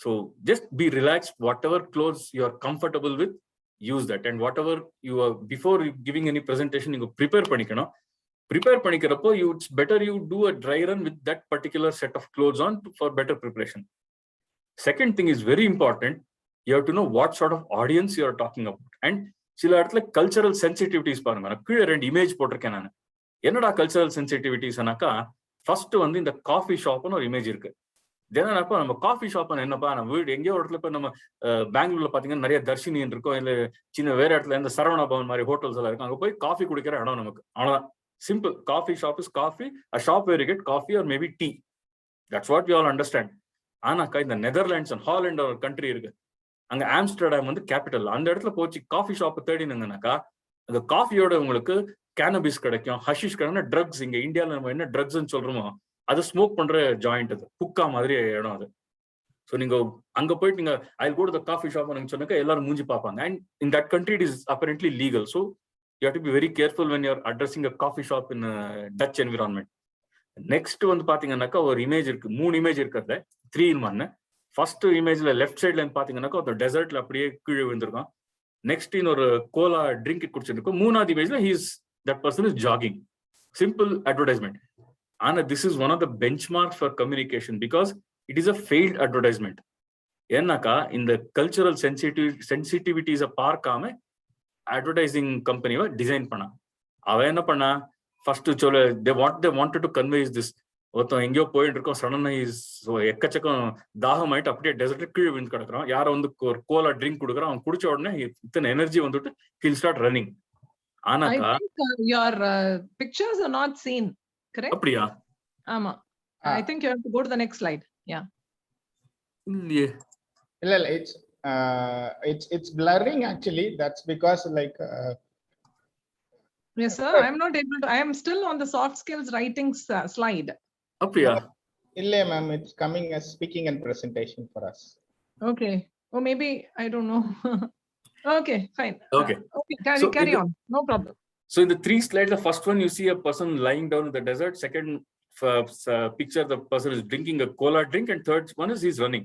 Speaker 1: So just be relaxed. Whatever clothes you are comfortable with, use that. And whatever you are, before giving any presentation, you prepare பண்ணிக்கணும். Prepare பண்ணிக்கிறப்போ it's better you do a dry run with that particular set of clothes on for better preparation. Second thing is very important. You have to know what sort of audience you are talking about. And சில இடத்துல cultural sensitivities பாருங்க. நான் கீழே 2 image போட்டிருக்கேன். நான் என்னடா cultural சென்சிட்டிவிட்டிஸ்னாக்கா, first வந்து இந்த காஃபி ஷாப்னு ஒரு இமேஜ் இருக்கு. என்னப்பா நம்ம காஃபி ஷாப் என்னப்பா, நம்ம வீடு எங்கேயோ இடத்துல இப்ப நம்ம பெங்களூர்ல பாத்தீங்கன்னா நிறைய தர்ஷினி இருக்கும், இல்ல சின்ன வேற இடத்துல இந்த சரவணா பவன் மாதிரி ஹோட்டல்ஸ் எல்லாம் இருக்கும். அங்க போய் காஃபி குடிக்கிற இடம் நமக்கு. அவ்வளவுதான், simple. Coffee shop is coffee, a shop where you get coffee or maybe tea. That's what you all understand. ஆனாக்கா இந்த நெதர்லாண்ட்ஸ் அண்ட் ஹாலண்ட் ஒரு கண்ட்ரி இருக்கு, அங்க ஆம்ஸ்டர்டாம் வந்து கேபிட்டல். அந்த இடத்துல போச்சு காஃபி ஷாப் தேடினாங்கனாக்கா, அந்த காஃபியோட உங்களுக்கு கேனபிஸ் கிடைக்கும், ஹஷிஷ் கிடைக்கும், ட்ரக்ஸ். இங்க இந்தியாவில் நம்ம என்ன ட்ரக்ஸ்ன்னு சொல்றோமோ அது ஸ்மோக் பண்ற ஜாயிண்ட், அது புக்கா மாதிரி இடம் அது. ஸோ நீங்க அங்க போயிட்டு நீங்க I go to the coffee shop சொன்னாக்கா எல்லாரும் மூஞ்சி பார்ப்பாங்க. And in that country it is apparently legal. So you have to be very careful when you are addressing a coffee shop in Dutch environment. நெக்ஸ்ட் வந்து பாத்தீங்கன்னாக்கா ஒரு image இருக்கு, 3 image இருக்கிறது 3 in 1. ஃபர்ஸ்ட் இமேஜ்ல லெஃப்ட் சைட்ல பாத்தீங்கன்னாக்கா ஒரு டெசர்ட்ல அப்படியே கீழே விழுந்திருக்கும். நெக்ஸ்ட் இன்னொரு கோலா ட்ரிங்க் குடிச்சிருக்கும். 3வது இமேஜ்ல that person is jogging. Simple advertisement. And this is one of the benchmarks for communication because it is a failed advertisement. Enaka in the cultural sensitivities a பார்க்காம advertising company va design பண்ணா. அவ என்ன பண்ணா, first சொல்ல they wanted to convey is this. ஒருத்தன் எங்கேயோ போயிட்டு இருக்கோம், சடனா எக்கச்சக்கம் தாகம் ஆயிட்டு அப்படியே டெசர்ட் கீழே விழுந்து கிடக்குறான். யாரை வந்து ஒரு கோலா ட்ரிங்க் கொடுக்குறான், அவன் குடிச்ச உடனே இத்தனை எனர்ஜி வந்துட்டு he'll start running. ஆனாக்கா
Speaker 2: I think your pictures are not seen, correct?
Speaker 1: அப்படியா?
Speaker 2: ஆமா. I think you have to go to the next slide. Yeah.
Speaker 3: இல்ல it's blurring actually. That's because like
Speaker 2: yes sir, I am not able to. I am still on the soft skills writing slide.
Speaker 1: அப்படியா?
Speaker 3: இல்ல ma'am, it's coming as speaking and presentation for us.
Speaker 2: Okay. Or maybe I don't know. Okay, fine.
Speaker 1: Okay.
Speaker 2: Okay, carry on. No problem.
Speaker 1: So in the 3 slides, the first one you see a person lying down in the desert. Second picture, the person is drinking a cola drink, and third one is he's running.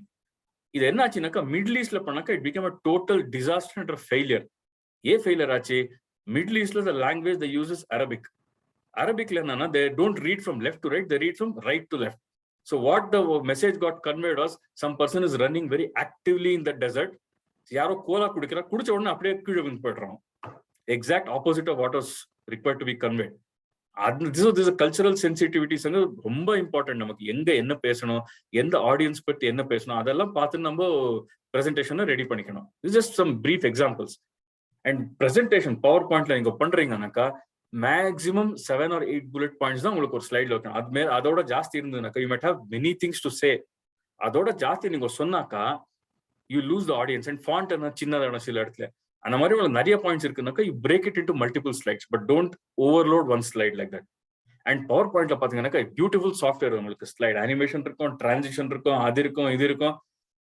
Speaker 1: இது என்ன ஆச்சுனாக்கா, middle ஈஸ்ட்ல பண்ணாக்கா it become a total disaster and failure. Failure ஆச்சு? Middle ஈஸ்ட்ல the language they use is Arabic. Arabicல என்னன்னா they don't read from left to right, they read from right to left. So what the message got conveyed was some person is running very actively in the desert. யாரோ cola குடிக்கிறா, குடிச்ச உடனே அப்படியே கீழே விழுந்து போயிடுறான். Exact opposite of what was required to be conveyed. அது cultural sensitivities வந்து ரொம்ப இம்பார்ட்டன்ட். நமக்கு எங்க என்ன பேசணும், எந்த ஆடியன்ஸ் பத்தி என்ன பேசணும், அதெல்லாம் பார்த்து நம்ம பிரசன்டேஷனை ரெடி பண்ணிக்கணும். இது just some brief examples. And presentation power பாயிண்ட்ல நீங்க பண்றீங்கன்னாக்கா மேக்ஸிமம் 7 or 8 புல்லட் பாயிண்ட்ஸ் தான் உங்களுக்கு ஒரு ஸ்லைட்ல வைக்கணும். அதோட ஜாஸ்தி இருந்ததுனாக்கா you might have many things to say. அதோட ஜாஸ்தி நீங்க சொன்னாக்கா you lose the audience. And font என்ன சின்னதான சில இடத்துல அந்த மாதிரி உங்களுக்கு நிறைய பாயிண்ட்ஸ் இருக்குனாக்கா you break it into multiple slides, but don't overload one slide like that. And power பாயிண்ட்ல பாத்தீங்கன்னாக்கா பியூட்டிஃபுல் சாஃப்ட்வேர் உங்களுக்கு ஸ்லைட் அனிமேஷன் இருக்கும், டிரான்சிஷன் இருக்கும், அது இருக்கும், இது இருக்கும்,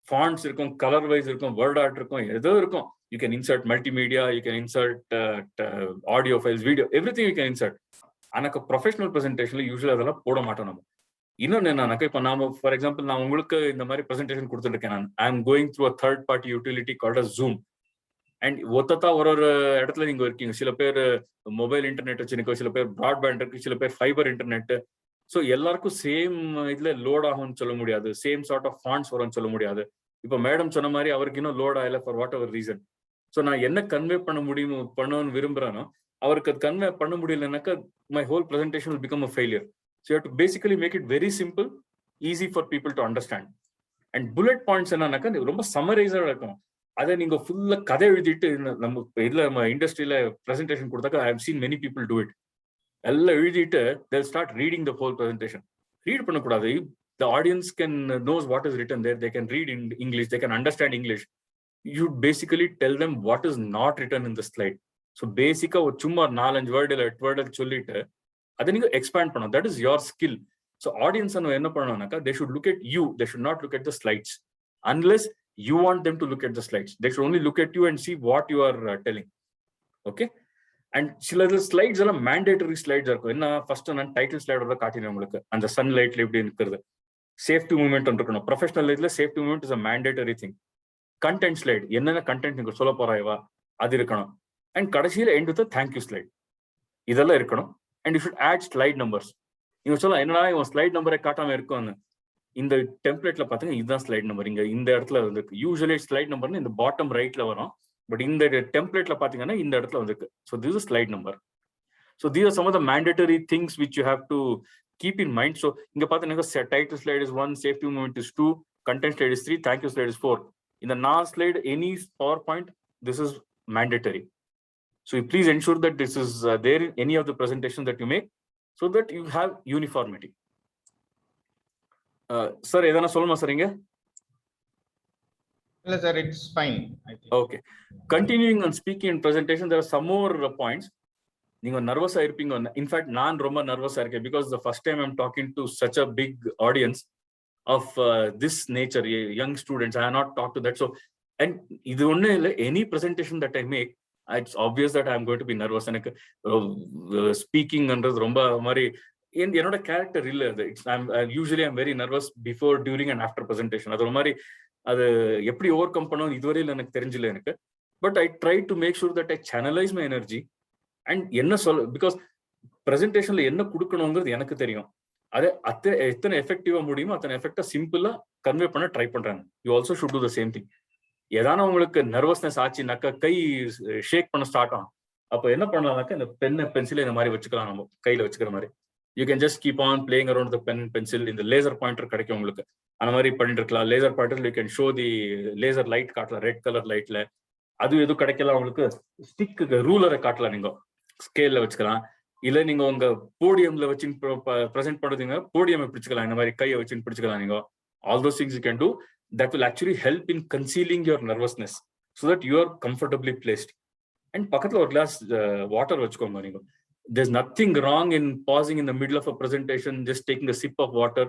Speaker 1: ஃபாண்ட்ஸ் இருக்கும், கலர் வைஸ் இருக்கும், வேர்ட் ஆர்ட் இருக்கும், ஏதோ இருக்கும். You can insert multimedia, you can insert audio files, video, everything you can insert. ஆனாக்கா ப்ரொஃபஷனல் ப்ரெசென்டேஷன்ல யூஸ்வலி அதெல்லாம் போட மாட்டோம் நம்ம. இன்னொன்னு என்னன்னாக்கா இப்போ நாம ஃபார் எக்ஸாம்பிள் நான் உங்களுக்கு இந்த மாதிரி ப்ரெசென்டேஷன் கொடுத்துருக்கேன், நான் I am going through a third party utility called as Zoom. And ஒத்தத்தா ஒரு இடத்துல நீங்க இருக்கீங்க. சில பேர் மொபைல் இன்டர்நெட் வச்சிருக்கோம், சில பேர் பிராட்பேண்ட் இருக்கு, சில பேர் ஃபைபர் இன்டர்நெட். ஸோ எல்லாருக்கும் சேம் இதுல லோட் ஆகும்னு சொல்ல முடியாது, சேம் சார்ட் ஆஃப் ஃபாண்ட்ஸ் வரும்னு சொல்ல முடியாது. இப்போ மேடம் சொன்ன மாதிரி அவருக்கு இன்னும் லோட் ஆகல for whatever reason. So நான் என்ன கன்வே பண்ணணும்னு விரும்புறேனோ அவருக்கு அது கன்வே பண்ண முடியலனாக்கா my whole presentation will become a failure. So you have to basically make it very simple, easy for people to understand. And bullet points என்னன்னாக்கா ரொம்ப சம்மரைஸா இருக்கும். அதை நீங்க ஃபுல்லா கதை எழுதிட்டு நம்ம இதுல நம்ம இண்டஸ்ட்ரியில பிரசன்டேஷன் கொடுத்தாக்கா I have seen many people do it. எல்லாம் எழுதிட்டு they'll start reading the whole presentation. Read பண்ணக்கூடாது. The audience can knows what is written there. They can read in English. They can understand English. You basically tell them what is not written in the slide. So basically ஒரு சும்மா 4-5 word இல்லை 8 word சொல்லிட்டு அதை நீங்க expand பண்ணணும். That is your skill. So audience என்ன பண்ணணும்னாக்கா they should look at you. They should not look at the slides unless you want them to look at the slides. They should only look at you and see what you are telling. Okay. And சில slides எல்லாம் mandatory slides இருக்கும். என்ன first நான் title ஸ்லைடோட காட்டினேன் உங்களுக்கு, அந்த சன்லைட்ல எப்படி இருக்கிறது, சேஃப்டி மூவ்மெண்ட் இருக்கணும். ப்ரொஃபஷனல் லைஃப்ல safety movement is a mandatory thing. Content slide, என்னென்ன கண்டென்ட் நீங்க சொல்ல போறாயவா அது இருக்கணும். அண்ட் கடைசியில் எண்ட் வித் தேங்க்யூ ஸ்லைட், இதெல்லாம் இருக்கணும். And you should add slide numbers. நீங்க சொல்லலாம் என்னடா இவன் ஸ்லைட் நம்பரை காட்டாம இருக்கும்னு. இந்த டெம்ப்ளேட்ல பாத்தீங்கன்னா இதுதான் ஸ்லைட் நம்பர், இங்க இந்த இடத்துல இருக்கு. யூஸ்வலி ஸ்லைட் நம்பர்னு இந்த பாட்டம் ரைட்ல வரும், பட் இந்த டெம்ப்ளேட்ல பாத்தீங்கன்னா இந்த இடத்துல வந்திருக்கு. So this is slide number. So these are some of the mandatory things which you have to keep in mind. So இங்க பாத்தீங்கன்னா title slide is 1, safety movement is 2, content slide is 3, thank you slide is 4. இந்த 4 slide any power point this is mandatory. So please ensure that this is there in any of the presentation that you make, so that you have uniformity. Sir எதனா சொல்லுமா sir இங்க?
Speaker 3: இல்ல sir, it's fine.
Speaker 1: Okay. Continuing on speaking and presentation, there are some more points. நீங்க நர்வஸா இருப்பீங்க. In fact நான் ரொம்ப நர்வஸா இருக்கேன், because the first time I'm talking to such a big audience of this nature, young students. I not talk to that. So and இது ஒண்ணு இல்லை, any presentation that I make it's obvious that I am going to be nervous. எனக்கு ஸ்பீக்கிங்ன்றது ரொம்ப மாதிரி என்னோட character இல்லை அது. Usually I'm very nervous before, during and after presentation. அது ஒரு மாதிரி அது எப்படி ஓவர் கம் பண்ணணும் இதுவரையில் எனக்கு தெரிஞ்சல எனக்கு. But I try to make sure that I channelise my energy and என்ன சொல்ல, பிகாஸ் பிரசன்டேஷன்ல என்ன கொடுக்கணுங்கிறது எனக்கு தெரியும். அதை எத்தனை எஃபெக்டிவா முடியுமோ அத்தனை எஃபெக்டா சிம்பிளா கன்வே பண்ண ட்ரை பண்றாங்க. You also should to the same thing. ஏதான உங்களுக்கு நர்வஸ்னஸ் ஆச்சுனாக்கா கை ஷேக் பண்ண ஸ்டார்ட் ஆகும். அப்போ என்ன பண்ணலாம்னாக்கா இந்த பென் பென்சில் இந்த மாதிரி வச்சுக்கலாம், நம்ம கையில வச்சுக்கிற மாதிரி. You can just keep on playing around the pen pencil. இந்த லேசர் பாயிண்டர் கிடைக்கும் உங்களுக்கு, அந்த மாதிரி பண்ணிட்டு இருக்கலாம். Laser pointer you can show the laser light காட்டலாம், ரெட் கலர் லைட்ல. அது எதுவும் கிடைக்கலாம் உங்களுக்கு, ஸ்டிக்கு ரூலரை காட்டலாம், நீங்க ஸ்கேல்ல வச்சுக்கலாம். இல்ல நீங்க உங்க போடியம்ல வச்சு ப்ரெசென்ட் பண்றதுங்க, போடியம் பிடிச்சிக்கலாம், இந்த மாதிரி கையை வச்சு பிடிச்சிக்கலாம். நீங்க all those things you can two. That will actually help in concealing your nervousness so that you R comfortably placed. And பக்கத்துல ஒரு கிளாஸ் வாட்டர் வச்சுக்கோங்க. நீங்க there's nothing wrong in pausing in the middle of a presentation, just taking a sip of water,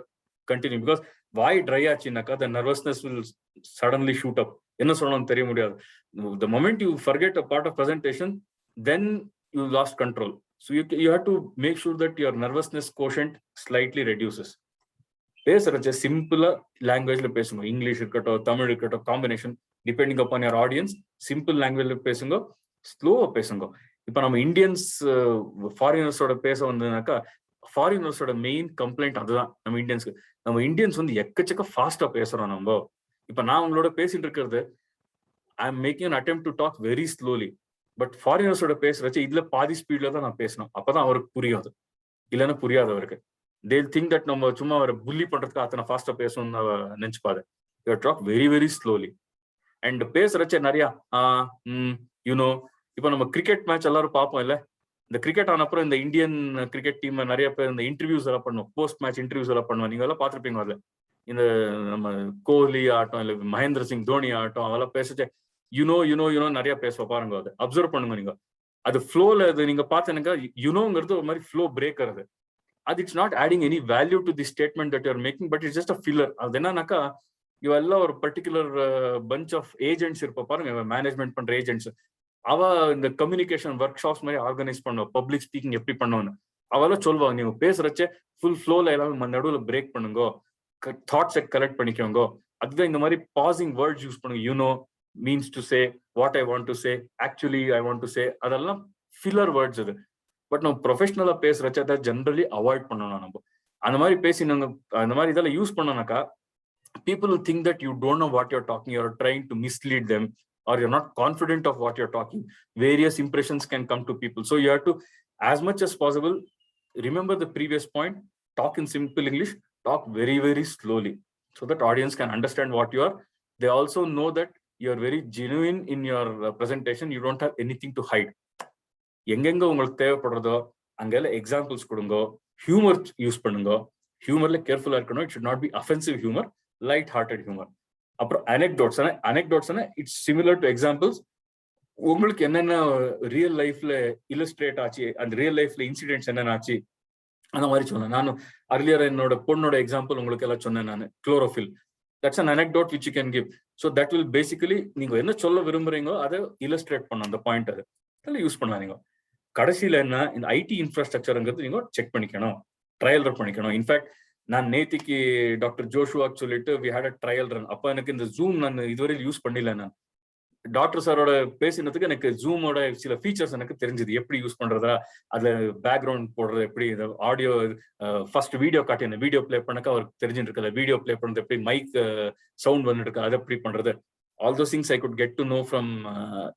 Speaker 1: continue, because why dry achinaka the nervousness will suddenly shoot up. Enna solranum theriya mudiyadhu. The moment you forget a part of presentation, then you lost control. So you have to make sure that your nervousness quotient slightly reduces. பேசுறச்ச சிம்பிளா லாங்குவேஜ்ல பேசுங்க. English இருக்கட்டும், தமிழ் இருக்கட்டும், combination depending upon your audience. Simple லாங்குவேஜ்ல பேசுங்க, ஸ்லோவா பேசுங்க. இப்ப நம்ம இந்தியன்ஸ் ஃபாரினர்ஸோட பேச வந்ததுனாக்கா, ஃபாரினர்ஸோட மெயின் கம்ப்ளைண்ட் அதுதான் நம்ம இந்தியன்ஸ்க்கு. நம்ம இந்தியன்ஸ் வந்து எக்கச்சக்க ஃபாஸ்டா பேசுறோம் நம்ம. இப்ப நான் உங்களோட பேசிட்டு இருக்கிறது, I am making an attempt to talk very slowly. But ஃபாரினர்ஸோட பேசுறச்சு இதுல பாதி ஸ்பீட்ல தான் நான் பேசணும். அப்பதான் அவருக்கு புரியாது, இல்லைன்னா புரியாது அவருக்கு. they think that நம்ம சும்மா அவரை புள்ளி பண்றதுக்கு அத்தனை ஃபாஸ்டா பேசணும்னு நினைச்சுப்பாரு. You talk very very slowly. And பேசுறச்ச நிறைய யூனோ, இப்போ நம்ம கிரிக்கெட் மேட்ச் எல்லாரும் பார்ப்போம் இல்ல, இந்த கிரிக்கெட் ஆன அப்புறம் இந்த இந்தியன் கிரிக்கெட் டீம் நிறைய பேர் இந்த இன்டர்வியூஸ் எல்லாம் பண்ணுவோம், போஸ்ட் மேட்ச் இன்டர்வியூஸ் எல்லாம் பண்ணுவோம். நீங்க எல்லாம் பார்த்துருப்பீங்க. அதுல இந்த நம்ம கோஹ்லி ஆட்டம் இல்ல மகேந்திர சிங் தோனி ஆட்டம் அதெல்லாம் பேசிட்டு யூனோ நிறைய பேசுவ பாருங்க. அது அப்சர்வ் பண்ணுங்க நீங்க. அது ஃப்ளோல அது நீங்க பார்த்தீங்கன்னா யுனோங்கிறது ஒரு மாதிரி ஃப்ளோ பிரேக்கர். அது it's not adding any value to the statement that you're making, but it's just a filler. அது என்னன்னாக்கா இவெல்லாம் ஒரு பர்டிகுலர் பஞ்ச் ஆஃப் ஏஜென்ட்ஸ் இருப்ப பாருங்க, மேனேஜ்மெண்ட் பண்ற ஏஜென்ட்ஸ். அவ இந்த கம்யூனிகேஷன் ஒர்க் ஷாப்ஸ் மாதிரி ஆர்கனைஸ் பண்ணுவோம், பப்ளிக் ஸ்பீக்கிங் எப்படி பண்ணுவோன்னு அவெல்லாம் சொல்லுவாங்க. நீங்க பேசுறச்சே ஃபுல் ஃப்ளோல எல்லாமே நடுவுல பிரேக் பண்ணுங்க, தாட்ஸை கலெக்ட் பண்ணிக்கோங்க. அதுதான் இந்த மாதிரி பாசிங் வேர்ட்ஸ் யூஸ் பண்ணுங்க. You know means to say, what I want to say, actually I want to say, அதெல்லாம் ஃபில்லர் வேர்ட்ஸ் அது. பட் நம்ம ப்ரொஃபஷனலா பேசுறச்ச அதை ஜென்ரலி அவாய்ட் பண்ணணும். நம்ம அந்த மாதிரி பேசி நாங்க அந்த மாதிரி இதெல்லாம் use பண்ணோம்னாக்கா people will think that you don't know what you're talking, you're trying to mislead them, or you're not confident of what you're talking. Various impressions can come to people. So you have to, as much as possible, remember the previous point, talk in simple English, talk very, very slowly, so that audience can understand what you are. They also know that you're very genuine in your presentation, you don't have anything to hide. எங்கெங்க உங்களுக்கு தேவைப்படுறதோ அங்கெல்லாம் examples கொடுங்க, humour use பண்ணுங்க. ஹியூமர்ல கேர்ஃபுல்லா இருக்கணும். It should not be offensive humour, light hearted humour. அப்புறம் anecdotes it's similar to examples. உங்களுக்கு என்னென்ன ரியல் லைஃப்ல இல்லஸ்ட்ரேட் ஆச்சு, அந்த ரியல் லைஃப்ல இன்சிடென்ட்ஸ் என்னென்ன ஆச்சு அந்த மாதிரி சொன்னேன். நான் அர்லியர் என்னோட பொண்ணோட எக்ஸாம்பிள் உங்களுக்கு எல்லாம் சொன்னேன் நான், chlorophyll. That's an anecdote which you can give. So that will basically நீங்க என்ன சொல்ல விரும்புறீங்களோ அதை இல்லஸ்ட்ரேட் பண்ண அந்த பாயிண்ட் அது அதெல்லாம் யூஸ் பண்ணாதீங்க. கடைசியில என்ன, இந்த ஐடி இன்ஃப்ராஸ்ட்ரக்சர்ங்கிறது நீங்க செக் பண்ணிக்கணும், ட்ரையல் ரன் பண்ணிக்கணும். இன்ஃபேக்ட் நான் நேத்திக்கு டாக்டர் ஜோஷுவாக்கு சொல்லிட்டு we had a trial run. அப்ப எனக்கு இந்த ஜூம் நான் இதுவரை யூஸ் பண்ணல. நான் டாக்டர் சாரோட பேசினதுக்கு எனக்கு ஜூமோட சில ஃபீச்சர்ஸ் எனக்கு தெரிஞ்சது, எப்படி யூஸ் பண்றதா, அதுல பேக்ரவுண்ட் போடுறது எப்படி, ஆடியோ ஃபர்ஸ்ட் வீடியோ காட்டி அந்த வீடியோ பிளே பண்ணக்க அவருக்கு தெரிஞ்சுட்டு இருக்கல, வீடியோ பிளே பண்றது எப்படி, மைக் சவுண்ட் வந்துட்டு இருக்கு அதை எப்படி பண்றது. All those things I could get to know from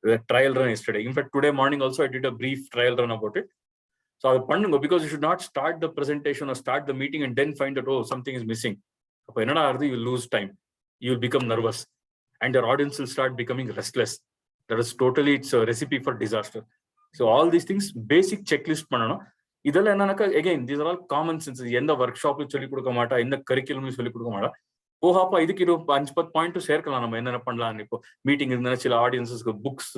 Speaker 1: the trial run yesterday. In fact, today morning also I did a brief trial run about it. So I'll பண்ணுங்க, because you should not start the presentation or start the meeting and then find that, oh, something is missing. அப்ப என்னடா ஆகுது, you will lose time, you will become nervous, and your audience will start becoming restless. That is totally, it's a recipe for disaster. So all these things basic checklist பண்ணணும். இதெல்லாம் என்னன்னாக்கா again these are all common sense. எந்த work ஷாப்ல சொல்லி கொடுக்க மாட்டா, எந்த கரிக்குலம்ல சொல்லி கொடுக்க மாட்டா. போகாப்பா இதுக்கு 5-10 பாயிண்ட் சேர்க்கலாம் நம்ம என்னென்ன பண்ணலாம். இப்போ மீட்டிங் இருந்தாலும் சில ஆடியன்ஸஸ்க்கு புக்ஸ்,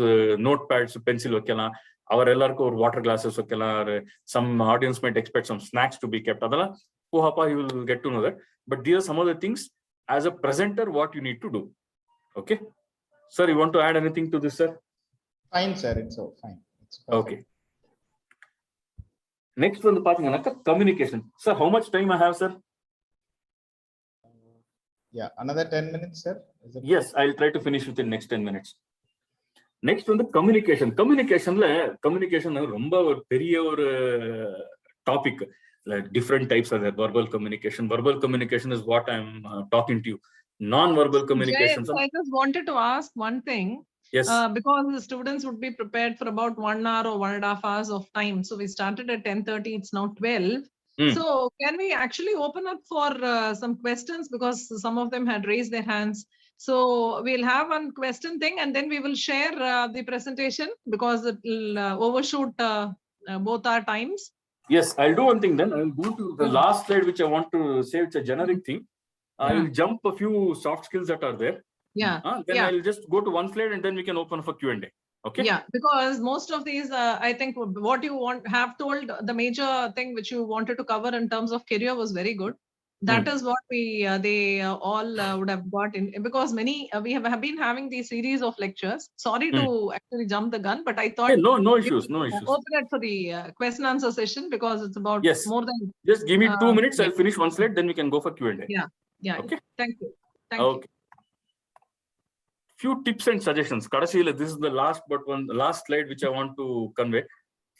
Speaker 1: நோட் பேட்ஸ், பென்சில் வைக்கலாம். அவர் எல்லாருக்கும் ஒரு வாட்டர் கிளாஸஸ் வைக்கலாம். Some audience might expect some snacks to be kept. அதெல்லாம் போகாப்பா you will get to know that. But these are some of the things as a presenter what you need to do. Okay sir, you want to add anything to this sir?
Speaker 3: Fine sir, it's fine.
Speaker 1: Okay, next வந்து பாத்தீங்கன்னா communication. Sir, how much time I have, sir?
Speaker 3: Yeah, another 10 minutes, sir.
Speaker 1: Yes, I'll try to finish within next 10 minutes. Next வந்து communication. Communication ரொம்ப ஒரு பெரிய ஒரு topic. Different types are there. Verbal communication is what I'm talking to you. Non-verbal communication.
Speaker 2: Jay, I just wanted to ask one thing.
Speaker 1: Yes.
Speaker 2: Because the students would be prepared for about 1 hour or 1.5 hours of time. So we started at 10:30. It's now 12. So can we actually open up for some questions, because some of them had raised their hands. So we'll have one question thing and then we will share the presentation, because it will overshoot both our times.
Speaker 1: Yes, I'll do one thing then. I'll go to the last slide, which I want to say. It's a generic thing. I will jump a few soft skills that are there. Then I'll just go to one slide and then we can open for Q&A. Okay.
Speaker 2: Yeah, because most of these, I think what you have told, the major thing which you wanted to cover in terms of career was very good. That is what they all would have got in, because many we have been having these series of lectures. Sorry to actually jump the gun, but I thought
Speaker 1: no issues.
Speaker 2: Open it for the question answer session, because it's about more than.
Speaker 1: Just give me 2 minutes. I'll finish one slide, then we can go for Q&A.
Speaker 2: Yeah.
Speaker 1: Okay.
Speaker 2: Thank you.
Speaker 1: Few tips and suggestions. Kadasila, this is the last slide which I want to convey.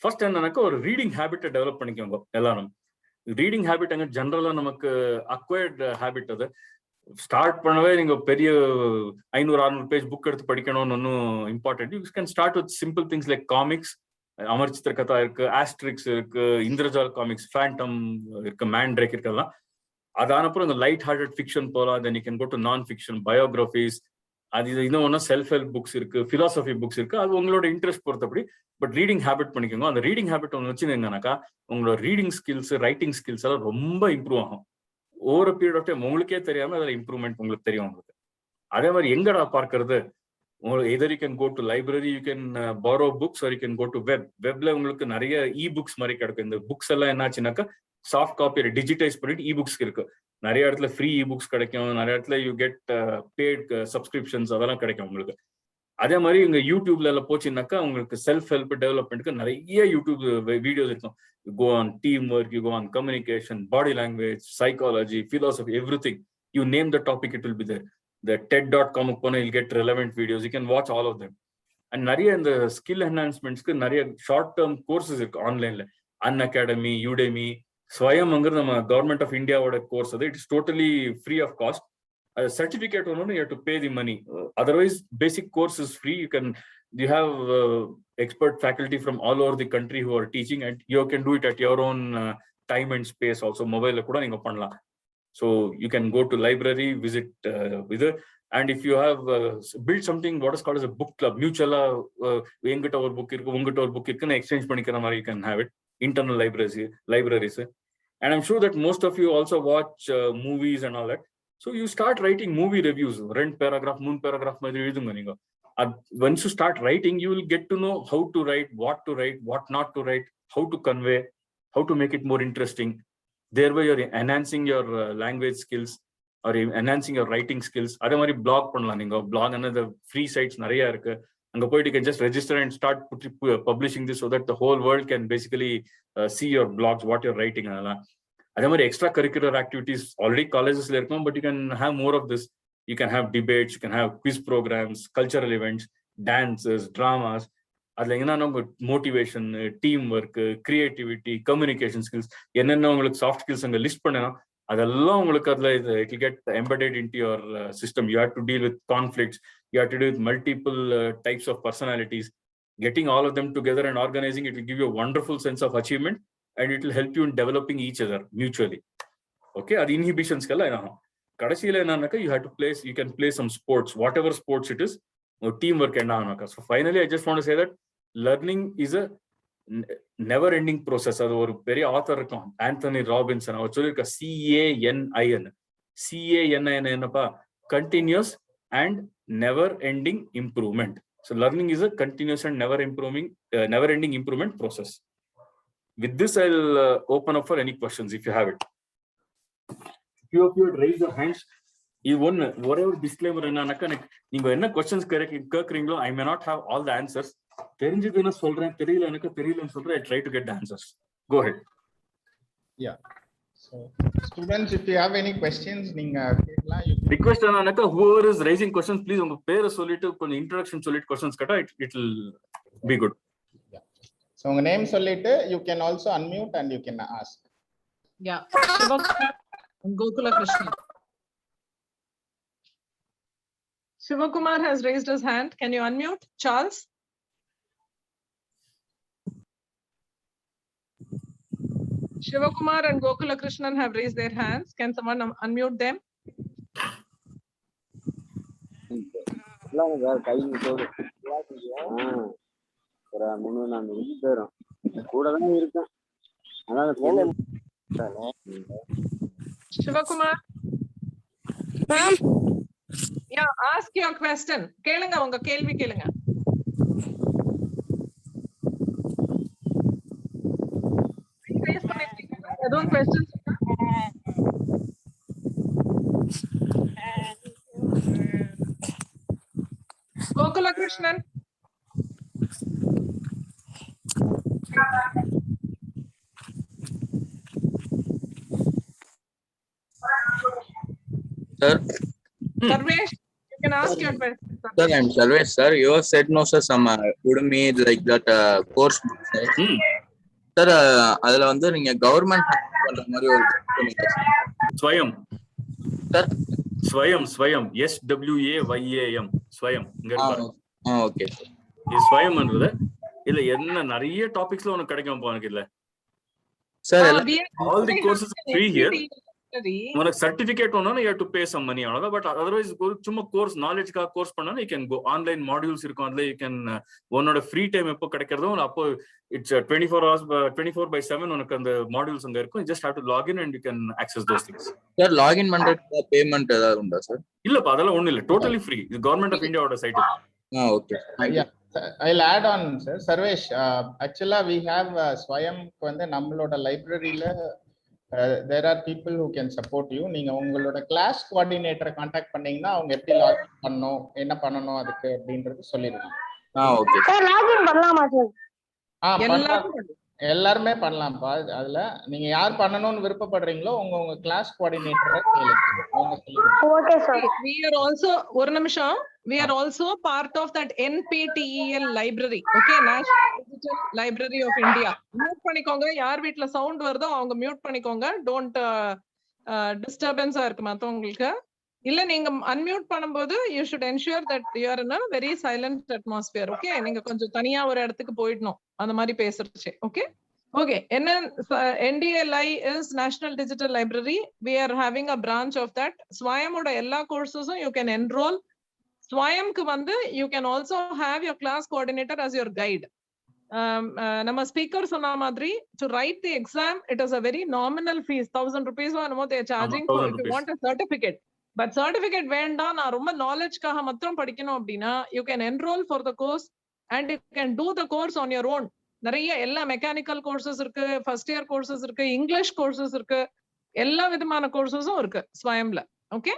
Speaker 1: First, என்னன்னாக்க ஒரு reading ஹேபிட்டை develop பண்ணிக்கோங்க எல்லாரும். Reading habit அங்க ஜென்ரலா நமக்கு acquired habit. அது start பண்ணவே நீங்க பெரிய 500-600 பேஜ் புக் எடுத்து படிக்கணும்னு ஒன்னும் important. You can start with simple things like comics. Amar Chitra Katha இருக்கு, ஆஸ்ட்ரிக்ஸ் இருக்கு, இந்திரஜால் காமிக்ஸ், ஃபேண்டம் இருக்கு, மேண்ட்ரேக் இருக்கலாம். அதான அப்புறம் இந்த லைட் ஹார்ட்டட் ஃபிக்ஷன் போலாம். Then you can go to non fiction, biographies. அது இன்னும் செல்ஃப் ஹெல்ப் புக்ஸ் இருக்கு, பிலாசபி புக்ஸ் இருக்கு. அது உங்களோட இன்ட்ரெஸ்ட் பொறுத்தபடி. பட் ரீடிங் ஹேபிட் பண்ணிக்கோங்க. அந்த ரீடிங் ஹேபிட் ஒன்று வச்சுருந்தாக்கா உங்களோட ரீடிங் ஸ்கில்ஸ், ரைட்டிங் ஸ்கில்ஸ் எல்லாம் ரொம்ப இம்ப்ரூவ் ஆகும். ஓவர் பீரியட் ஆஃப் டைம் உங்களுக்கே தெரியாம அதுல இம்ப்ரூவ்மெண்ட் உங்களுக்கு தெரியும் உங்களுக்கு. அதே மாதிரி எங்கடா பார்க்கறது, either you can go to library, you can borrow books, or you can go to web. வெப்ல உங்களுக்கு நிறைய இ புக்ஸ் மாதிரி கிடைக்கும். இந்த புக்ஸ் எல்லாம் என்னாச்சுனாக்கா சாஃப்ட் காப்பி டிஜிட்டைஸ் பண்ணிட்டு இ புக்ஸ் இருக்கு. நிறைய இடத்துல ஃப்ரீ இ புக்ஸ் கிடைக்கும், நிறைய இடத்துல யூ கெட் பேட் சப்ஸ்கிரிப்ஷன்ஸ் அதெல்லாம் கிடைக்கும் உங்களுக்கு. அதே மாதிரி இங்க யூடியூப்ல எல்லாம் போச்சுன்னாக்கா உங்களுக்கு செல்ஃப் ஹெல்ப் டெவலப்மெண்ட்டுக்கு நிறைய யூடியூப் வீடியோஸ் இருக்கும். Go on team work, you go on communication, body language, psychology, philosophy, everything. You name the topic, it will be there. The TED.com you'll get relevant videos. You can watch all of them. And நிறைய இந்த skill என்ஹான்ஸ்மெண்ட்ஸ்க்கு நிறைய short term courses இருக்கு ஆன்லைன்ல. An academy, Udemy, ஸ்வயம்ங்கிறது நம்ம government of இந்தியாவோட course. அது it's totally free of cost. certificate only you have to pay the money. Otherwise basic course is free. You have expert faculty from all over the country who are teaching, and you can do it at your own time and space. Also mobile la kuda neenga pannalam. So you can go to library, visit with it. And if you have built something what is called as a book club, mutual engita or book irukku ungita or book irukku na exchange panikra mari you can have it. Internal libraries. And I'm sure that most of you also watch movies and all that. So you start writing movie reviews, rent paragraph, moon paragraph madri edunga neenga. Once you start writing, you will get to know how to write, what not to write, how to convey, how to make it more interesting. Thereby you're enhancing your language skills or enhancing your writing skills. Adhe mari blog pannalam neenga. Blog another free sites nariya irukku. Anga poi you can just register and start publishing this so that the whole world can basically see your blogs, what you're writing anala. அதே மாதிரி extra curricular activities already காலேஜஸ்ல இருக்கும். But you can have more of this. You can have debates, you can have quiz programmes, cultural events, dances, dramas. அதுல என்னன்னா உங்க motivation, team work, creativity, communication skills, என்னென்ன உங்களுக்கு soft skills அங்க list பண்ணணும் அதெல்லாம் உங்களுக்கு அதுல it will get embedded into your system. You have to deal with conflicts, you have to deal with multiple types of personalities. Getting all of them together and organizing it will give you a wonderful sense of achievement. And it will help you in developing each other mutually. Okay, ad inhibitions kala ena kadasiyila enanaka you have to you can play some sports, whatever sports it is, teamwork enna anaka. So finally I just want to say that learning is a never ending process. Adu oru periya author irukum, Anthony Robinson, அவர் சொல்லிருக்க CANIN என்னப்பா, continuous and never ending improvement. So learning is a continuous and never ending improvement process. With this, I'll open up for any questions if you have it. Few of you would raise your hands. Whatever disclaimer நீங்க என்ன questions கேக்குறீங்களோ, I may not have all the answers. தெரிஞ்சதுன்னு சொல்றேன், தெரியலன்னு சொல்றேன். I try to get the answers. Go ahead.
Speaker 3: Yeah. So students, if you have any questions, நீங்க கேட்கலாம்.
Speaker 1: Request என்னன்னாக்கா whoever is raising questions, please உங்க பேரை சொல்லிட்டு கொஞ்சம் introduction சொல்லிட்டு questions கேட்டா it will be good.
Speaker 3: So உங்க நேம் சொல்லிட்டு you can also unmute and you can ask.
Speaker 2: Yeah, Shivakumar and Gokula Krishnan. Shivakumar has raised his hand. Can you unmute, Charles? Shivakumar and Gokula Krishnan have raised their hands. Can someone unmute them? Shivakumar,
Speaker 4: ma'am,
Speaker 2: yeah, ask your question. கேளுங்க, உங்க கேள்வி கேளுங்க. எதுவும் questions? Gokula Krishnan.
Speaker 5: Sir.
Speaker 2: Sarvesh, you can ask your question.
Speaker 5: Sir, I'm Sarvesh, sir. You have said no, sir, some Udemy like that course. Sir, அதுல வந்து நீங்க government பண்ற மாதிரி ஒரு
Speaker 1: ஸ்வயம்.
Speaker 5: சார்
Speaker 1: ஸ்வயம் SWAYAM ஸ்வயம்.
Speaker 5: Okay sir.
Speaker 1: இது ஸ்வயம்ன்றது இல்ல என்ன நிறைய டாபிக்ஸ்ல உனக்கு கிடைக்கும் உனக்கு இல்ல.
Speaker 5: Sir
Speaker 1: all the courses are free here. உனக்கு சர்டிபிகேட் ஒன்னு you have to pay some money அவ்வளவுதான். பட் அதர்வைஸ் ஒரு சும்மா கோர்ஸ் நாலேஜ்க்காக கோர்ஸ் பண்ணாலும் you can go online modules இருக்கும். அதுல you can உன்னோட ஃப்ரீ டைம் எப்போ கிடைக்கிறதோ அப்போ இட்ஸ் 24 hours 24/7 உனக்கு அந்த மாடியூல்ஸ் அங்க இருக்கும். You just have to log in and you can access those things.
Speaker 5: Sir login பண்றதுக்கு பேமெண்ட் ஏதாவது உண்டா சார்?
Speaker 1: இல்லப்பா அதெல்லாம் ஒண்ணும் இல்ல, டோட்டலி ஃப்ரீ. இது கவர்மெண்ட் ஆஃப் இந்தியாவோட site.
Speaker 5: Okay.
Speaker 3: I'll add on sir. Sarvesh, actually we have Swayam வந்து நம்மளோட லைப்ரரியில there are people who can support you. நீங்க உங்களோட கிளாஸ் கோஆர்டினேட்டரை கான்டாக்ட் பண்ணீங்கன்னா அவங்க எப்படி லாகின் பண்ணணும், என்ன பண்ணணும் அதுக்கு அப்படின்றது சொல்லிடுவாங்க.
Speaker 5: ஓகே
Speaker 4: சார் லாகின் பண்ணலாமா சார்?
Speaker 3: எல்லாருமே பண்ணலாம்ப்பா. அதுல நீங்க யார் பண்ணணும்னு விருப்பப்படுறீங்களோ உங்க கிளாஸ் கோஆர்டினேட்டரை கேளுங்க, அவங்க சொல்லுவாங்க.
Speaker 4: Okay sir.
Speaker 2: We are also ஒரு நிமிஷம், we are also part of that NPTEL library. Okay, National Digital Library of India. Mute பண்ணிக்கோங்க, யார் வீட்ல சவுண்ட் வருதோ அவங்க மியூட் பண்ணிக்கோங்க. டோன்ட் டிஸ்டர்பன்ஸா இருக்கு மத்தவங்களுக்கு. இல்ல நீங்க அன்மியூட் பண்ணும்போது you should ensure that you are in a very silent atmosphere. Okay, நீங்க கொஞ்சம் தனியா ஒரு இடத்துக்கு போயிடணும் அந்த மாதிரி பேசுறச்சே. Okay okay. என்ன NDLI is National Digital Library. We are having a branch of that. Swayam oda எல்லா courses-உம் you can enroll. Swayam-க்கு வந்து you can also have your class coordinator as your guide. நம்ம ஸ்பீக்கர் சொன்ன மாதிரி to write the exam it is a very nominal fees, 1000 rupees or no they are charging for if you want a certificate. But certificate வேண்டாம், நான் ரொம்ப நாலேஜ்க்காக மட்டும் படிக்கணும் அப்படின்னா you can enroll for the course and you can do the course on your own. நிறைய எல்லா mechanical courses இருக்கு, first year courses இருக்கு, இங்கிலீஷ் கோர்சஸ் இருக்கு, எல்லா விதமான கோர்சஸும் இருக்கு ஸ்வயம்ல. Okay,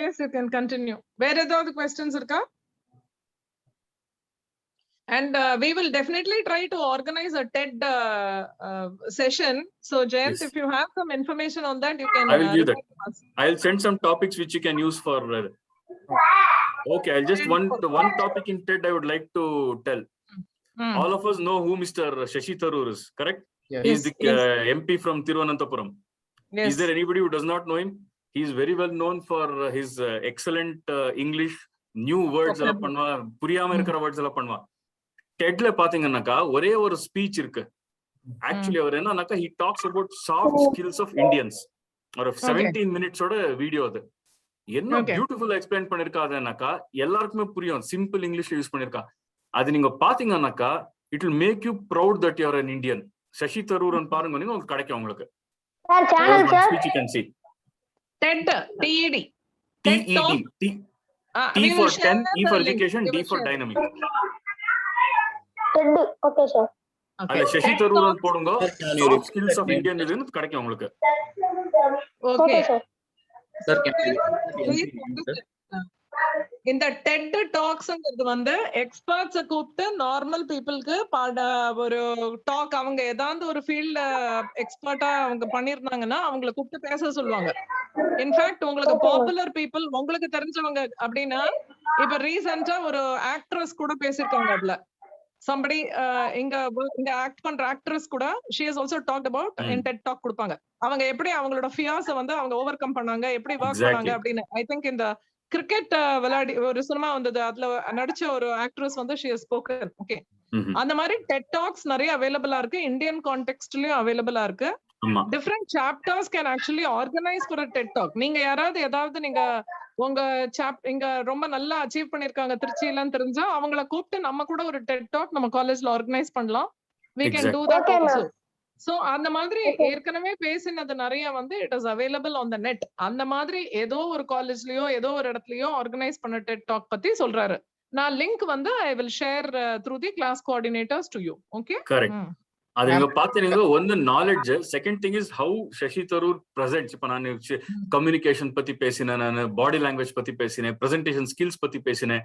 Speaker 2: yes you can continue. வேற ஏதாவது क्वेश्चंस இருக்கா? And we will definitely try to organize a TED session. So Jayant,
Speaker 1: Yes.
Speaker 2: if you have some information on that, you can.
Speaker 1: I will give that.
Speaker 2: reply to us.
Speaker 1: I'll send some topics which you can use for. Okay, I'll just the one topic in TED I would like to tell. All of us know who Mr. Shashi Tharoor is, correct?
Speaker 3: Yes.
Speaker 1: He is the MP from Thiruvananthapuram.
Speaker 2: Yes.
Speaker 1: Is there anybody who does not know him? He is very well known for his excellent English, new words alla pannuva, puriyama irukra words alla pannuva. TED la பாத்தீங்கன்னாக்கா ஒரே ஒரு speech இருக்கு. Actually அவர் என்னன்னாக்கா he talks about soft skills of Indians. ஒரு 17 minutes ஓட video அது. என்ன பியூட்டிஃபுல்லா எக்ஸ்பிளைன் பண்ணிருக்காதுன்னாக்கா எல்லாருக்குமே புரியும், சிம்பிள் இங்கிலீஷ்ல யூஸ் பண்ணிருக்கா. அது நீங்க பாத்தீங்கன்னாக்கா it will make you proud that you are an Indian. Shashi Tharoor பாருங்க, நீங்க உங்களுக்கு கிடைக்கும் உங்களுக்கு.
Speaker 4: Sir channel sir
Speaker 1: Which you can see.
Speaker 2: TED, TED.
Speaker 1: T for 10, E for education, D for dynamic.
Speaker 4: டெட். Okay sir.
Speaker 1: அதுல Shashi Tharoor போடுங்க, soft skills of Indian இதுன்னு கிடைக்கும் உங்களுக்கு.
Speaker 2: Okay.
Speaker 4: Okay sir.
Speaker 5: சார்
Speaker 2: இந்த TED டாக்ஸ்ங்கிறது வந்து எக்ஸ்பர்ட்ஸ கூப்பிட்டு நார்மல் பீப்புளுக்கு ஒரு டாக், அவங்க ஏதாவது ஒரு ஃபீல்ட்ல எக்ஸ்பர்ட்டா அவங்க பண்ணிருந்தாங்கன்னா அவங்களை கூப்பிட்டு பேச சொல்லுவாங்க. இன்ஃபேக்ட் உங்களுக்கு பாப்புலர் பீப்புள், உங்களுக்கு தெரிஞ்சவங்க அப்படின்னா இப்ப ரீசெண்டா ஒரு ஆக்ட்ரஸ் கூட பேசிருக்காங்க. அதுல somebody இங்க ஆக்ட் பண்ற ஆக்ட்ரஸ் கூட she has also talked about in TED talk கொடுப்பாங்க. அவங்க எப்படி அவங்களோட ஃபியர்ஸ் வந்து அவங்க ஓவர் கம் பண்ணாங்க, எப்படி வொர்க் பண்ணாங்க அப்படின்னு. ஐ திங்க் இந்த கிரிக்கெட் விளையாடி ஒரு சினிமா வந்தது, அதுல நடிச்ச ஒரு ஆக்ட்ரஸ் வந்து she has spoken. ஓகே, அந்த மாதிரி TED talks நிறைய அவைலபிளா இருக்கு, இந்தியன் கான்டெக்ஸ்ட்லயும் அவைலபிளா இருக்கு. Different chapters can actually organise for a TED talk. நீங்க யாராவது ஏதாவது நீங்க உங்க இங்க ரொம்ப நல்லா அச்சீவ் பண்ணிருக்காங்க திருச்சியிலன்னு தெரிஞ்சா அவங்கள கூப்பிட்டு நம்ம கூட ஒரு TED talk நம்ம காலேஜ்ல ஆர்கனைஸ் பண்ணலாம். we can do that also. So அந்த மாதிரி ஏற்கனவே பேசினது நிறைய வந்து it is available on the net. அந்த மாதிரி ஏதோ ஒரு காலேஜ்லயோ ஏதோ ஒரு இடத்துலயோ ஆர்கனைஸ் பண்ண TED talk பத்தி சொல்றாரு. நான் லிங்க் வந்து I will share through the class coordinators to you. Okay,
Speaker 1: correct. அது நீங்க பாத்தீங்க, ஒன்னு knowledge, second thing is how Shashi Tharoor presents. இப்ப நான் கம்யூனிகேஷன் பத்தி பேசினேன், நான் பாடி லாங்குவேஜ் பத்தி பேசினேன், பிரசன்டேஷன் ஸ்கில்ஸ் பத்தி பேசினேன்,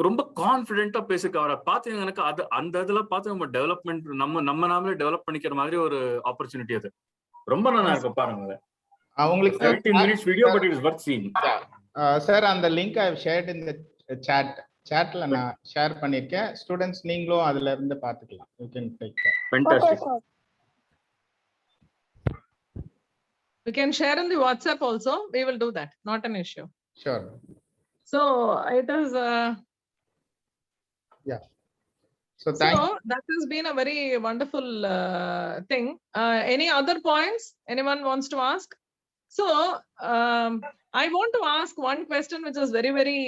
Speaker 1: ரொம்ப கான்பிடென்ட்டா பேசிருக்க. அவரை பாத்தீங்கன்னா அது அந்த இதுல பார்த்து நம்ம டெவலப்மெண்ட் நம்ம நாமளே டெவலப் பண்ணிக்கிற மாதிரி ஒரு ஆப்பர்ச்சுனிட்டி. அது ரொம்ப நல்லா இருக்கு பாருங்க.
Speaker 3: உங்களுக்கு
Speaker 1: 17 minutes video but it is worth seeing.
Speaker 3: Sir அந்த link I have shared in the chatல நான் ஷேர் பண்ணிருக்கேன். ஸ்டூடண்ட்ஸ் நீங்களும் அதுல இருந்து பாத்துக்கலாம். you can take that.
Speaker 1: Fantastic.
Speaker 2: we can share in the WhatsApp also. We will do that, not an issue.
Speaker 3: Sure.
Speaker 2: So it is
Speaker 3: So thank
Speaker 2: So that has been a very wonderful thing. Any other points anyone wants to ask? So I want to ask one question, which is very, very,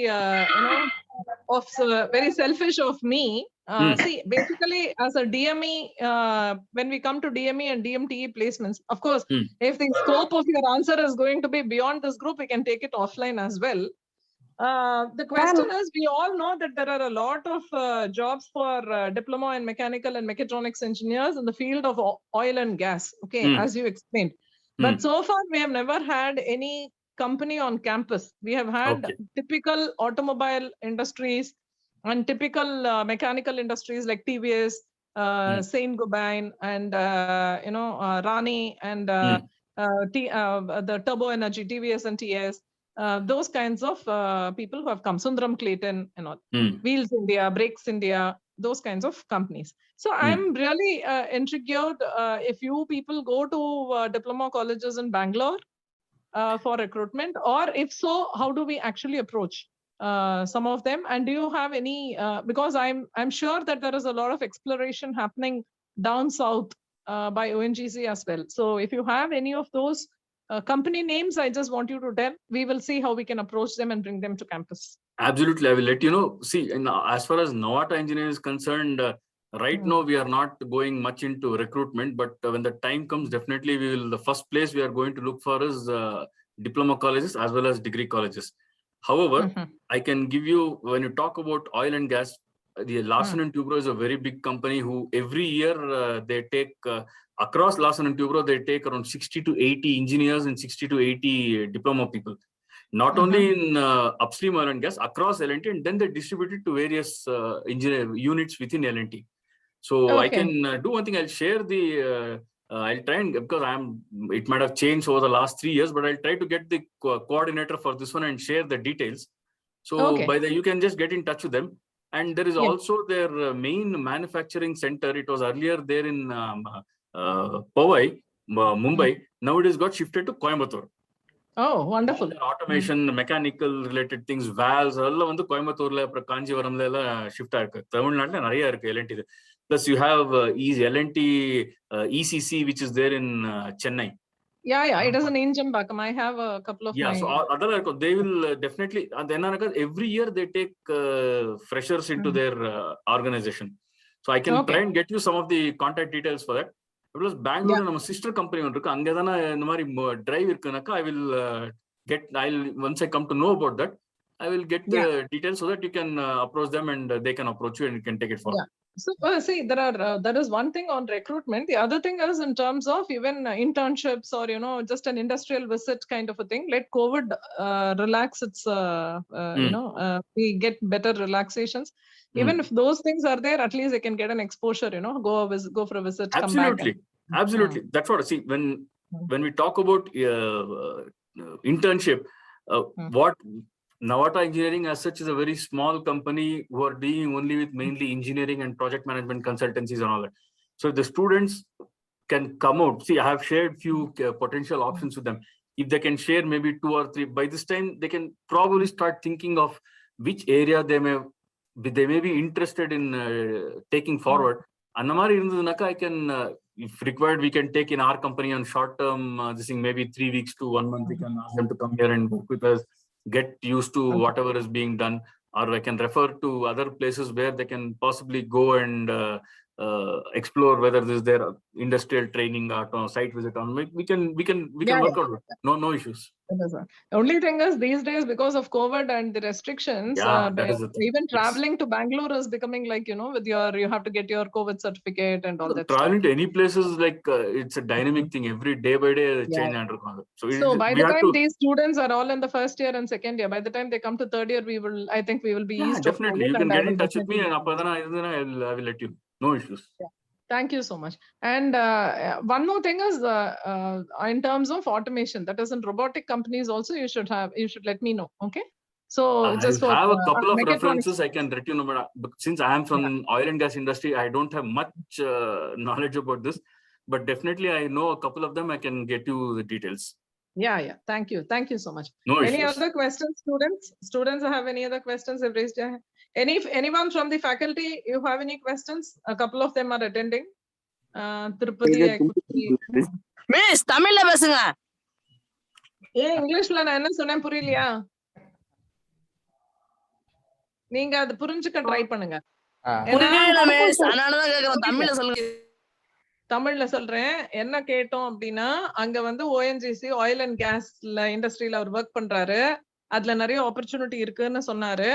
Speaker 2: very selfish of me. See, basically, as a DME, when we come to DME and DMTE placements, of course, if the scope of your answer is going to be beyond this group, we can take it offline as well. The question is, we all know that there are a lot of jobs for diploma in mechanical and mechatronics engineers in the field of oil and gas, okay, as you explained. But so far, we have never had any company on campus. We have had typical automobile industries and typical mechanical industries like TVS, Saint-Gobain, and Rani, and the Turbo Energy, TVS and TS. Those kinds of people who have come, Sundaram Clayton and all, Wheels India, Brakes India, those kinds of companies. So I'm really intrigued if you people go to diploma colleges in Bangalore for recruitment, or if so, how do we actually approach some of them? And do you have any, because I'm sure that there is a lot of exploration happening down south by ONGC as well. So if you have any of those company names, I just want you to tell. We will see how we can approach them and bring them to campus.
Speaker 1: Absolutely, I will let you know. See, as far as Navata Engineering is concerned, right now we are not going much into recruitment, but when the time comes, definitely we will. The first place we are going to look for is diploma colleges as well as degree colleges. However, I can give you, when you talk about oil and gas, the Larsen and Toubro is a very big company who every year they take across Larsen and Toubro, they take around 60 to 80 engineers and 60 to 80 diploma people. Not only in upstream oil and gas, across L&T, and then they distribute it to various engineer units within L&T. So I can do one thing. I'll share the. I'll try and, because it might have changed over the last 3 years, but I'll try to get the coordinator for this one and share the details. So by the, you can just get in touch with them. And there is also their main manufacturing center. It was earlier there in Powai, Mumbai. Now it has got shifted to Coimbatore.
Speaker 2: Oh, wonderful.
Speaker 1: Automation, mechanical related things, valves, all வந்து கோயம்புத்தூர்ல அப்புறம் காஞ்சிபுரம்ல எல்லாம் shift ஆயிருக்கு. தமிழ்நாட்டுல நிறைய இருக்கு L&T. Plus you have L&T ECC, which is there in Chennai.
Speaker 2: Yeah, it is an engine Bakam. I have a couple of
Speaker 1: so other, they will definitely, and then every year they take freshers into their organization. So I can try and get you some of the contact details for that. Plus Bangalore, நம்ம sister company ஒன்று இருக்கு, அங்கே தானே இந்த மாதிரி drive இருக்குனாக்கா, once I come to know about that, I will get the details so that you can approach them and they can approach you and you can take it forward.
Speaker 2: So see, there is one thing on recruitment. The other thing is in terms of even internships or just an industrial visit kind of a thing. Let COVID relax its we get better relaxations. Even if those things are there, at least they can get an exposure. Go for a visit.
Speaker 1: Absolutely,
Speaker 2: come back.
Speaker 1: Absolutely. That's what I see when we talk about internship. What Navata Engineering as such is a very small company who are dealing only with mainly engineering and project management consultancies and all that. So the students can come out. See, I have shared few potential options with them. If they can share maybe 2 or 3, by this time they can probably start thinking of which area they may be interested in taking forward. And I can, if required, we can take in our company on short term, this thing maybe 3 weeks to 1 month. We can ask them to come here and work with us, get used to whatever is being done, or I can refer to other places where they can possibly go and explore whether this is their industrial training or site visit on. We can work out. No issues.
Speaker 2: The only thing is these days, because of COVID and the restrictions, even traveling to Bangalore is becoming like, with you have to get your COVID certificate and all that.
Speaker 1: Traveling to any places like it's a dynamic thing. Every day by day change.
Speaker 2: So by the time these students are all in the first year and second year, by the time they come to third year, I think we will be eased.
Speaker 1: Definitely, you can get in touch with me and I will let you. No issues.
Speaker 2: Thank you so much. And one more thing is in terms of automation, that is in robotic companies also, you should let me know. Okay. So just
Speaker 1: I have a couple of references I can let you know, but since I am from oil and gas industry, I don't have much knowledge about this, but definitely I know a couple of them. I can get you the details.
Speaker 2: Yeah. Thank you so much.
Speaker 1: No
Speaker 2: any
Speaker 1: issues.
Speaker 2: Other questions, students? Students have any other questions? They've raised their hand. Anyone from the faculty, you have any questions? A couple of them are attending. Tirupati,
Speaker 6: miss தமிழ்ல பேசுங்க.
Speaker 2: ஏன் இங்கிலீஷ்ல நான் என்ன சொன்னேன் புரியலையா? நீங்க அது புரிஞ்சுக்க ட்ரை பண்ணுங்க.
Speaker 6: புரியல மிஸ், அதனாலதான் கேக்குறேன், தமிழ்ல சொல்லுங்க.
Speaker 2: தமிழ்ல சொல்றேன். என்ன கேட்டோம் அப்படின்னா, அங்க வந்து ONGC ஆயில் அண்ட் கேஸ்ல இண்டஸ்ட்ரியில அவர் ஒர்க் பண்றாரு. அதுல நிறைய ஆப்பர்ச்சுனிட்டி இருக்குன்னு சொன்னாரு.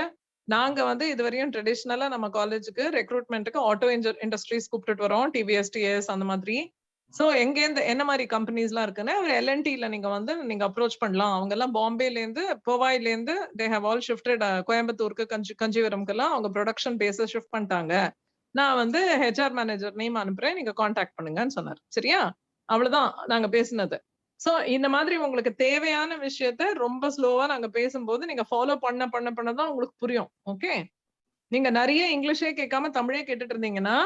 Speaker 2: நாங்க வந்து இதுவரையும் ட்ரெடிஷனலா நம்ம காலேஜுக்கு ரெக்ரூட்மெண்ட்டுக்கு ஆட்டோ இண்டஸ்ட்ரீஸ் கூப்பிட்டுட்டு வரோம், TVS, TS அந்த மாதிரி. சோ எங்க இருந்து என்ன மாதிரி கம்பெனிஸ் எல்லாம் இருக்குன்னு அவர் LNTல நீங்க வந்து நீங்க அப்ரோச் பண்ணலாம். அவங்க எல்லாம் பாம்பேல இருந்து, போவாயில இருந்து தே ஹேவ் ஆல் ஷிஃப்டட் கோயம்புத்தூருக்கு, கஞ்சிவரம்க்கெல்லாம் அவங்க ப்ரொடக்ஷன் பேஸ ஷிஃப்ட் பண்ணிட்டாங்க. நான் வந்து HR மேனேஜர் நேம் அனுப்புறேன், நீங்க காண்டாக்ட் பண்ணுங்கன்னு சொன்னார். சரியா? அவ்வளவுதான் நாங்க பேசினது. சோ இந்த மாதிரி உங்களுக்கு தேவையான விஷயத்த ரொம்ப ஸ்லோவா நாங்க பேசும்போது நீங்க ஃபாலோ பண்ணதான் உங்களுக்கு புரியும். ஓகே, நீங்க நிறைய இங்கிலீஷே கேட்காம தமிழே கேட்டுட்டு இருந்தீங்கன்னா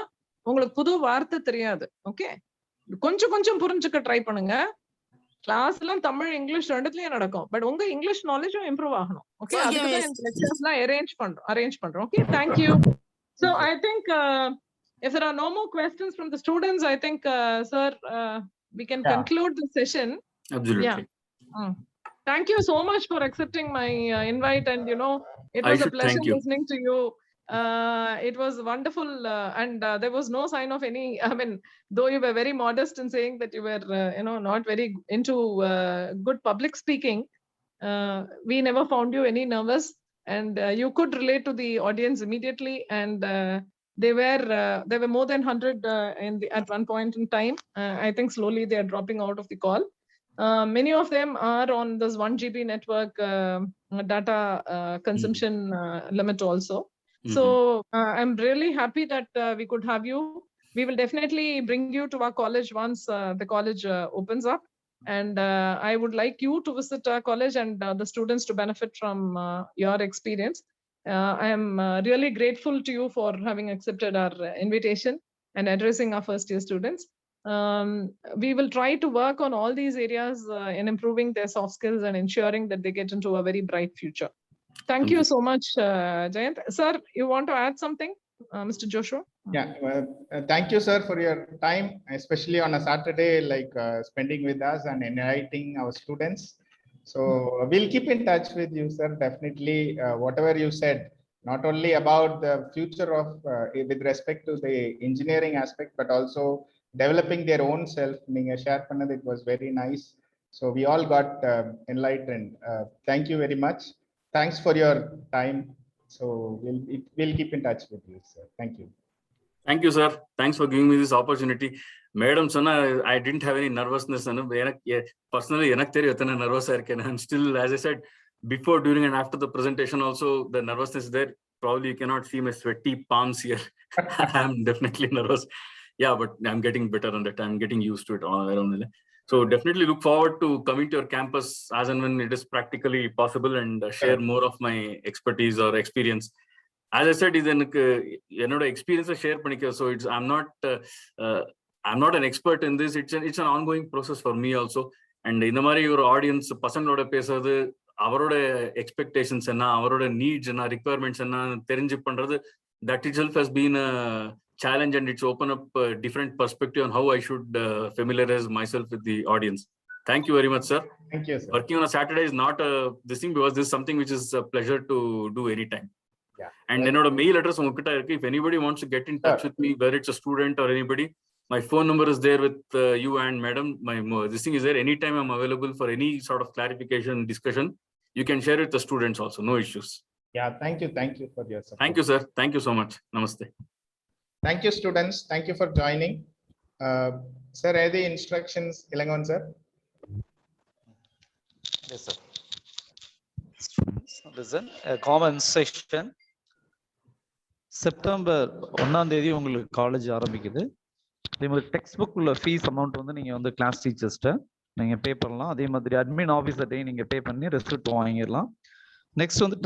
Speaker 2: உங்களுக்கு புது வார்த்தை தெரியாது. ஓகே, கொஞ்சம் புரிஞ்சுக்க ட்ரை பண்ணுங்க. கிளாஸ் எல்லாம் தமிழ் இங்கிலீஷ் ரெண்டுலயும் நடக்கும். பட் உங்க இங்கிலீஷ் நாலேஜும் இம்ப்ரூவ் ஆகணும். ஓகே, அதுக்கு இந்த லெக்சர்ஸ் எல்லாம் அரேஞ்ச் பண்றோம். Okay, thank you. So I think if there are no more questions from the students, I think sir, we can conclude the session.
Speaker 1: Absolutely.
Speaker 2: Yeah. Thank you so much for accepting my invite, and it was a pleasure listening to you. It was wonderful, and there was no sign of any, I mean, though you were very modest in saying that you were not very into good public speaking, we never found you any nervous, and you could relate to the audience immediately, and there were more than 100 at one point in time. I think slowly they are dropping out of the call. Many of them are on this 1 GB network data consumption limit also. So I'm really happy that we could have you. We will definitely bring you to our college once the college opens up. And I would like you to visit our college and the students to benefit from your experience. I am really grateful to you for having accepted our invitation and addressing our first year students. We will try to work on all these areas in improving their soft skills and ensuring that they get into a very bright future. Thank you so much, Jayant. Sir, you want to add something, Mr. Joshua?
Speaker 3: Yeah, thank you, sir, for your time, especially on a Saturday, like spending with us and enlightening our students. So we'll keep in touch with you, sir. Definitely, whatever you said, not only about the future of with respect to the engineering aspect, but also developing their own self. Ninga share pannad, it was very nice. So we all got enlightened. Thank you very much. Thanks for your time. So we'll keep in touch with you, sir. Thank you.
Speaker 1: Thank you, sir. Thanks for giving me this opportunity. Madam Sona, I didn't have any nervousness. Personally, nervous. I'm still, as I said, before, during, and after the presentation also, the nervousness is there. Probably you cannot see my sweaty palms here. I'm definitely nervous. Yeah, but I'm getting better on that. I'm getting used to it all around. So definitely look forward to coming to your campus as and when it is practically possible, and share more of my expertise or experience. As I said, is another experience share panika. So I'm not an expert in this. It's an ongoing process for me also. And in the mari your audience pasangaloda pesadu, avaroda expectations enna, avaroda needs enna, requirements enna therinju pandrathu, that itself has been a challenge, and it's open up a different perspective on how I should familiarize myself with the audience. Thank you very much, sir.
Speaker 3: Thank you, sir.
Speaker 1: Working on a Saturday is not this thing, because this is something which is a pleasure to do anytime.
Speaker 3: Yeah.
Speaker 1: And mail address if anybody wants to get in touch with me, whether it's a student or anybody, my phone number is there with you and madam. This thing is there. Anytime I'm available for any sort of clarification, discussion. You can share with the students also, no issues.
Speaker 3: Yeah, thank you for your support.
Speaker 1: Thank you, sir. Thank you so much. Namaste.
Speaker 3: Thank you, students. Thank you for joining. Sir, any instructions, Ilangon sir?
Speaker 7: Yes, sir. Listen, a common section. September 1ஆம் தேதி உங்களுக்கு college ஆரம்பிக்குது. அதே மாதிரி text book உள்ள fees amount வந்து நீங்க வந்து கிளாஸ் டீச்சர்ஸ்ட்ட நீங்க பே பண்ணலாம். அதே மாதிரி அட்மின் ஆஃபீஸர்ட்டையும் நீங்க பே பண்ணி ரெசிப்ட் வாங்கிடலாம். நெக்ஸ்ட் வந்து